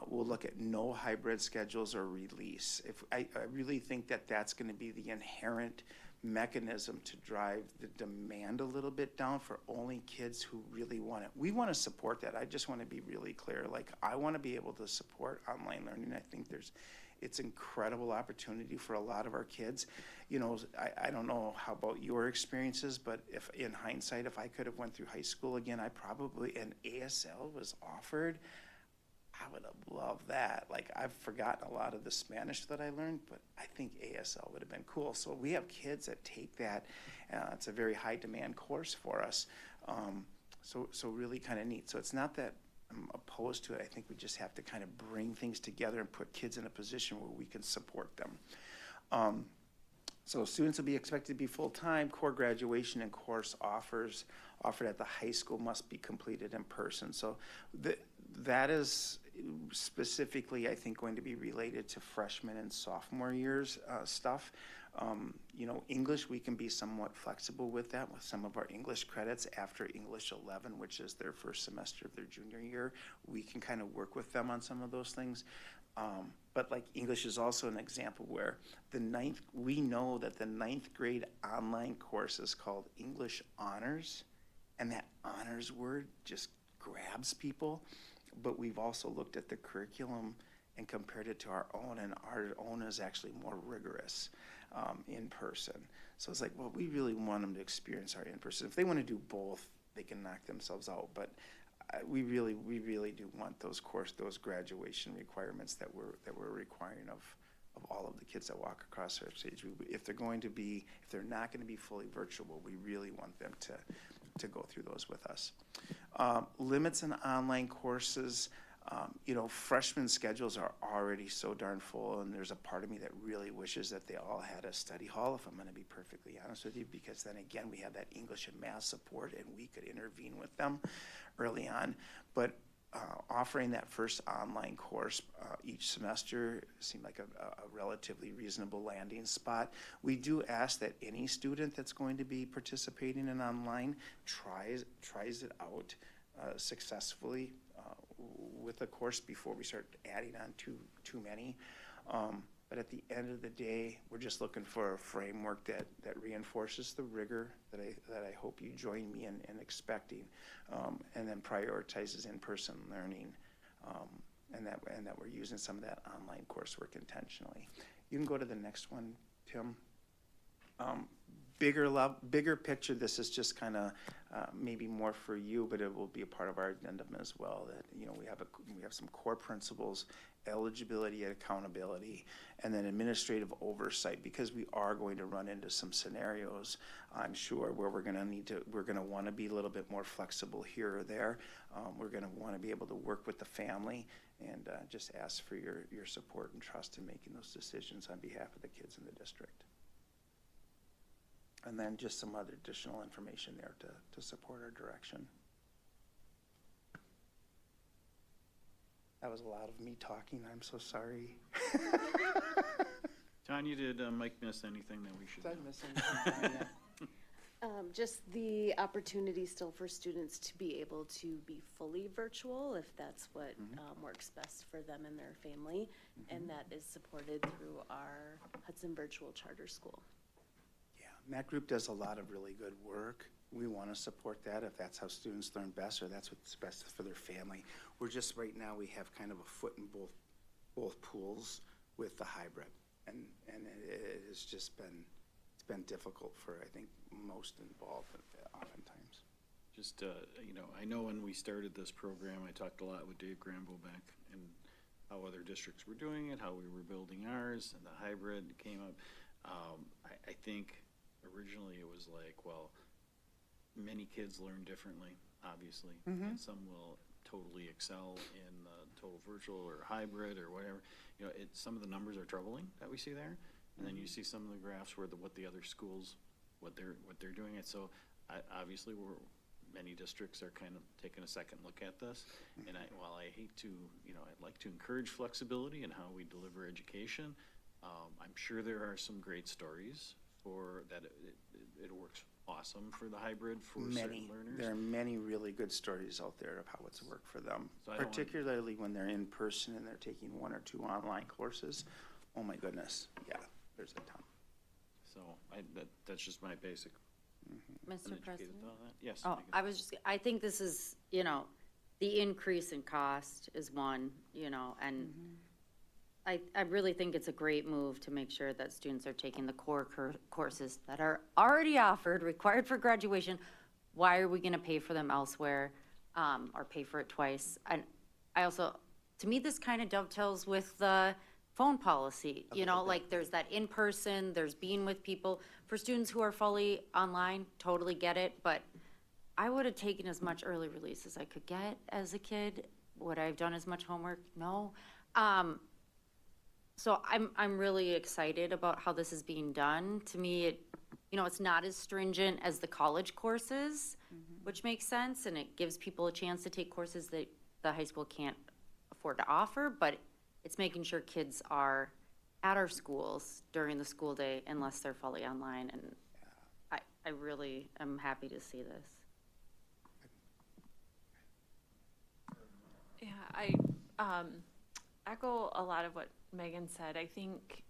we'll look at no hybrid schedules or release. I really think that that's going to be the inherent mechanism to drive the demand a little bit down for only kids who really want it. We want to support that. I just want to be really clear. Like, I want to be able to support online learning. I think it's incredible opportunity for a lot of our kids. You know, I don't know how about your experiences, but if in hindsight, if I could have went through high school again, and ASL was offered, I would have loved that. Like, I've forgotten a lot of the Spanish that I learned, but I think ASL would have been cool. So we have kids that take that. It's a very high demand course for us. So really kind of neat. So it's not that I'm opposed to it. I think we just have to kind of bring things together and put kids in a position where we can support them. So students will be expected to be full-time. Core graduation and course offers offered at the high school must be completed in person. So that is specifically, I think, going to be related to freshman and sophomore years stuff. You know, English, we can be somewhat flexible with that with some of our English credits after English 11, which is their first semester of their junior year. We can kind of work with them on some of those things. But like English is also an example where we know that the 9th grade online course is called English Honors, and that honors word just grabs people. But we've also looked at the curriculum and compared it to our own, and our own is actually more rigorous in person. So it's like, well, we really want them to experience our in-person. If they want to do both, they can knock themselves out. But we really do want those graduation requirements that we're requiring of all of the kids that walk across our stage. If they're not going to be fully virtual, we really want them to go through those with us. Limits in online courses. You know, freshman schedules are already so darn full, and there's a part of me that really wishes that they all had a study hall, if I'm going to be perfectly honest with you, because then again, we have that English and math support, and we could intervene with them early on. But offering that first online course each semester seemed like a relatively reasonable landing spot. We do ask that any student that's going to be participating in online tries it out successfully with a course before we start adding on too many. But at the end of the day, we're just looking for a framework that reinforces the rigor that I hope you join me in expecting, and then prioritizes in-person learning, and that we're using some of that online coursework intentionally. You can go to the next one, Tim. Bigger picture, this is just kind of maybe more for you, but it will be a part of our addendum as well. That, you know, we have some core principles: eligibility and accountability, and then administrative oversight, because we are going to run into some scenarios, I'm sure, where we're going to want to be a little bit more flexible here or there. We're going to want to be able to work with the family and just ask for your support and trust in making those decisions on behalf of the kids in the district. And then just some other additional information there to support our direction. That was a lot of me talking. I'm so sorry. Tanya, did Mike miss anything that we should Did I know? miss anything, Tanya? Just the opportunity still for students to be able to be fully virtual if that's what works best for them and their family. And that is supported through our Hudson Virtual Charter School. Yeah, and that group does a lot of really good work. We want to support that if that's how students learn best or that's what's best for their family. We're just, right now, we have kind of a foot in both pools with the hybrid. And it has just been, it's been difficult for, I think, most involved oftentimes. Just, you know, I know when we started this program, I talked a lot with Dave Granville back and how other districts were doing it, how we were building ours, and the hybrid came up. I think originally it was like, well, many kids learn differently, obviously, and some will totally excel in total virtual or hybrid or whatever. You know, some of the numbers are troubling that we see there, and then you see some of the graphs where what the other schools, what they're doing. And so, obviously, many districts are kind of taking a second look at this. And while I hate to, you know, I'd like to encourage flexibility in how we deliver education. I'm sure there are some great stories for that. It works awesome for the hybrid for certain learners. There are many really good stories out there of how it's worked for them, so particularly when they're in person and they're taking 1 or 2 online courses. Oh my goodness, yeah, there's a ton. So that's just my basic. Mr. President? Yes. Oh, I think this is, you know, the increase in cost is one, you know, and I really think it's a great move to make sure that students are taking the core courses that are already offered, required for graduation. Why are we gonna pay for them elsewhere, or pay for it twice? And I also, to me, this kind of dovetails with the phone policy, you know, like there's that in-person, there's being with people. For students who are fully online, totally get it, but I would have taken as much early release as I could get as a kid. Would I have done as much homework? No. So I'm really excited about how this is being done. To me, you know, it's not as stringent as the college courses, which makes sense, and it gives people a chance to take courses that the high school can't afford to offer, but it's making sure kids are at our schools during the school day unless they're fully online, and I really am happy to see this. Yeah, I echo a lot of what Megan said. I think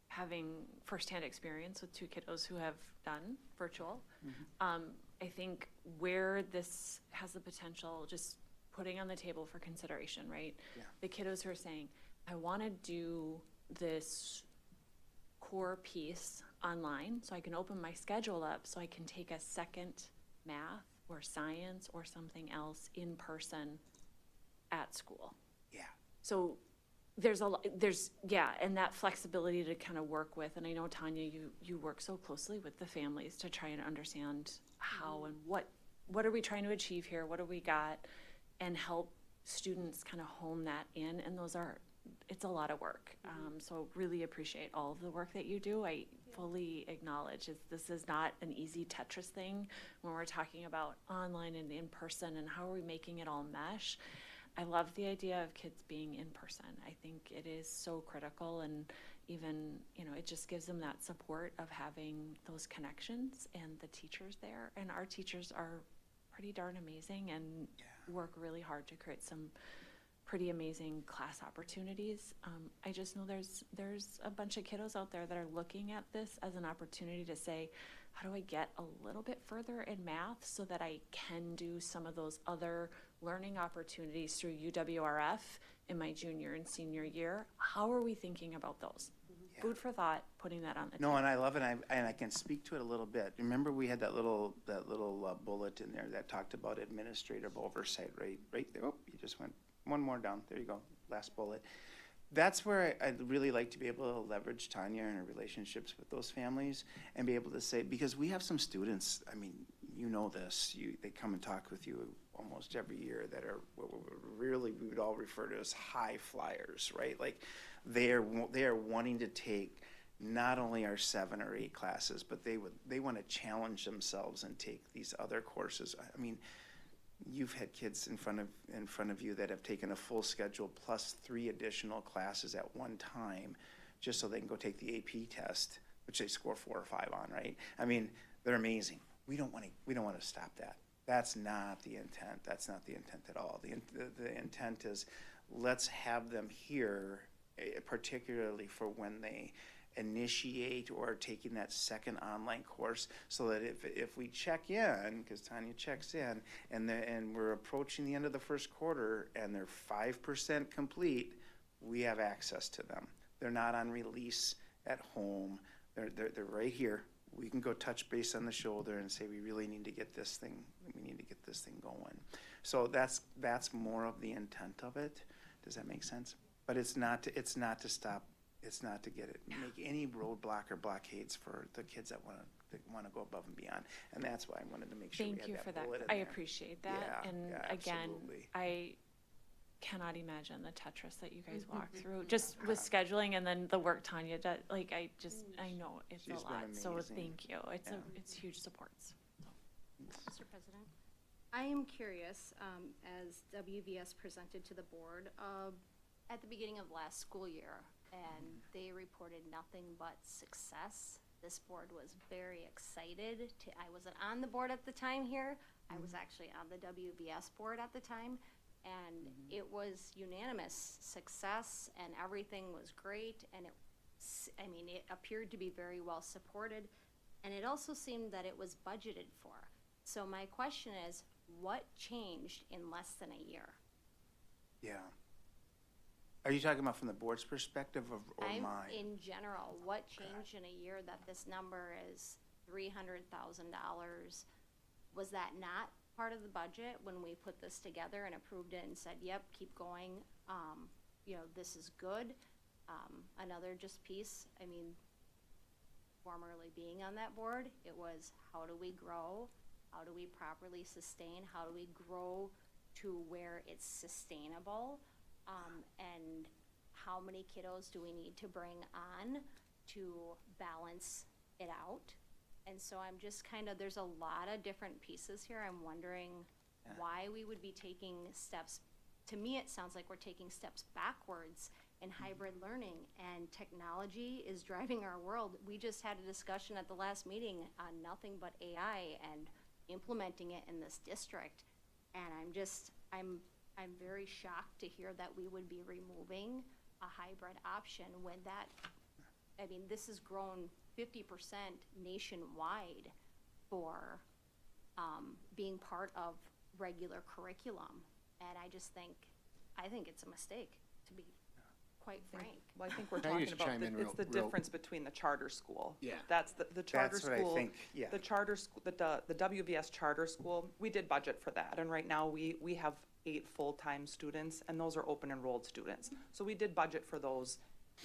having firsthand experience with 2 kiddos who have done virtual, I think where this has the potential, just putting on the table for consideration, right? Yeah. The kiddos who are saying, I want to do this core piece online so I can open my schedule up so I can take a second math or science or something else in person at school. Yeah. So and that flexibility to kind of work with, and I know, Tanya, you work so closely with the families to try and understand how and what are we trying to achieve here, what do we got, and help students kind of hone that in, and it's a lot of work. So really appreciate all of the work that you do. I fully acknowledge this is not an easy Tetris thing when we're talking about online and in person and how are we making it all mesh. I love the idea of kids being in person. I think it is so critical, and even, you know, it just gives them that support of having those connections and the teachers there. And our teachers are pretty darn amazing and work really hard to create some pretty amazing class opportunities. I just know there's a bunch of kiddos out there that are looking at this as an opportunity to say, how do I get a little bit further in math so that I can do some of those other learning opportunities through UWRF in my junior and senior year? How are we thinking about those? Yeah. Food for thought, putting that on the table. No, and I love it, and I can speak to it a little bit. Remember, we had that little bullet in there that talked about administrative oversight, right there. Oh, you just went one more down. There you go, last bullet. That's where I'd really like to be able to leverage Tanya and her relationships with those families and be able to say, because we have some students, I mean, you know this, they come and talk with you almost every year that are really, we would all refer to as high flyers, right? Like they are wanting to take not only our 7 or 8 classes, but they want to challenge themselves and take these other courses. I mean, you've had kids in front of you that have taken a full schedule plus 3 additional classes at one time just so they can go take the AP test, which they score 4 or 5 on, right? I mean, they're amazing. We don't want to stop that. That's not the intent. That's not the intent at all. The intent is, let's have them here, particularly for when they initiate or are taking that second online course, so that if we check in, because Tanya checks in, and we're approaching the end of the first quarter and they're 5% complete, we have access to them. They're not on release at home. They're right here. We can go touch base on the shoulder and say, we really need to get this thing, going. So that's more of the intent of it. Does that make sense? But it's not to stop, it's not to make any roadblock or blockades for the kids that want to go above and beyond. And that's why I wanted to make sure we Thank had you that for that. bullet in I there. appreciate that. Yeah, And yeah, again, absolutely. I cannot imagine the Tetris that you guys walk through, just with scheduling and then the work Tanya does. Like, I know it's She's a lot. been So amazing. thank you. Yeah. It's huge supports. Mr. President, I am curious, as WVS presented to the board, at the beginning of last school year, and they reported nothing but success. This board was very excited I wasn't on the board at the time here. I was actually on the WVS board at the time, and it was unanimous success, and everything was great, and it appeared to be very well supported, and it also seemed that it was budgeted for. So my question is, what changed in less than a year? Yeah. Are you talking about from the board's perspective or mine? In general, what changed in a year that this number is $300,000? Was that not part of the budget when we put this together and approved it and said, yep, keep going, this is good? Another just piece, formerly being on that board, it was, how do we grow? How do we properly sustain? How do we grow to where it's sustainable? And how many kiddos do we need to bring on to balance it out? And so I'm just there's a lot of different pieces here. I'm wondering why we would be taking steps. To me, it sounds like we're taking steps backwards in hybrid learning, and technology is driving our world. We just had a discussion at the last meeting on nothing but AI and implementing it in this district. And I'm very shocked to hear that we would be removing a hybrid option when this has grown 50% nationwide for being part of regular curriculum. And I think it's a mistake, to be quite frank. Well, I think we're Can I talking just about, chime in it's the real- difference between the charter school. Yeah. That's the charter That's what I school. think, yeah. The charter school, the WVS charter school, we did budget for that. And right now, we have 8 full-time students, and those are open enrolled students. So we did budget for those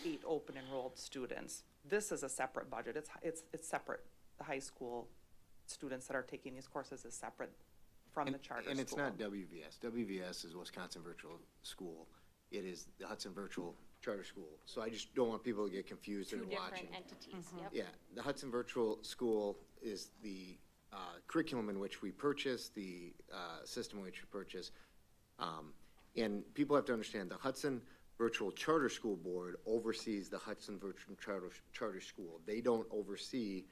8 open enrolled students. This is a separate budget. It's separate. The high school students that are taking these courses is separate from the charter school. And it's not WVS. WVS is Wisconsin Virtual School. It is the Hudson Virtual Charter School. So I just don't want people to get confused Two and watching. different entities, yep. Yeah, the Hudson Virtual School is the curriculum in which we purchase, the system in which we purchase. And people have to understand, the Hudson Virtual Charter School Board oversees the Hudson Virtual Charter School. They don't oversee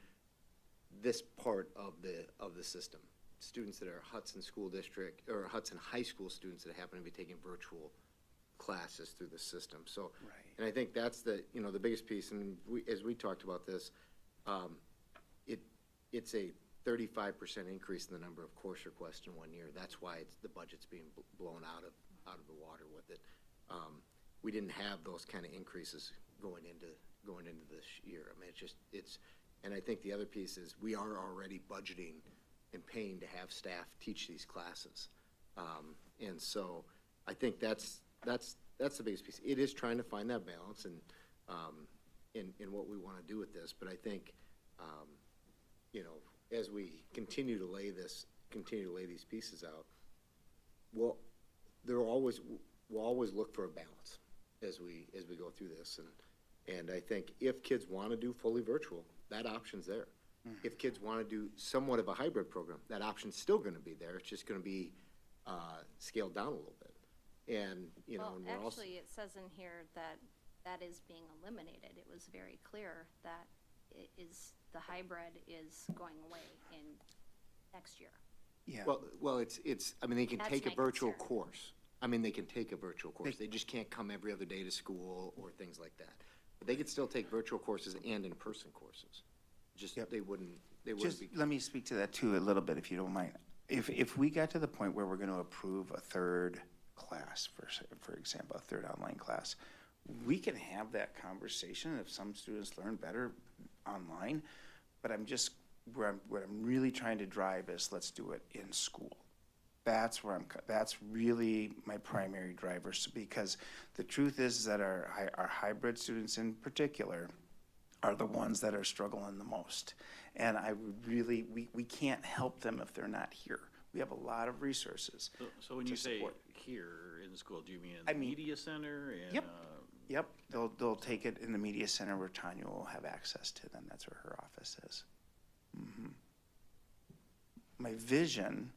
this part of the system. Students that are Hudson School District, or Hudson High School students that happen to be taking virtual classes through the system. So, Right. and I think that's the biggest piece, and as we talked about this, it's a 35% increase in the number of course requests in 1 year. That's why the budget's being blown out of the water with it. We didn't have those kind of increases going into this year. And I think the other piece is we are already budgeting and paying to have staff teach these classes. And so I think that's the biggest piece. It is trying to find that balance and in what we want to do with this. But I think, as we continue to lay these pieces out, we'll always look for a balance as we go through this. And I think if kids want to do fully virtual, that option's there. If kids want to do somewhat of a hybrid program, that option's still going to be there. It's just going to be scaled down a little bit. And, Well, and we're also. actually, it says in here that is being eliminated. It was very clear that is the hybrid is going away in next year. Yeah. Well, I mean, they can That's take a my virtual concern. course. I mean, they can take a virtual course. They just can't come every other day to school or things like that. But they could still take virtual courses and in-person courses. Just, they wouldn't Just be. let me speak to that too a little bit, if you don't mind. If we got to the point where we're gonna approve a third class, for example, a third online class, we can have that conversation if some students learn better online, but what I'm really trying to drive is let's do it in school. That's really my primary drivers, because the truth is that our hybrid students in particular are the ones that are struggling the most. And I would really, we can't help them if they're not here. We have a lot of resources. So when to you say support. here in the school, do you mean in I the mean- media center? And, Yep. Yep, they'll take it in the media center where Tanya will have access to them. That's where her office is. My vision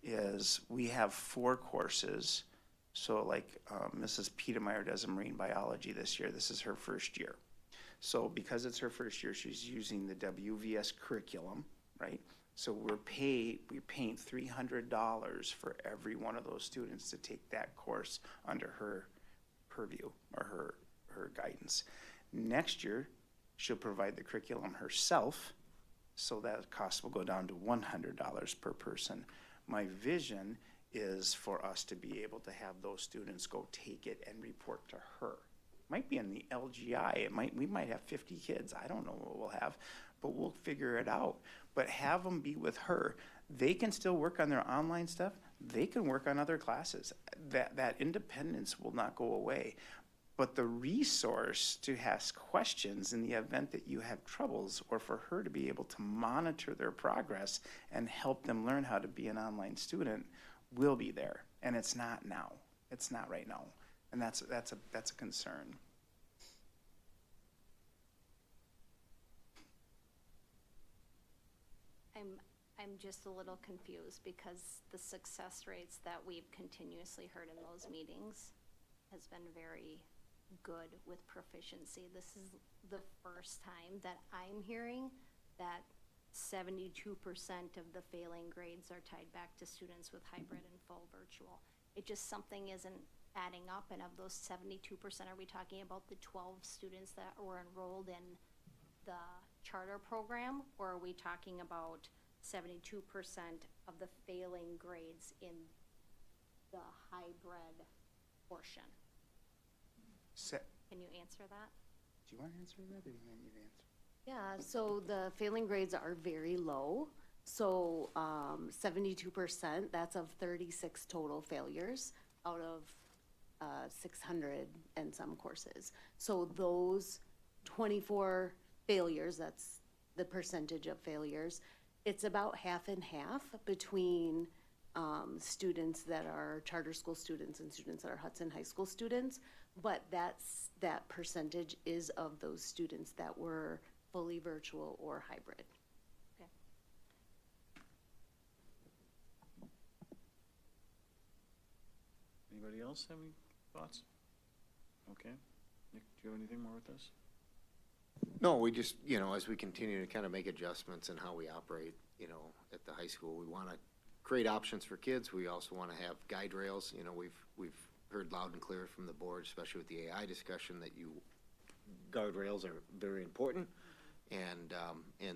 is we have 4 courses. So like Mrs. Petermeyer does a marine biology this year. This is her first year. So because it's her first year, she's using the WVS curriculum, right? So we're paying $300 for every one of those students to take that course under her purview or her guidance. Next year, she'll provide the curriculum herself, so that cost will go down to $100 per person. My vision is for us to be able to have those students go take it and report to her. Might be in the LGI, we might have 50 kids, I don't know what we'll have, but we'll figure it out. But have them be with her. They can still work on their online stuff, they can work on other classes. That independence will not go away. But the resource to ask questions in the event that you have troubles, or for her to be able to monitor their progress and help them learn how to be an online student, will be there. And it's not now. It's not right now. And that's a concern. I'm just a little confused because the success rates that we've continuously heard in those meetings has been very good with proficiency. This is the first time that I'm hearing that 72% of the failing grades are tied back to students with hybrid and full virtual. It just, something isn't adding up, and of those 72%, are we talking about the 12 students that were enrolled in the charter program, or are we talking about 72% of the failing grades in the hybrid portion? Can you answer that? Do you want to answer that, or do you want me to answer? Yeah, so the failing grades are very low. So 72%, that's of 36 total failures out of 600 and some courses. So those 24 failures, that's the percentage of failures, it's about half and half between students that are charter school students and students that are Hudson High School students. But that percentage is of those students that were fully virtual or hybrid. Okay. Anybody else have any thoughts? Okay. Nick, do you have anything more with this? No, we just, as we continue to kind of make adjustments in how we operate, at the high school, we want to create options for kids. We also want to have guide rails. We've heard loud and clear from the board, especially with the AI discussion, that guardrails are very important. And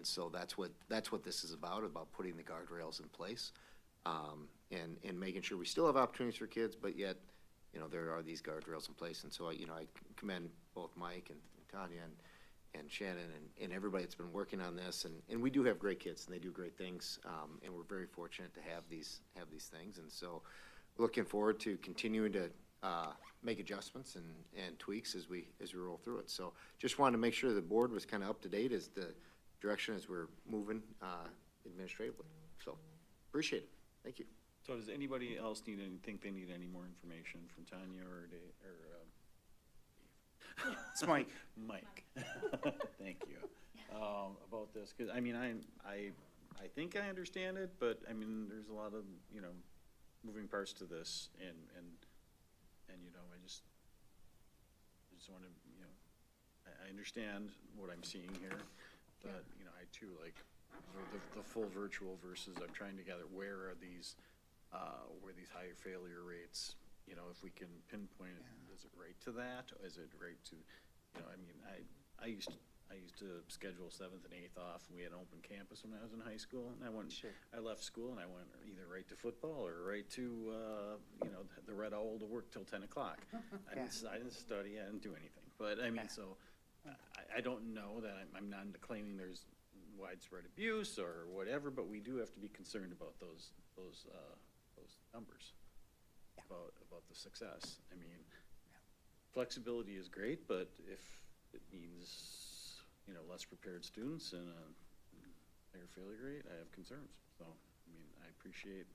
so that's what this is about putting the guardrails in place, and making sure we still have opportunities for kids, but yet, there are these guardrails in place. And so, I commend both Mike and Tanya and Shannon and everybody that's been working on this. And we do have great kids, and they do great things. And we're very fortunate to have these things. And so, looking forward to continuing to make adjustments and tweaks as we roll through it. So just wanted to make sure the board was kind of up to date as the direction as we're moving administratively. So appreciate it. Thank you. So does anybody else think they need any more information from Tanya or It's Mike. Mike? Thank you. About this, because I think I understand it, but there's a lot of moving parts to this, and I just want to I understand what I'm seeing here. But, you know, I too, like, the full virtual versus I'm trying to gather where these higher failure rates, you know, if we can pinpoint it, is it right to that? Or is it right to, you know, I mean, I used to schedule 7th and 8th off, and we had an open campus when I was in high school, and I left school and I went either right to football or right to, you know, the Red Owl to work till 10 o'clock. I didn't study, I didn't do anything, but I mean, so, I don't know that, I'm not claiming there's widespread abuse or whatever, but we do have to be concerned about those numbers, about the success. I mean, flexibility is great, but if it means, you know, less prepared students and a higher failure rate, I have concerns. So, I mean, I appreciate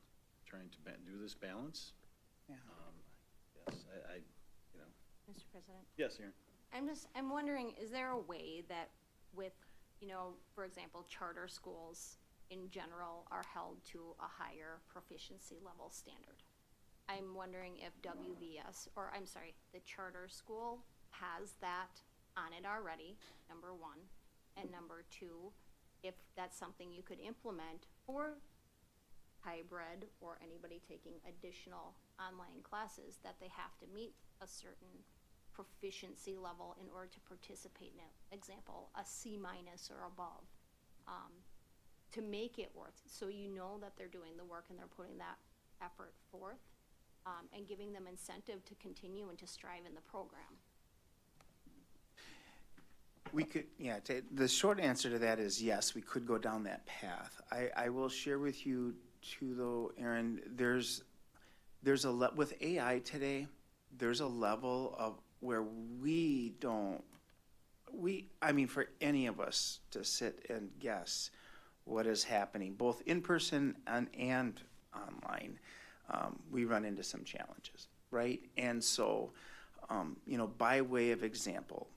trying to do this balance. Yeah. Yes, I, you know. Mr. President? Yes, Aaron. I'm wondering, is there a way that with, you know, for example, charter schools in general are held to a higher proficiency level standard? I'm wondering if WVS, or I'm sorry, the charter school has that on it already, number one. And number two, if that's something you could implement for hybrid or anybody taking additional online classes, that they have to meet a certain proficiency level in order to participate in it. Example, a C- or above, to make it worth, so you know that they're doing the work and they're putting that effort forth, and giving them incentive to continue and to strive in the program. We could, yeah, the short answer to that is yes, we could go down that path. I will share with you too, though, Aaron, there's with AI today, there's a level of where I mean, for any of us to sit and guess what is happening, both in person and online, we run into some challenges, right? And so, you know, by way of example,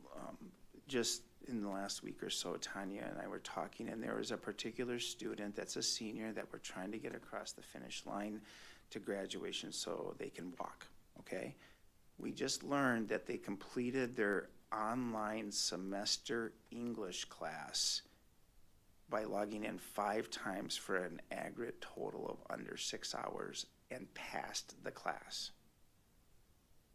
just in the last week or so, Tanya and I were talking, and there was a particular student that's a senior that we're trying to get across the finish line to graduation so they can walk, okay? We just learned that they completed their online semester English class by logging in 5 times for an aggregate total of under 6 hours and passed the class.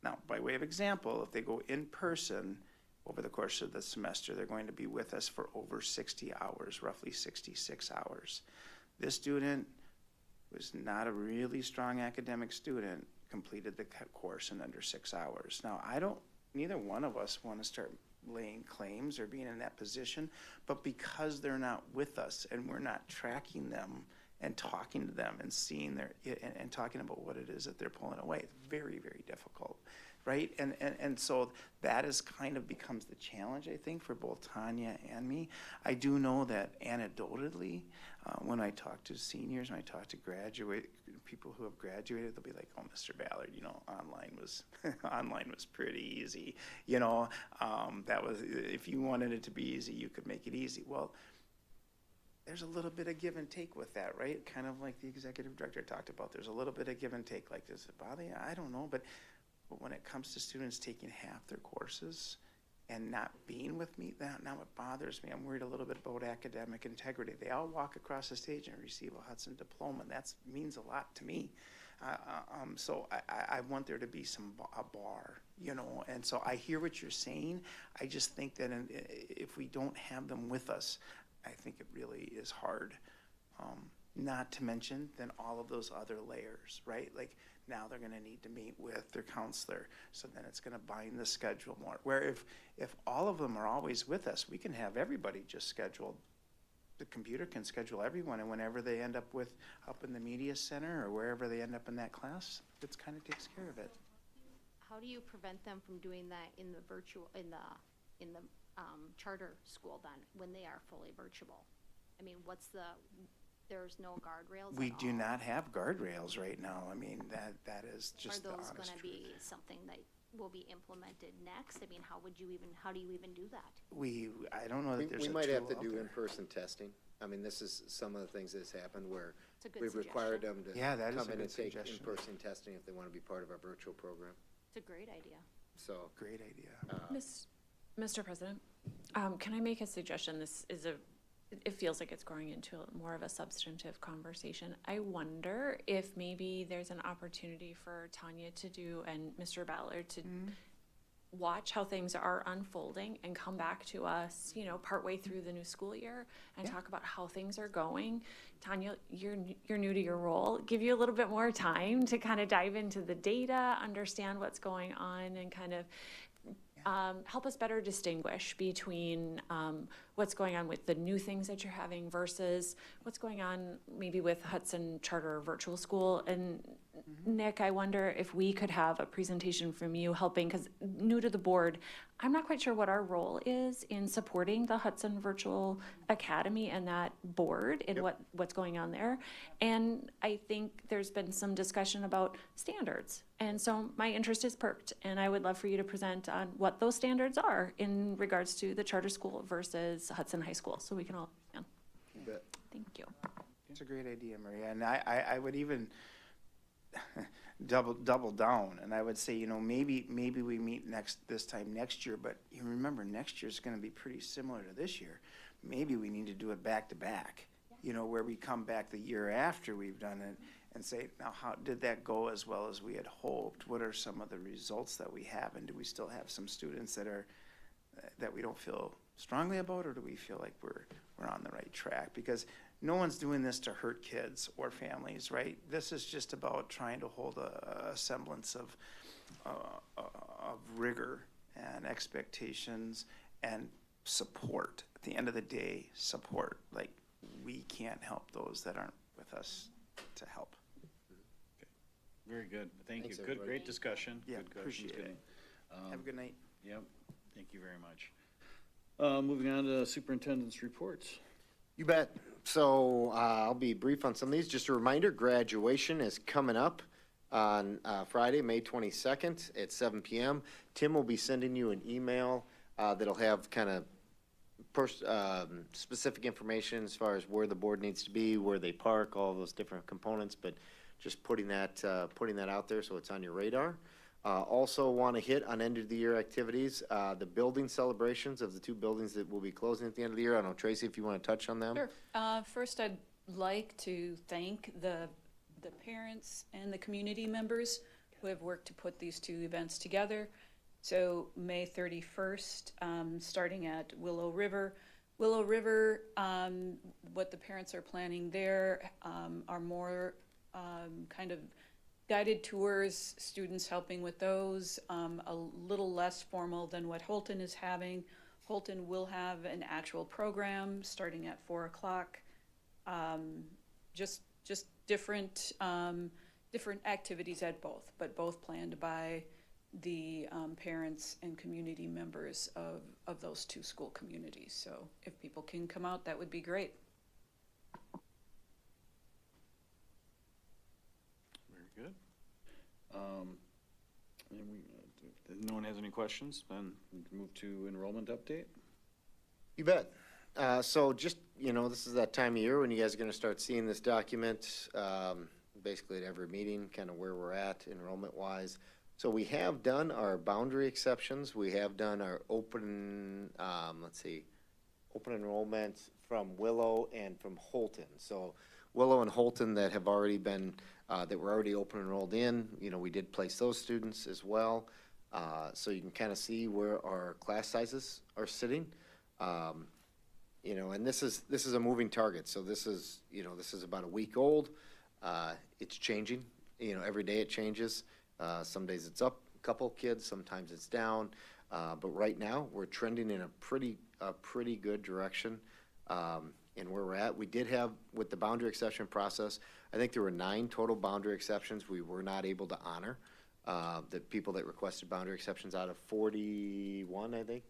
Now, by way of example, if they go in person over the course of the semester, they're going to be with us for over 60 hours, roughly 66 hours. This student was not a really strong academic student, completed the course in under 6 hours. Now, neither one of us want to start laying claims or being in that position, but because they're not with us and we're not tracking them and talking to them and seeing and talking about what it is that they're pulling away, it's very, very difficult, right? And so that is kind of becomes the challenge, I think, for both Tanya and me. I do know that anecdotally, when I talk to seniors, when I talk to people who have graduated, they'll be like, "Oh, Mr. Ballard, you know, online was pretty easy. You know, that was, if you wanted it to be easy, you could make it easy." Well, there's a little bit of give and take with that, right? Kind of like the executive director talked about. There's a little bit of give and take. Like, does it bother you? I don't know, but when it comes to students taking half their courses and not being with me, now it bothers me. I'm worried a little bit about academic integrity. They all walk across the stage and receive a Hudson diploma. That means a lot to me. So I want there to be a bar, you know, and so I hear what you're saying. I just think that if we don't have them with us, I think it really is hard. Not to mention then all of those other layers, right? Like, now they're going to need to meet with their counselor, so then it's going to bind the schedule more. Where if all of them are always with us, we can have everybody just scheduled. The computer can schedule everyone, and whenever they end up up in the media center or wherever they end up in that class, it kind of takes care of it. How do you prevent them from doing that in the charter school then, when they are fully virtual? I mean, there's no guardrails We at do all? not have guardrails right now. I mean, that is just the honest Are those truth. going to be something that will be implemented next? I mean, how do you even do that? I don't know that there's a We might have to tool out do there. in-person testing. I mean, this is some of the things that's happened where It's a good we've required them suggestion. to Yeah, that is come a in good and take suggestion. in-person testing if they want to be part of our virtual program. It's a great idea. So, Great idea. Mr. President, can I make a suggestion? This is a it feels like it's growing into more of a substantive conversation. I wonder if maybe there's an opportunity for Tanya to do, and Mr. Ballard to watch how things are unfolding and come back to us, you know, partway through the new school year and talk about how things are going. Tanya, you're new to your role. Give you a little bit more time to kind of dive into the data, understand what's going on, and kind of help us better distinguish between what's going on with the new things that you're having versus what's going on maybe with Hudson Charter Virtual School. And Nick, I wonder if we could have a presentation from you helping, because new to the board, I'm not quite sure what our role is in supporting the Hudson Virtual Academy and that board and what's going on there. And I think there's been some discussion about standards. And so my interest is perked, and I would love for you to present on what those standards are in regards to the charter school versus Hudson High School, so we can all understand. You bet. Thank you. It's a great idea, Maria, and I would even double down, and I would say, you know, maybe we meet this time next year, but you remember, next year's gonna be pretty similar to this year. Maybe we need to do it back to back, you know, where we come back the year after we've done it and say, now, how did that go as well as we had hoped? What are some of the results that we have, and do we still have some students that we don't feel strongly about, or do we feel like we're on the right track? Because no one's doing this to hurt kids or families, right? This is just about trying to hold a semblance of rigor and expectations and support. At the end of the day, support. Like, we can't help those that aren't with us to help. Very good. Thank Thanks, you. everybody. Great discussion. Yeah, Good questions. appreciate it. Have a good night. Yep. Thank you very much. Moving on to superintendent's reports. You bet. So I'll be brief on some of these. Just a reminder, graduation is coming up on Friday, May 22nd at 7 p.m. Tim will be sending you an email that'll have kind of specific information as far as where the board needs to be, where they park, all those different components, but just putting that out there so it's on your radar. Also want to hit on end of the year activities, the building celebrations of the two buildings that will be closing at the end of the year. I don't know, Tracy, if you want to touch on them? Sure. First, I'd like to thank the parents and the community members who have worked to put these two events together. So May 31st, starting at Willow River. Willow River, what the parents are planning there are more kind of guided tours, students helping with those, a little less formal than what Holton is having. Holton will have an actual program starting at 4 o'clock. Just different activities at both, but both planned by the parents and community members of those two school communities. So if people can come out, that would be great. Very good. If no one has any questions, then we can move to enrollment update. You bet. So just, you know, this is that time of year when you guys are going to start seeing this document, basically at every meeting, kind of where we're at enrollment-wise. So we have done our boundary exceptions. We have done our open, open enrollment from Willow and from Holton. So Willow and Holton that have already been, that were already open enrolled in, you know, we did place those students as well. So you can kind of see where our class sizes are sitting. You know, and this is a moving target. So this is about a week old. It's changing, you know, every day it changes. Some days it's up a couple kids, sometimes it's down. But right now we're trending in a pretty good direction. And where we're at, we did have, with the boundary exception process, I think there were 9 total boundary exceptions we were not able to honor. The people that requested boundary exceptions out of 41, I think,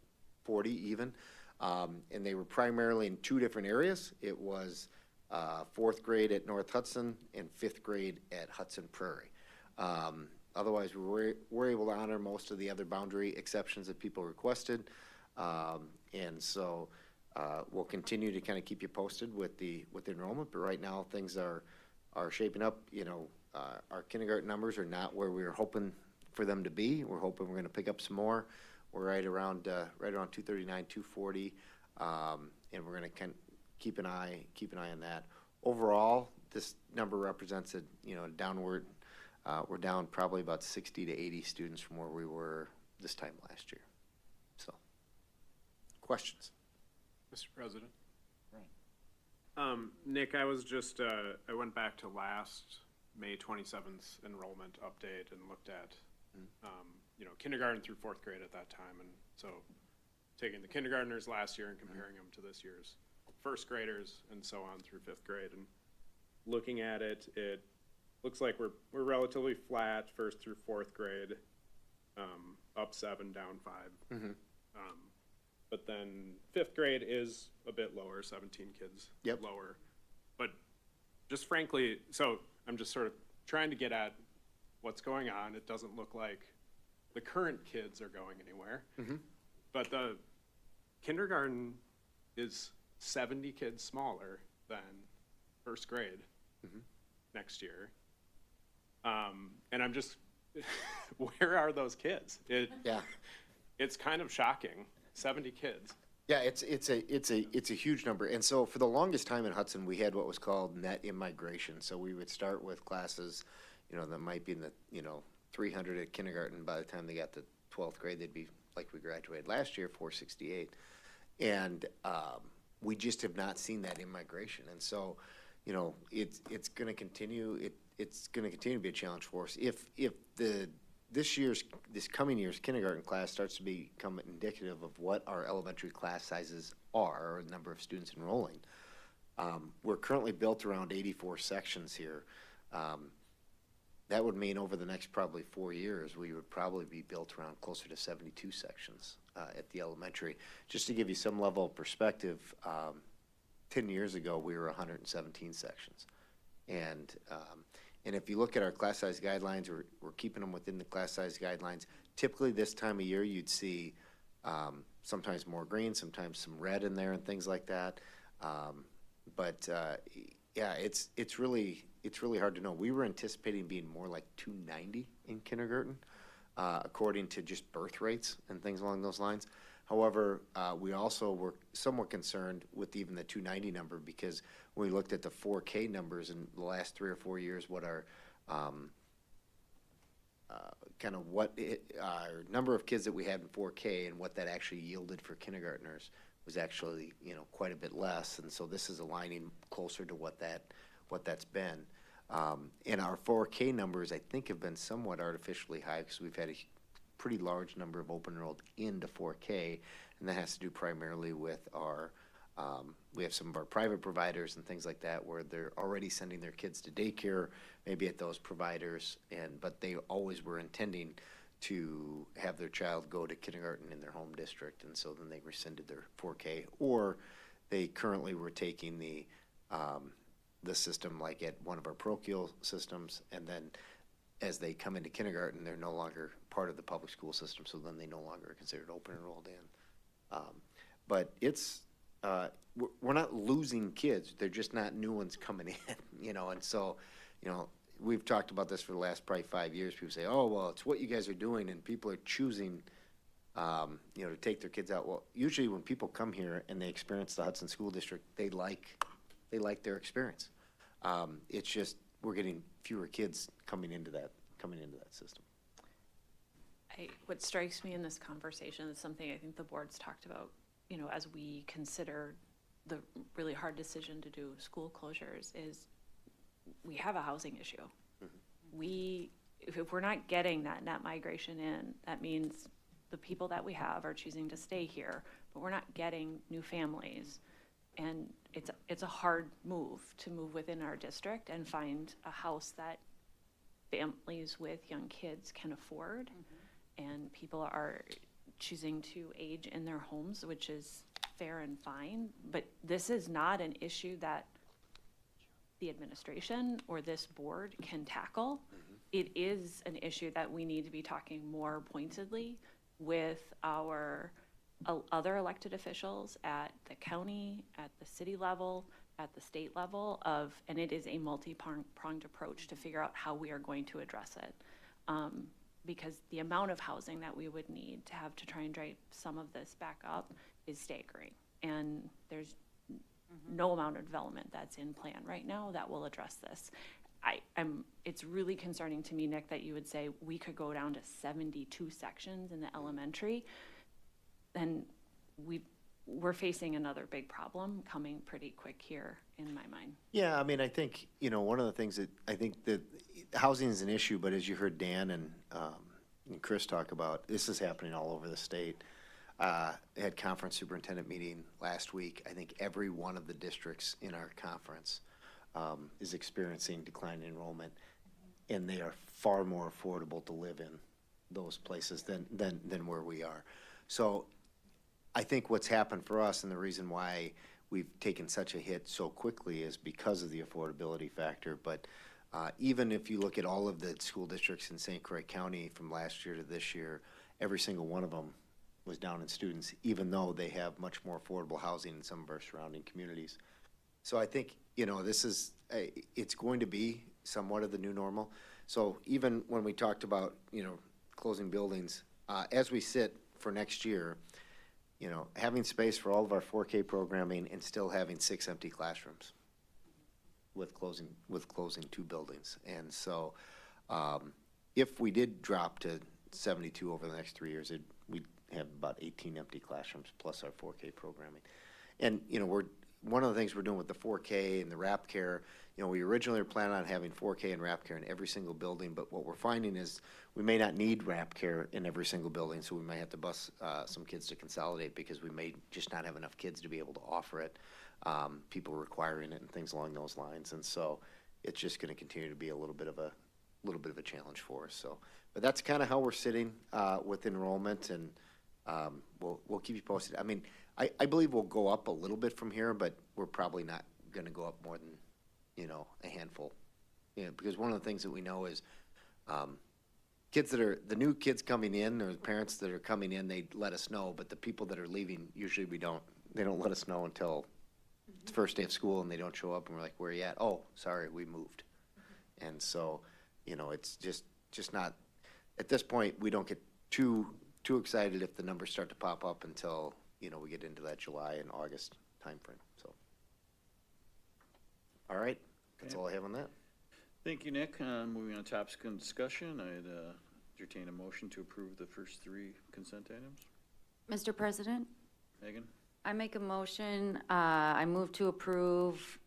40 even. And they were primarily in 2 different areas. It was 4th grade at North Hudson and 5th grade at Hudson Prairie. Otherwise, we were able to honor most of the other boundary exceptions that people requested. And so we'll continue to kind of keep you posted with the enrollment, but right now things are shaping up. You know, our kindergarten numbers are not where we were hoping for them to be. We're hoping we're going to pick up some more. We're right around 239, 240, and we're going to keep an eye on that. Overall, this number represents a, downward, we're down probably about 60 to 80 students from where we were this time last year. So, questions? Mr. President? Nick, I was just, I went back to last May 27th enrollment update and looked at, kindergarten through fourth grade at that time. And so taking the kindergartners last year and comparing them to this year's first graders and so on through fifth grade. And looking at it, it looks like we're relatively flat first through fourth grade, up 7, down 5. But then fifth grade is a bit lower, 17 kids lower. But just frankly, so I'm just sort of trying to get at what's going on. It doesn't look like the current kids are going anywhere. But the kindergarten is 70 kids smaller than first grade next year. And I'm just, where are those kids? It's kind of shocking. 70 kids. Yeah, it's a huge number. And so for the longest time in Hudson, we had what was called net immigration. So we would start with classes, that might be in the, 300 at kindergarten. By the time they got to 12th grade, they'd be like we graduated last year, 468. And we just have not seen that immigration. And so, it's going to continue. It's going to continue to be a challenge for us. If this coming year's kindergarten class starts to become indicative of what our elementary class sizes are, or the number of students enrolling. We're currently built around 84 sections here. That would mean over the next probably 4 years, we would probably be built around closer to 72 sections at the elementary. Just to give you some level of perspective, 10 years ago, we were 117 sections. And if you look at our class size guidelines, we're keeping them within the class size guidelines. Typically this time of year, you'd see sometimes more green, sometimes some red in there and things like that. Yeah, it's really hard to know. We were anticipating being more like 290 in kindergarten, according to just birth rates and things along those lines. However, we also were somewhat concerned with even the 290 number, because when we looked at the 4K numbers in the last 3 or 4 years, what our our number of kids that we had in 4K and what that actually yielded for kindergartners was actually quite a bit less. And so this is aligning closer to what that's been. And our 4K numbers, I think, have been somewhat artificially high because we've had a pretty large number of open enrolled into 4K, and that has to do primarily with our, we have some of our private providers and things like that where they're already sending their kids to daycare, maybe at those providers, but they always were intending to have their child go to kindergarten in their home district, and so then they rescinded their 4K, or they currently were taking the system like at one of our parochial systems, and then as they come into kindergarten, they're no longer part of the public school system, so then they no longer are considered open enrolled in. But it's, we're not losing kids, they're just not new ones coming in, and so, we've talked about this for the last probably 5 years. People say, oh, well, it's what you guys are doing, and people are choosing, to take their kids out. Well, usually when people come here and they experience the Hudson School District, they like their experience. It's just, we're getting fewer kids coming into that system. What strikes me in this conversation is something I think the board's talked about, as we consider the really hard decision to do school closures, is we have a housing issue. If we're not getting that net migration in, that means the people that we have are choosing to stay here, but we're not getting new families. And it's a hard move to move within our district and find a house that families with young kids can afford. And people are choosing to age in their homes, which is fair and fine. But this is not an issue that the administration or this board can tackle. It is an issue that we need to be talking more pointedly with our other elected officials at the county, at the city level, at the state level and it is a multi-pronged approach to figure out how we are going to address it. Because the amount of housing that we would need to have to try and drive some of this back up is staggering. And there's no amount of development that's in plan right now that will address this. It's really concerning to me, Nick, that you would say we could go down to 72 sections in the elementary. And we're facing another big problem coming pretty quick here in my mind. Yeah, I mean, I think, one of the things that, I think that housing is an issue, but as you heard Dan and Chris talk about, this is happening all over the state. I had conference superintendent meeting last week. I think every one of the districts in our conference is experiencing decline in enrollment, and they are far more affordable to live in those places than where we are. So I think what's happened for us, and the reason why we've taken such a hit so quickly, is because of the affordability factor. But even if you look at all of the school districts in St. Croix County from last year to this year, every single one of them was down in students, even though they have much more affordable housing in some of our surrounding communities. So I think, this is, it's going to be somewhat of the new normal. So even when we talked about, closing buildings, as we sit for next year, having space for all of our 4K programming and still having 6 empty classrooms with closing 2 buildings. And so if we did drop to 72 over the next 3 years, we'd have about 18 empty classrooms plus our 4K programming. And, one of the things we're doing with the 4K and the wrap care, we originally were planning on having 4K and wrap care in every single building, but what we're finding is we may not need wrap care in every single building, so we may have to bus some kids to consolidate because we may just not have enough kids to be able to offer it, people requiring it and things along those lines. And so it's just going to continue to be a little bit of a challenge for us. So, but that's kind of how we're sitting with enrollment, and we'll keep you posted. I mean, I believe we'll go up a little bit from here, but we're probably not going to go up more than, a handful. Because one of the things that we know is the new kids coming in, or the parents that are coming in, they let us know, but the people that are leaving, usually they don't let us know until the first day of school, and they don't show up, and we're like, where are you at? Oh, sorry, we moved. And so, it's just not, at this point, we don't get too excited if the numbers start to pop up until, we get into that July and August timeframe, so. All right, that's all I have on that. Thank you, Nick. Moving on to topics of discussion, I'd entertain a motion to approve the first 3 consent items. Mr. President, Megan? I make a motion, I move to approve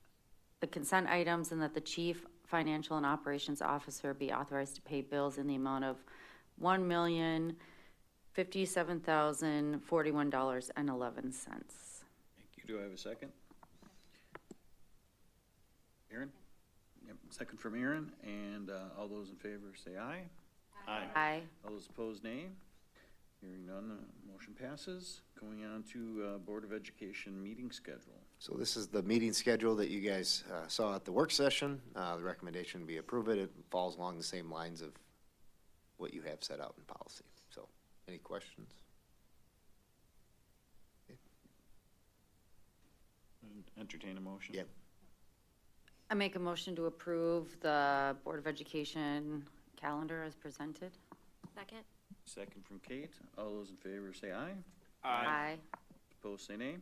the consent items and that the chief financial and operations officer be authorized to pay bills in the amount of $1,057,041.11. Thank you. Do I have a second? Aaron? Yep, second from Aaron, and all those in favor say aye. Aye. Aye. All those opposed, nay. Hearing none, motion passes. Going on to Board of Education meeting schedule. So this is the meeting schedule that you guys saw at the work session. The recommendation would be approve it. It falls along the same lines of what you have set out in policy. So, any questions? Okay. Entertain a motion? Yep. I make a motion to approve the Board of Education calendar as presented. Second. Second from Kate. All those in favor say aye. Aye. Opposed say nay.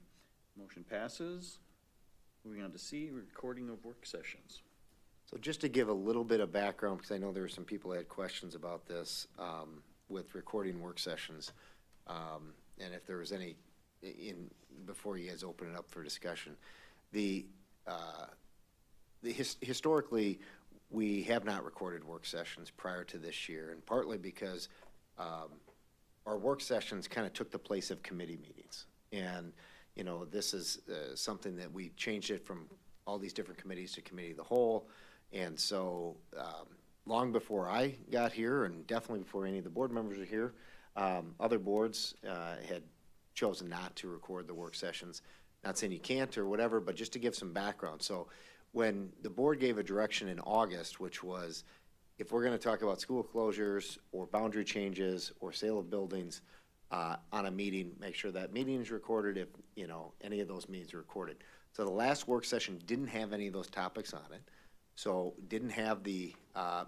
Motion passes. Moving on to C, recording of work sessions. So just to give a little bit of background, because I know there were some people that had questions about this with recording work sessions, and if there was any before you guys open it up for discussion, historically we have not recorded work sessions prior to this year, and partly because our work sessions kind of took the place of committee meetings, and this is something that we changed it from all these different committees to committee of the whole. And so long before I got here, and definitely before any of the board members are here, other boards had chosen not to record the work sessions. Not saying you can't or whatever, but just to give some background. So when the board gave a direction in August, which was if we're going to talk about school closures or boundary changes or sale of buildings on a meeting, make sure that meeting is recorded if any of those meetings are recorded. So the last work session didn't have any of those topics on it. So didn't have the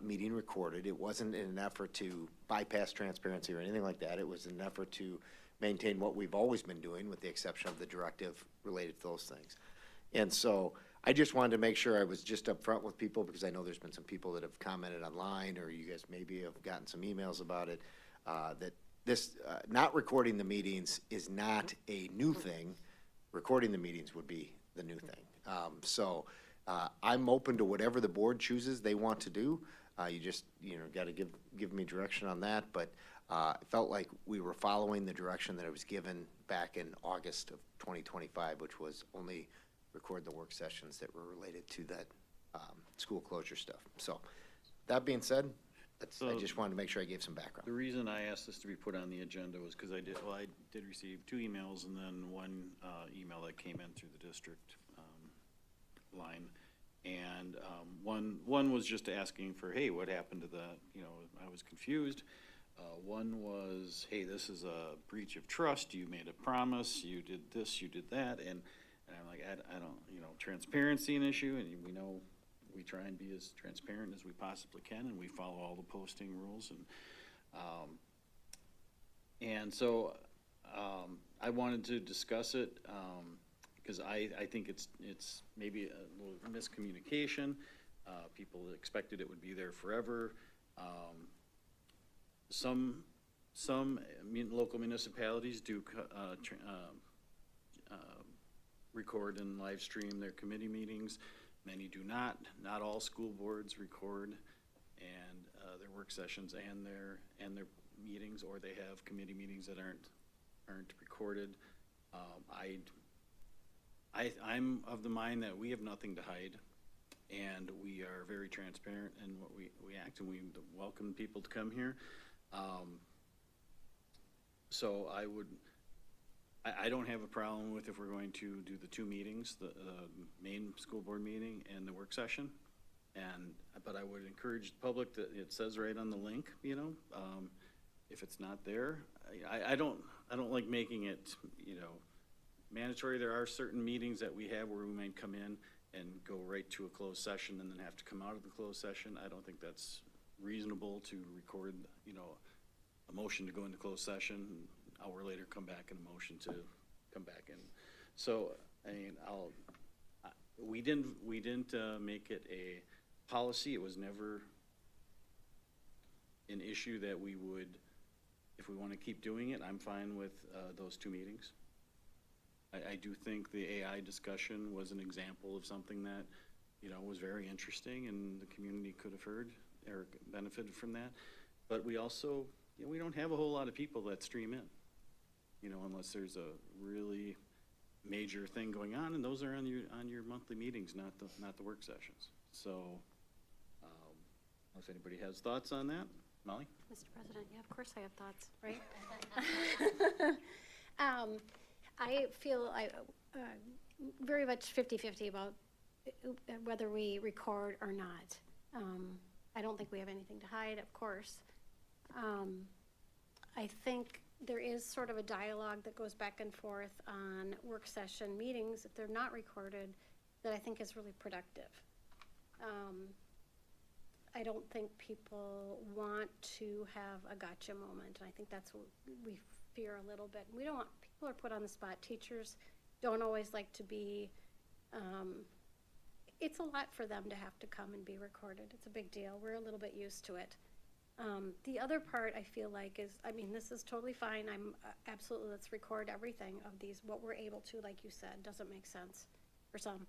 meeting recorded. It wasn't in an effort to bypass transparency or anything like that. It was an effort to maintain what we've always been doing, with the exception of the directive related to those things. And so I just wanted to make sure I was just upfront with people, because I know there's been some people that have commented online, or you guys maybe have gotten some emails about it, that this, not recording the meetings is not a new thing. Recording the meetings would be the new thing. So I'm open to whatever the board chooses they want to do. You just, got to give me direction on that, but it felt like we were following the direction that I was given back in August of 2025, which was only record the work sessions that were related to that school closure stuff. So that being said, I just wanted to make sure I gave some background. The reason I asked this to be put on the agenda was because I did receive 2 emails and then one email that came in through the district line. And one was just asking for, hey, what happened to the, I was confused. One was, hey, this is a breach of trust. You made a promise. You did this, you did that. And I'm like, I don't, transparency an issue, and we know we try and be as transparent as we possibly can, and we follow all the posting rules. And so I wanted to discuss it because I think it's maybe a little miscommunication. People expected it would be there forever. Some local municipalities do record and live stream their committee meetings. Many do not. Not all school boards record and their work sessions and their meetings, or they have committee meetings that aren't recorded. I'm of the mind that we have nothing to hide, and we are very transparent in what we act, and we welcome people to come here. So I don't have a problem with if we're going to do the 2 meetings, the main school board meeting and the work session. But I would encourage the public that it says right on the link, if it's not there. I don't like making it, mandatory. There are certain meetings that we have where we might come in and go right to a closed session and then have to come out of the closed session. I don't think that's reasonable to record, a motion to go into closed session, and an hour later come back and a motion to come back in. So, we didn't make it a policy. It was never an issue that we would, if we want to keep doing it, I'm fine with those 2 meetings. I do think the AI discussion was an example of something that, was very interesting and the community could have heard or benefited from that. But we also, we don't have a whole lot of people that stream in, unless there's a really major thing going on, and those are on your monthly meetings, not the work sessions. So, unless anybody has thoughts on that, Molly? Mr. President, yeah, of course I have thoughts, right? I feel very much 50-50 about whether we record or not. I don't think we have anything to hide, of course. I think there is sort of a dialogue that goes back and forth on work session meetings, if they're not recorded, that I think is really productive. I don't think people want to have a gotcha moment, and I think that's what we fear a little bit. We don't want, people are put on the spot. Teachers don't always like to be, it's a lot for them to have to come and be recorded. It's a big deal. We're a little bit used to it. The other part I feel like is, this is totally fine. I'm absolutely, let's record everything of these, what we're able to, like you said, doesn't make sense for some.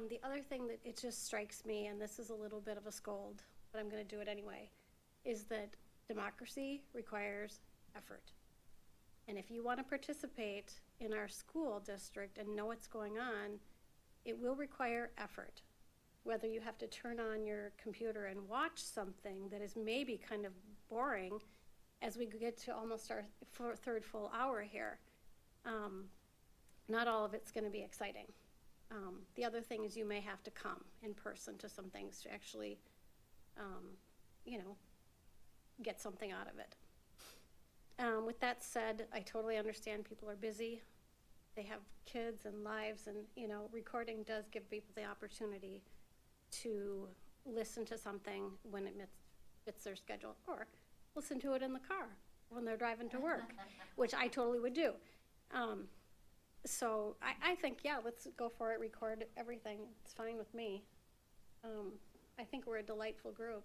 The other thing that it just strikes me, and this is a little bit of a scold, but I'm going to do it anyway, is that democracy requires effort. And if you want to participate in our school district and know what's going on, it will require effort. Whether you have to turn on your computer and watch something that is maybe kind of boring as we get to almost our third full hour here, not all of it's going to be exciting. The other thing is you may have to come in person to some things to actually, get something out of it. With that said, I totally understand people are busy. They have kids and lives, and, recording does give people the opportunity to listen to something when it fits their schedule, or listen to it in the car when they're driving to work, which I totally would do. So I think, yeah, let's go for it, record everything. It's fine with me. I think we're a delightful group.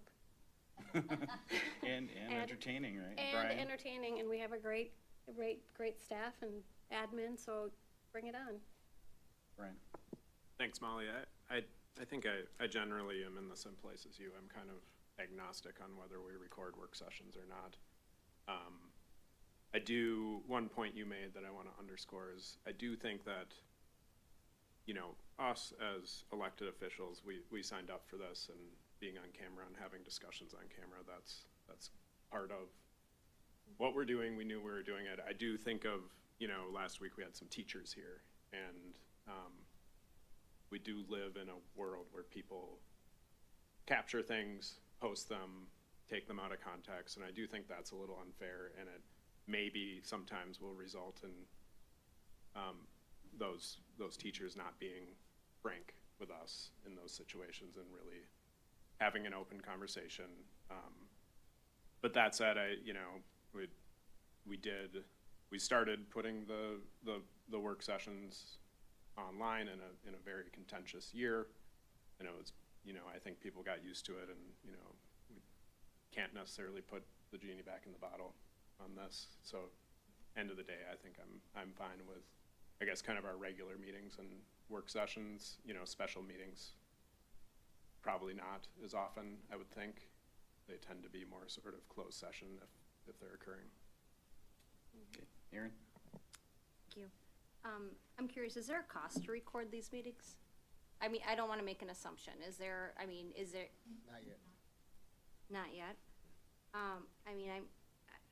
And entertaining, right? And Brian? entertaining, and we have a great staff and admin, so bring it on. Brian? Thanks, Molly. I think I generally am in the same place as you. I'm kind of agnostic on whether we record work sessions or not. One point you made that I want to underscore is I do think that, you know, us as elected officials, we signed up for this, and being on camera and having discussions on camera, that's part of what we're doing. We knew we were doing it. I do think of, you know, last week we had some teachers here, and we do live in a world where people capture things, post them, take them out of context, and I do think that's a little unfair, and it maybe sometimes will result in those teachers not being frank with us in those situations and really having an open conversation. But that said, we started putting the work sessions online in a very contentious year, and it was, you know, I think people got used to it, and, you know, we can't necessarily put the genie back in the bottle on this. So end of the day, I think I'm fine with, I guess, kind of our regular meetings and work sessions. You know, special meetings, probably not as often, I would think. They tend to be more sort of closed session if they're occurring. Okay, Aaron? Thank you. I'm curious, is there a cost to record these meetings? I mean, I don't want to make an assumption. Is there? Not yet. Not yet. I mean,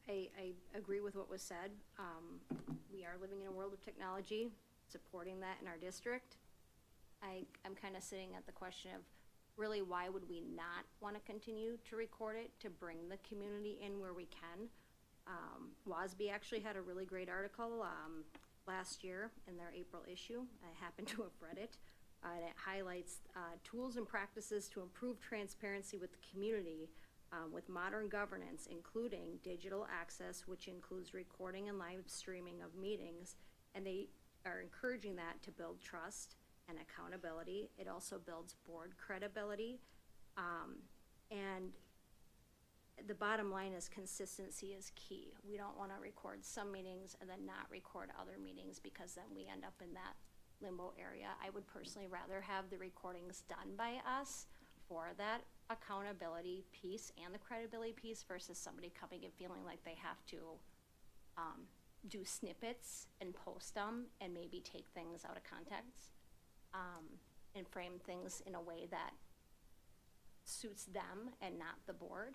I agree with what was said. We are living in a world of technology, supporting that in our district. I'm kind of sitting at the question of, really, why would we not want to continue to record it, to bring the community in where we can? WASB actually had a really great article last year in their April issue. I happen to have read it. And it highlights tools and practices to improve transparency with the community with modern governance, including digital access, which includes recording and live streaming of meetings. And they are encouraging that to build trust and accountability. It also builds board credibility. And the bottom line is consistency is key. We don't want to record some meetings and then not record other meetings, because then we end up in that limbo area. I would personally rather have the recordings done by us for that accountability piece and the credibility piece, versus somebody coming and feeling like they have to do snippets and post them and maybe take things out of context and frame things in a way that suits them and not the board.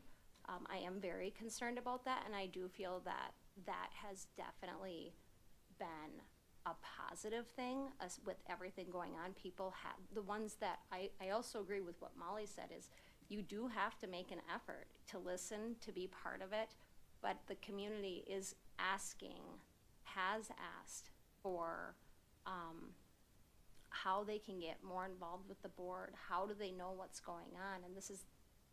I am very concerned about that, and I do feel that that has definitely been a positive thing with everything going on. People have, the ones that, I also agree with what Molly said, is you do have to make an effort to listen, to be part of it, but the community is has asked for how they can get more involved with the board, how do they know what's going on, and this is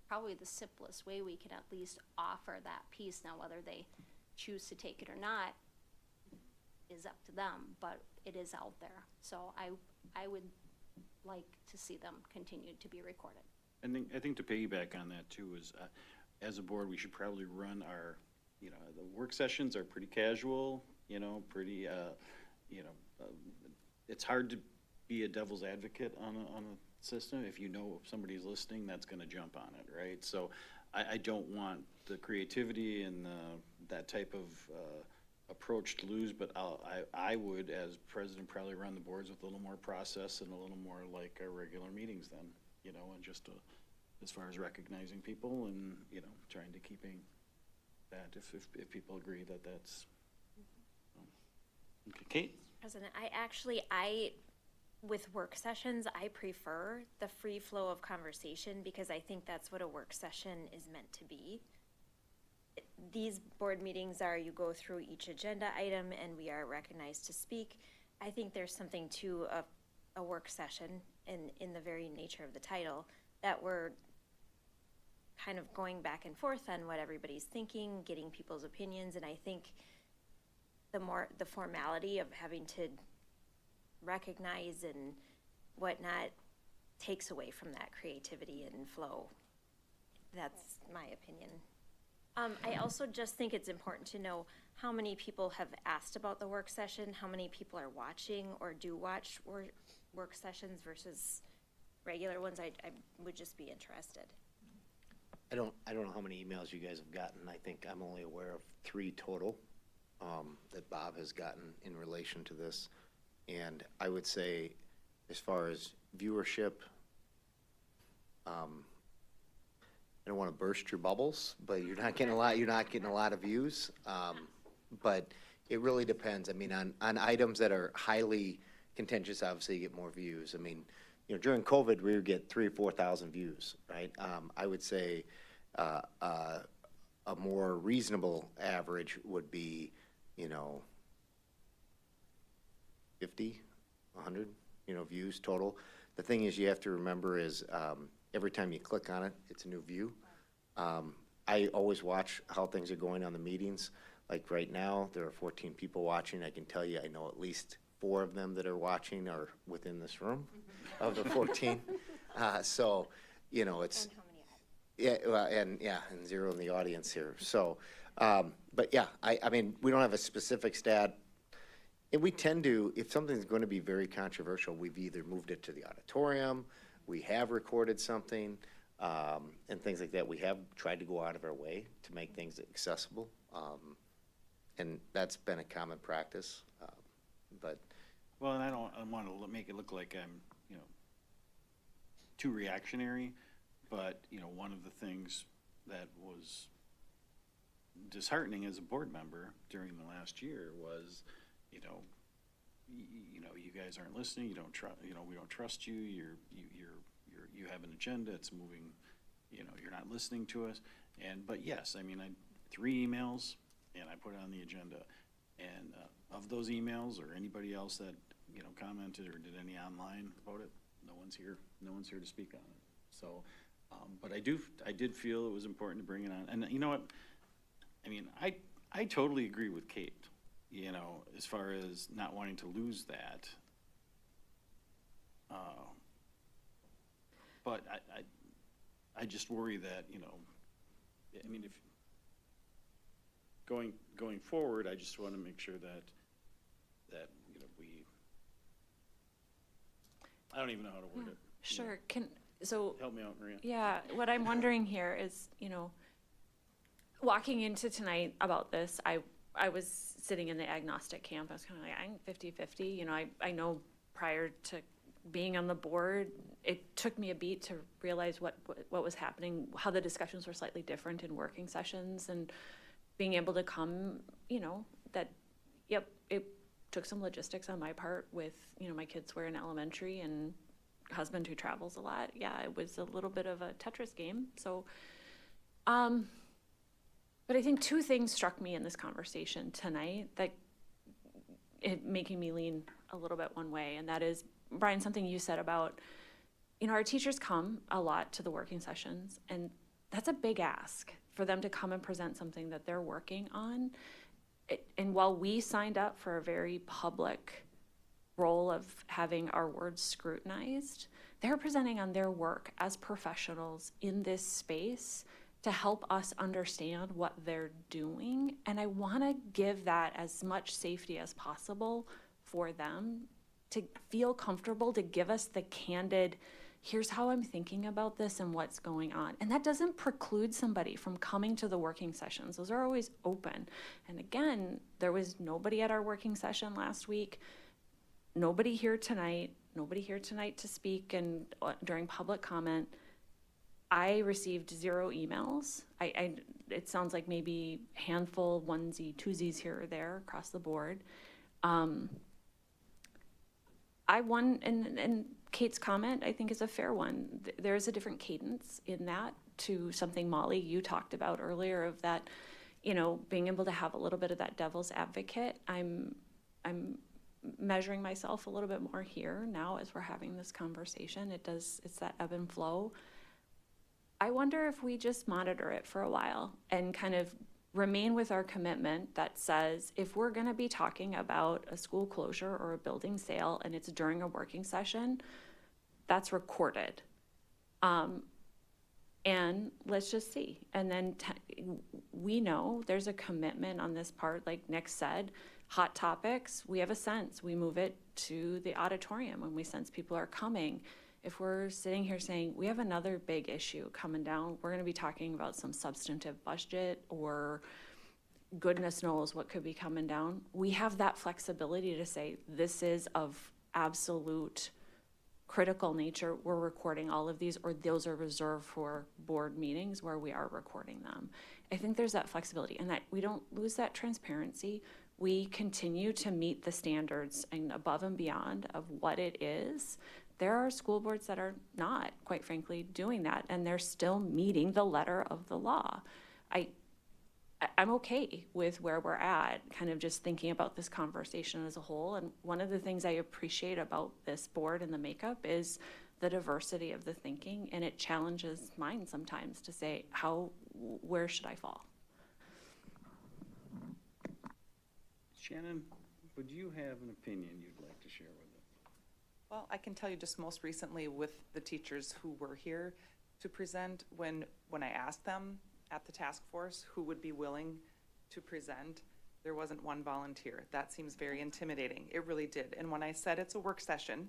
probably the simplest way we can at least offer that piece. Now, whether they choose to take it or not is up to them, but it is out there. So I would like to see them continue to be recorded. And I think to piggyback on that too is, as a board, we should probably run our, you know, the work sessions are pretty casual, you know, pretty, it's hard to be a devil's advocate on a system. If you know if somebody's listening, that's gonna jump on it, right? So I don't want the creativity and that type of approach to lose, but I would, as president, probably run the boards with a little more process and a little more like our regular meetings then, you know, and just as far as recognizing people and, you know, trying to keeping that if people agree that that's. Okay, Kate? President, with work sessions, I prefer the free flow of conversation, because I think that's what a work session is meant to be. These board meetings are, you go through each agenda item and we are recognized to speak. I think there's something to a work session in the very nature of the title, that we're kind of going back and forth on what everybody's thinking, getting people's opinions, and I think the formality of having to recognize and whatnot takes away from that creativity and flow. That's my opinion. I also just think it's important to know how many people have asked about the work session, how many people are watching or do watch work sessions versus regular ones. I would just be interested. I don't know how many emails you guys have gotten. I think I'm only aware of 3 total that Bob has gotten in relation to this. And I would say, as far as viewership, I don't want to burst your bubbles, but you're not getting a lot of views. But it really depends. I mean, on items that are highly contentious, obviously you get more views. I mean, you know, during COVID, we would get 3,000 or 4,000 views, right? I would say a more reasonable average would be, you know, 50, 100, you know, views total. The thing is, you have to remember is every time you click on it, it's a new view. I always watch how things are going on the meetings. Like right now, there are 14 people watching. I can tell you, I know at least 4 of them that are watching are within this room of the 14. So, you know, it's, And how many yeah, well, and 0 in the audience here. So, but yeah, I mean, we don't have a specific stat. And we tend to, if something's going to be very controversial, we've either moved it to the auditorium, we have recorded something, and things like that. We have tried to go out of our way to make things accessible. And that's been a common practice, but. Well, and I don't want to make it look like I'm, you know, too reactionary, but, you know, one of the things that was disheartening as a board member during the last year was, you know, you guys aren't listening, you don't trust, you know, we don't trust you, you have an agenda, it's moving, you know, you're not listening to us. But yes, I mean, 3 emails, and I put it on the agenda. And of those emails, or anybody else that, you know, commented or did any online about it, no one's here to speak on it. So, but I did feel it was important to bring it on. And you know what, I mean, I totally agree with Kate, you know, as far as not wanting to lose that. But I just worry that, you know, I mean, if going forward, I just want to make sure that you know, I don't even know how to word it. Sure. Help me out, Maria. Yeah, what I'm wondering here is, you know, walking into tonight about this, I was sitting in the agnostic camp. I was kind of like, I'm 50-50. You know, I know prior to being on the board, it took me a beat to realize what was happening, how the discussions were slightly different in working sessions, and being able to come, you know, that, yep, it took some logistics on my part with, you know, my kids were in elementary and husband who travels a lot. Yeah, it was a little bit of a Tetris game. So, but I think 2 things struck me in this conversation tonight that it making me lean a little bit one way. And that is, Brian, something you said about, you know, our teachers come a lot to the working sessions, and that's a big ask for them to come and present something that they're working on. And while we signed up for a very public role of having our words scrutinized, they're presenting on their work as professionals in this space to help us understand what they're doing. And I want to give that as much safety as possible for them to feel comfortable, to give us the candid, here's how I'm thinking about this and what's going on. And that doesn't preclude somebody from coming to the working sessions. Those are always open. And again, there was nobody at our working session last week, nobody here tonight to speak and during public comment. I received 0 emails. It sounds like maybe handful, onesie, twosies here or there across the board. And Kate's comment, I think, is a fair one. There is a different cadence in that to something, Molly, you talked about earlier, of that, you know, being able to have a little bit of that devil's advocate. I'm measuring myself a little bit more here now as we're having this conversation. It's that ebb and flow. I wonder if we just monitor it for a while and kind of remain with our commitment that says if we're going to be talking about a school closure or a building sale and it's during a working session, that's recorded. And let's just see. And then we know there's a commitment on this part, like Nick said, hot topics, we have a sense. We move it to the auditorium when we sense people are coming. If we're sitting here saying, we have another big issue coming down, we're gonna be talking about some substantive budget or goodness knows what could be coming down, we have that flexibility to say, this is of absolute critical nature, we're recording all of these, or those are reserved for board meetings where we are recording them. I think there's that flexibility and that we don't lose that transparency. We continue to meet the standards and above and beyond of what it is. There are school boards that are not, quite frankly, doing that, and they're still meeting the letter of the law. I'm okay with where we're at, kind of just thinking about this conversation as a whole. And one of the things I appreciate about this board and the makeup is the diversity of the thinking, and it challenges mine sometimes to say, where should I fall? Shannon, would you have an opinion you'd like to share with us? Well, I can tell you just most recently with the teachers who were here to present, when I asked them at the task force who would be willing to present, there wasn't one volunteer. That seems very intimidating. It really did. And when I said it's a work session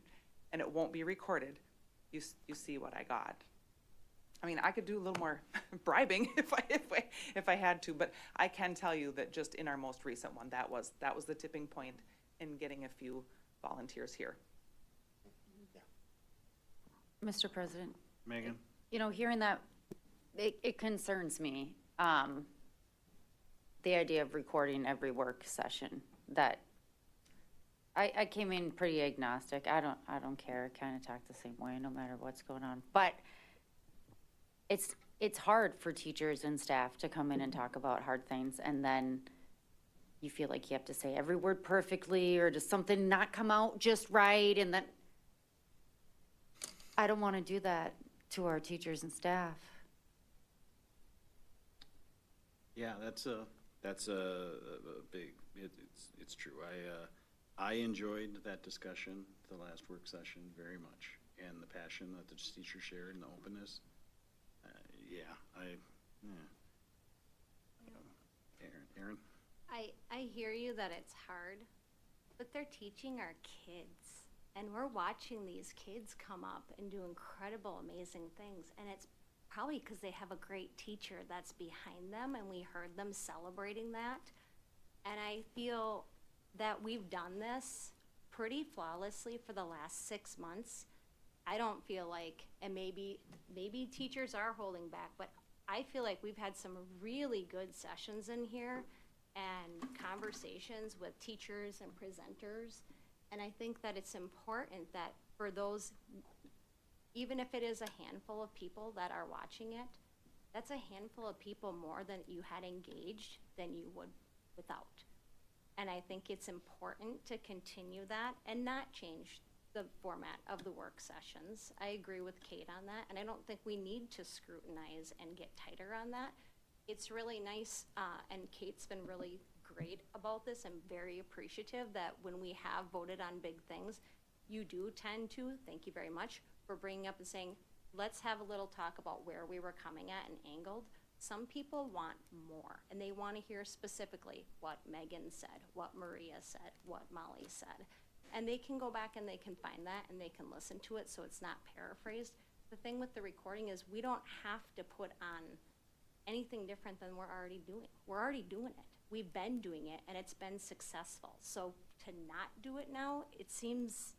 and it won't be recorded, you see what I got. I mean, I could do a little more bribing if I had to, but I can tell you that just in our most recent one, that was the tipping point in getting a few volunteers here. Mr. President? Megan? You know, hearing that, it concerns me, the idea of recording every work session. That I came in pretty agnostic. I don't care. I kind of talk the same way no matter what's going on. But it's hard for teachers and staff to come in and talk about hard things, and then you feel like you have to say every word perfectly, or does something not come out just right, and then I don't want to do that to our teachers and staff. Yeah, that's a big, it's true. I enjoyed that discussion, the last work session, very much, and the passion that the teacher shared and the openness. Aaron? I hear you that it's hard, but they're teaching our kids. And we're watching these kids come up and do incredible, amazing things. And it's probably because they have a great teacher that's behind them, and we heard them celebrating that. And I feel that we've done this pretty flawlessly for the last 6 months. I don't feel like, and maybe teachers are holding back, but I feel like we've had some really good sessions in here and conversations with teachers and presenters. And I think that it's important that for those, even if it is a handful of people that are watching it, that's a handful of people more than you had engaged than you would without. And I think it's important to continue that and not change the format of the work sessions. I agree with Kate on that, and I don't think we need to scrutinize and get tighter on that. It's really nice, and Kate's been really great about this. I'm very appreciative that when we have voted on big things, you do tend to, thank you very much for bringing up and saying, let's have a little talk about where we were coming at and angled. Some people want more, and they want to hear specifically what Megan said, what Maria said, what Molly said. And they can go back and they can find that and they can listen to it so it's not paraphrased. The thing with the recording is we don't have to put on anything different than we're already doing. We're already doing it. We've been doing it and it's been successful. So to not do it now, it seems,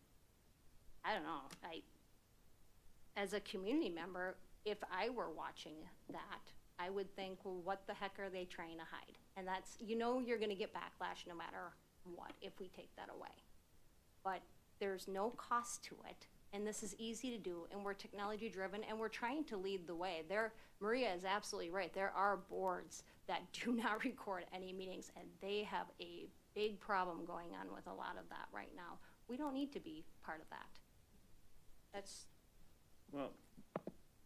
I don't know, as a community member, if I were watching that, I would think, well, what the heck are they trying to hide? And that's, you know, you're gonna get backlash no matter what if we take that away. But there's no cost to it, and this is easy to do, and we're technology driven, and we're trying to lead the way. Maria is absolutely right. There are boards that do not record any meetings, and they have a big problem going on with a lot of that right now. We don't need to be part of that. That's. Well,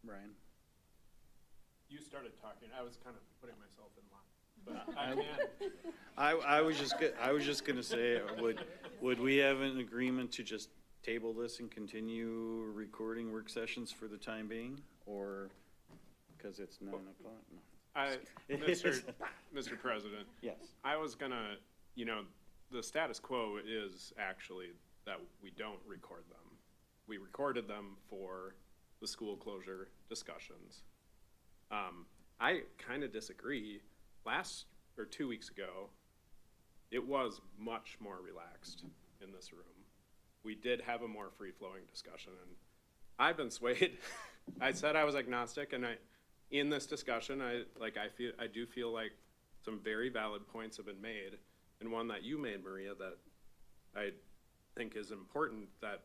Brian? You started talking, I was kind of putting myself in line. I can. I was just gonna say, would we have an agreement to just table this and continue recording work sessions for the time being? Or, because it's 9 o'clock? No. Mr. President. Yes. I was gonna, the status quo is actually that we don't record them. We recorded them for the school closure discussions. I kind of disagree. 2 weeks ago, it was much more relaxed in this room. We did have a more free-flowing discussion, and I've been swayed. I said I was agnostic, and in this discussion, I do feel like some very valid points have been made, and one that you made, Maria, that I think is important, that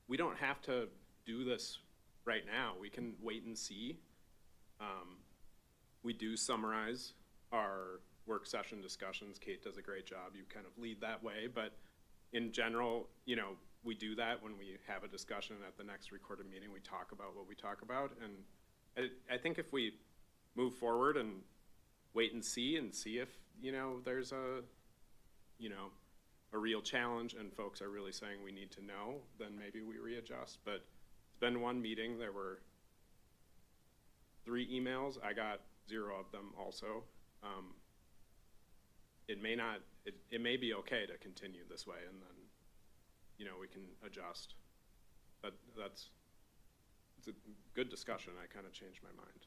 we don't have to do this right now. We can wait and see. We do summarize our work session discussions. Kate does a great job. You kind of lead that way, but in general, we do that when we have a discussion at the next recorded meeting. We talk about what we talk about, and I think if we move forward and wait and see if, there's a real challenge and folks are really saying we need to know, then maybe we readjust. But it's been one meeting. There were 3 emails. I got 0 of them also. It may be okay to continue this way, and then, we can adjust. It's a good discussion. I kind of changed my mind.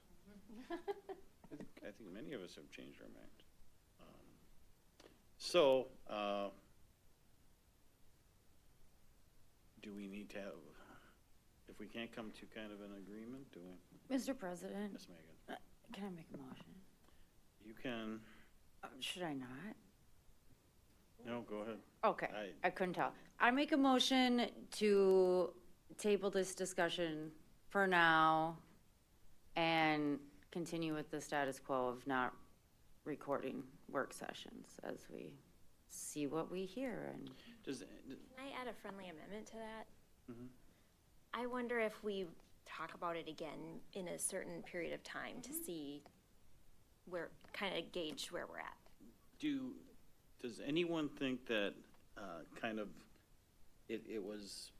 I think many of us have changed our mind. So, do we need to have, if we can't come to kind of an agreement, do we? Mr. President, Ms. Megan? can I make a motion? You can, Should I not? no, go ahead. Okay, I couldn't tell. I make a motion to table this discussion for now and continue with the status quo of not recording work sessions as we see what we hear. And Does, Can I add a friendly amendment to that? Mhm. I wonder if we talk about it again in a certain period of time to see kind of gauge where we're at. does anyone think that, kind of, it was,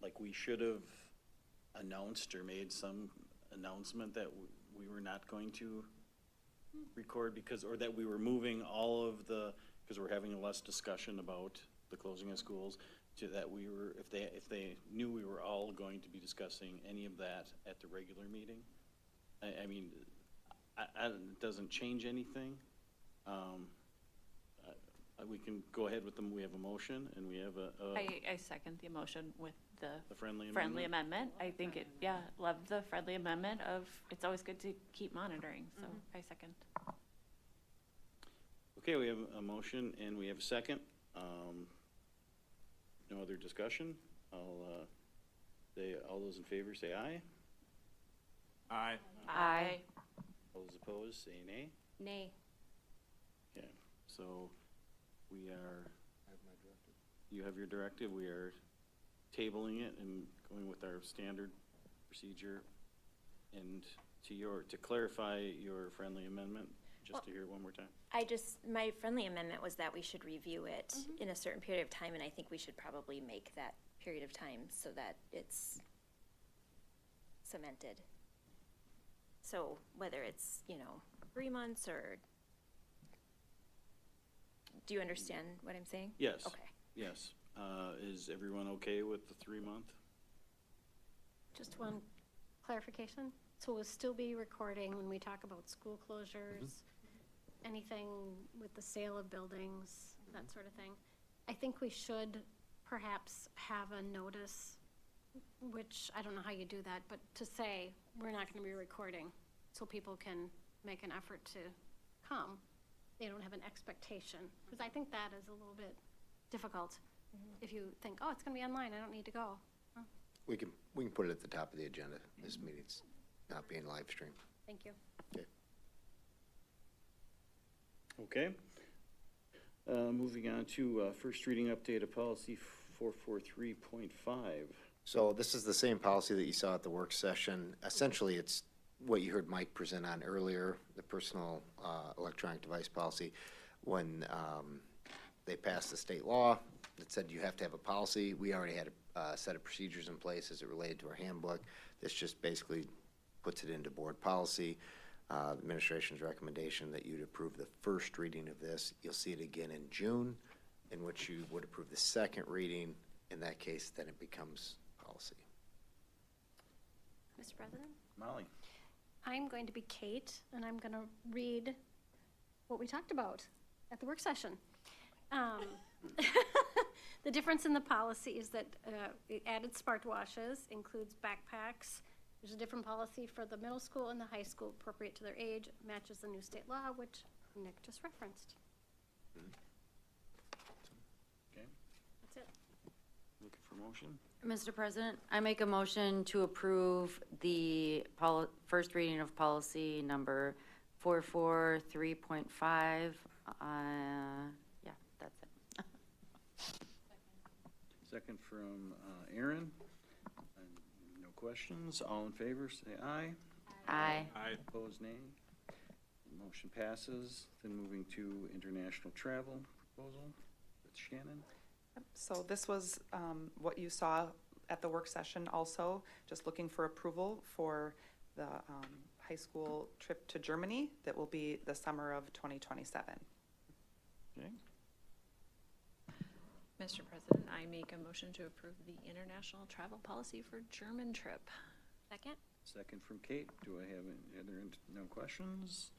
like, we should have announced or made some announcement that we were not going to record because, or that we were moving all of the, because we're having a less discussion about the closing of schools, to that we were, if they knew we were all going to be discussing any of that at the regular meeting? I mean, it doesn't change anything. We can go ahead with them. We have a motion and we have I second the motion with the friendly friendly amendment. I think love the friendly amendment of, it's always good to keep monitoring, so I second. Okay, we have a motion and we have a second. No other discussion. All those in favor say aye. Aye. Aye. All those opposed say nay. Nay. Okay, so we are, you have your directive. We are tabling it and going with our standard procedure. And to clarify your friendly amendment, just to hear it one more time. My friendly amendment was that we should review it in a certain period of time, and I think we should probably make that period of time so that it's cemented. So whether it's, 3 months or, do you understand what I'm saying? Yes. Okay. Yes. Is everyone okay with the 3-month? Just one clarification. So we'll still be recording when we talk about school closures, anything with the sale of buildings, that sort of thing. I think we should perhaps have a notice, which I don't know how you do that, but to say we're not going to be recording so people can make an effort to come. They don't have an expectation, because I think that is a little bit difficult. If you think, oh, it's going to be online, I don't need to go. Huh? We can put it at the top of the agenda. This meeting's not being live streamed. Thank you. Okay. Moving on to first reading update of policy 443.5. So this is the same policy that you saw at the work session. Essentially, it's what you heard Mike present on earlier, the personal electronic device policy, when they passed the state law that said you have to have a policy, we already had a set of procedures in place as it related to our handbook. This just basically puts it into board policy. The administration's recommendation that you'd approve the first reading of this. You'll see it again in June, in which you would approve the second reading. In that case, then it becomes policy. Mr. President? Molly? I'm going to be Kate, and I'm going to read what we talked about at the work session. The difference in the policy is that it added smartwatches, includes backpacks. There's a different policy for the middle school and the high school, appropriate to their age, matches the new state law, which Nick just referenced. Okay, That's it. looking for motion? Mr. President, I make a motion to approve the first reading of policy number 443.5. Yeah, that's it. Second from Aaron. No questions. All in favor, say aye. Aye. Aye. Opposed, nay. Motion passes. Then moving to international travel proposal with Shannon. So this was what you saw at the work session also, just looking for approval for the high school trip to Germany that will be the summer of 2027. Okay. Mr. President, I make a motion to approve the international travel policy for German trip. Second? Second from Kate. Do I have any other, no questions?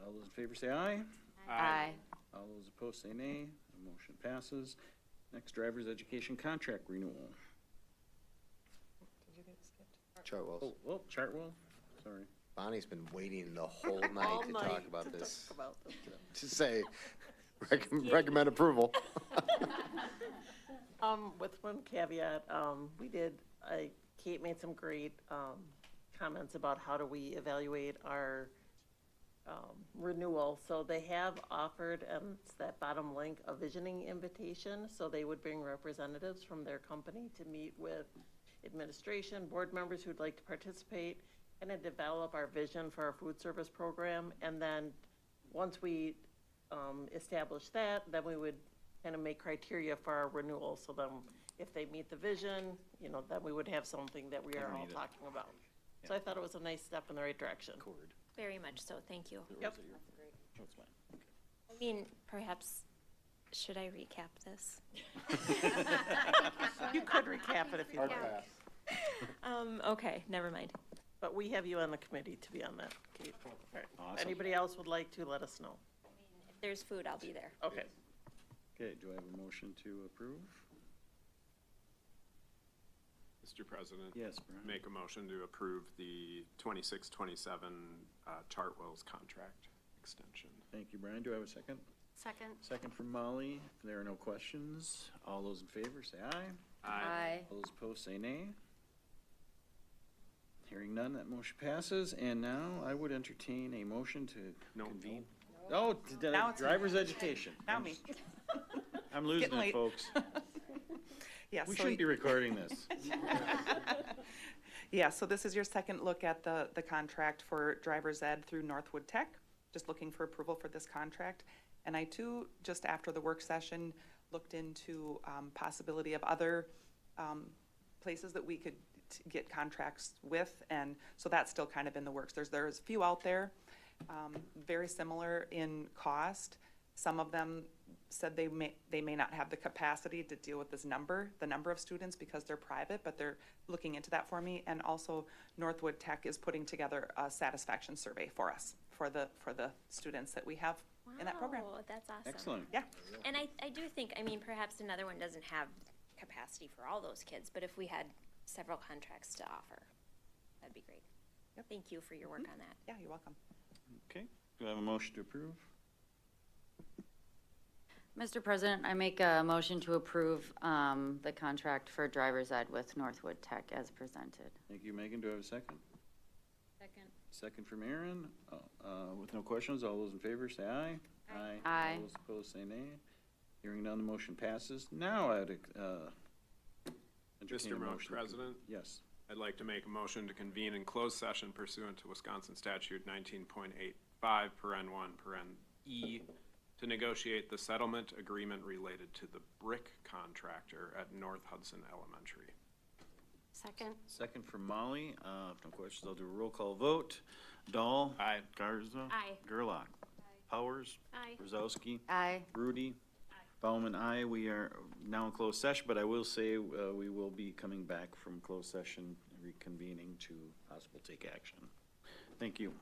All those in favor say aye. Aye. All those opposed say nay. The motion passes. Next, driver's education contract renewal. Did you get skipped? Chartwell's. Oh, Chartwell, sorry. Bonnie's been waiting the whole night to talk about this. To say, recommend approval. With one caveat, Kate made some great, comments about how do we evaluate our, renewal. So they have offered, it's that bottom link, a visioning invitation. So they would bring representatives from their company to meet with administration, board members who'd like to participate, and then develop our vision for our food service program. And then once we establish that, then we would kind of make criteria for our renewal. So then if they meet the vision, then we would have something that we are all talking about. So I thought it was a nice step in the right direction. Very much so, thank you. Yep. I mean, perhaps, should I recap this? You could recap it if you Hard want. pass. Okay, never mind. But we have you on the committee to be on that, Kate. All right. Awesome. Anybody else would like to, let us know. If there's food, I'll be there. Okay. Okay, do I have a motion to approve? Mr. President. Yes, Brian. Make a motion to approve the 26-27 Chartwell's contract extension. Thank you, Brian. Do I have a second? Second. Second from Molly. If there are no questions, all those in favor say aye. Aye. All those opposed say nay. Hearing none, that motion passes. And now I would entertain a motion to convene. Oh, Now it's me. driver's education. Now me. I'm losing Getting it, late. folks. Yeah, We so shouldn't be recording this. Yeah, so this is your second look at the contract for driver's ed through Northwood Tech. Just looking for approval for this contract. And I too, just after the work session, looked into possibility of other places that we could get contracts with. And so that's still kind of in the works. There's a few out there, very similar in cost. Some of them said they may not have the capacity to deal with the number of students because they're private, but they're looking into that for me. And also Northwood Tech is putting together a satisfaction survey for us, for the students that we have in that program. Wow, that's awesome. Excellent. Yeah. And I do think, perhaps another one doesn't have capacity for all those kids, but if we had several contracts to offer, that'd be great. Yep. Thank you for your work on that. Yeah, you're welcome. Okay, do I have a motion to approve? Mr. President, I make a motion to approve the contract for driver's ed with Northwood Tech as presented. Thank you, Megan. Do I have a second? Second. Second from Aaron. With no questions, all those in favor say aye. Aye. Aye. All those opposed say nay. Hearing none, the motion passes. Now I'd entertain Mr. a motion. President? Yes. I'd like to make a motion to convene in closed session pursuant to Wisconsin statute 19.85, paren 1, paren E, to negotiate the settlement agreement related to the brick contractor at North Hudson Elementary. Second. Second from Molly. If no questions, I'll do a roll call vote. Dahl. Aye. Garza. Aye. Gerlach. Powers. Aye. Brzezowski. Aye. Rudy. Bauman, aye. We are now in closed session, but I will say, we will be coming back from closed session, reconvening to possible take action. Thank you.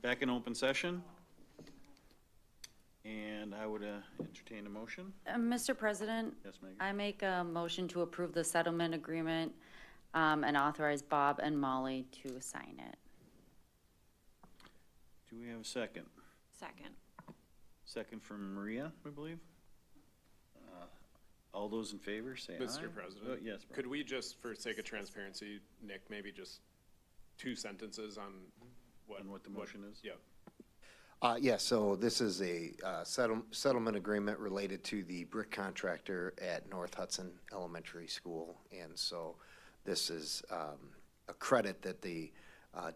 Back in open session. And I would entertain a motion. Mr. President? Yes, Megan? I make a motion to approve the settlement agreement and authorize Bob and Molly to sign it. Do we have a second? Second. Second from Maria, I believe. All those in favor, say aye. Mr. President? Oh, yes, Brian. Could we just, for sake of transparency, Nick, maybe just 2 sentences on what? On what the motion is? Yeah. Yeah, so this is a settlement agreement related to the brick contractor at North Hudson Elementary School. And so this is a credit that the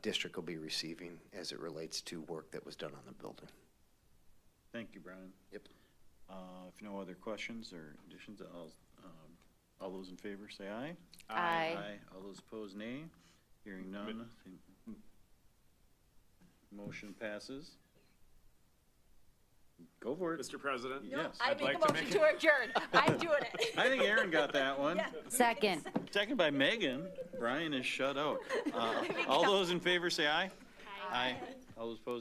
district will be receiving as it relates to work that was done on the building. Thank you, Brian. Yep. If no other questions or additions, all those in favor say aye. Aye. All those opposed, nay. Hearing none. Motion passes. Go for it. Mr. President? Yes. I'd like to make a adjourn. I'm doing it. I think Aaron got that one. Second. Second by Megan. Brian is shut out. All those in favor say aye. Aye. All those opposed, nay.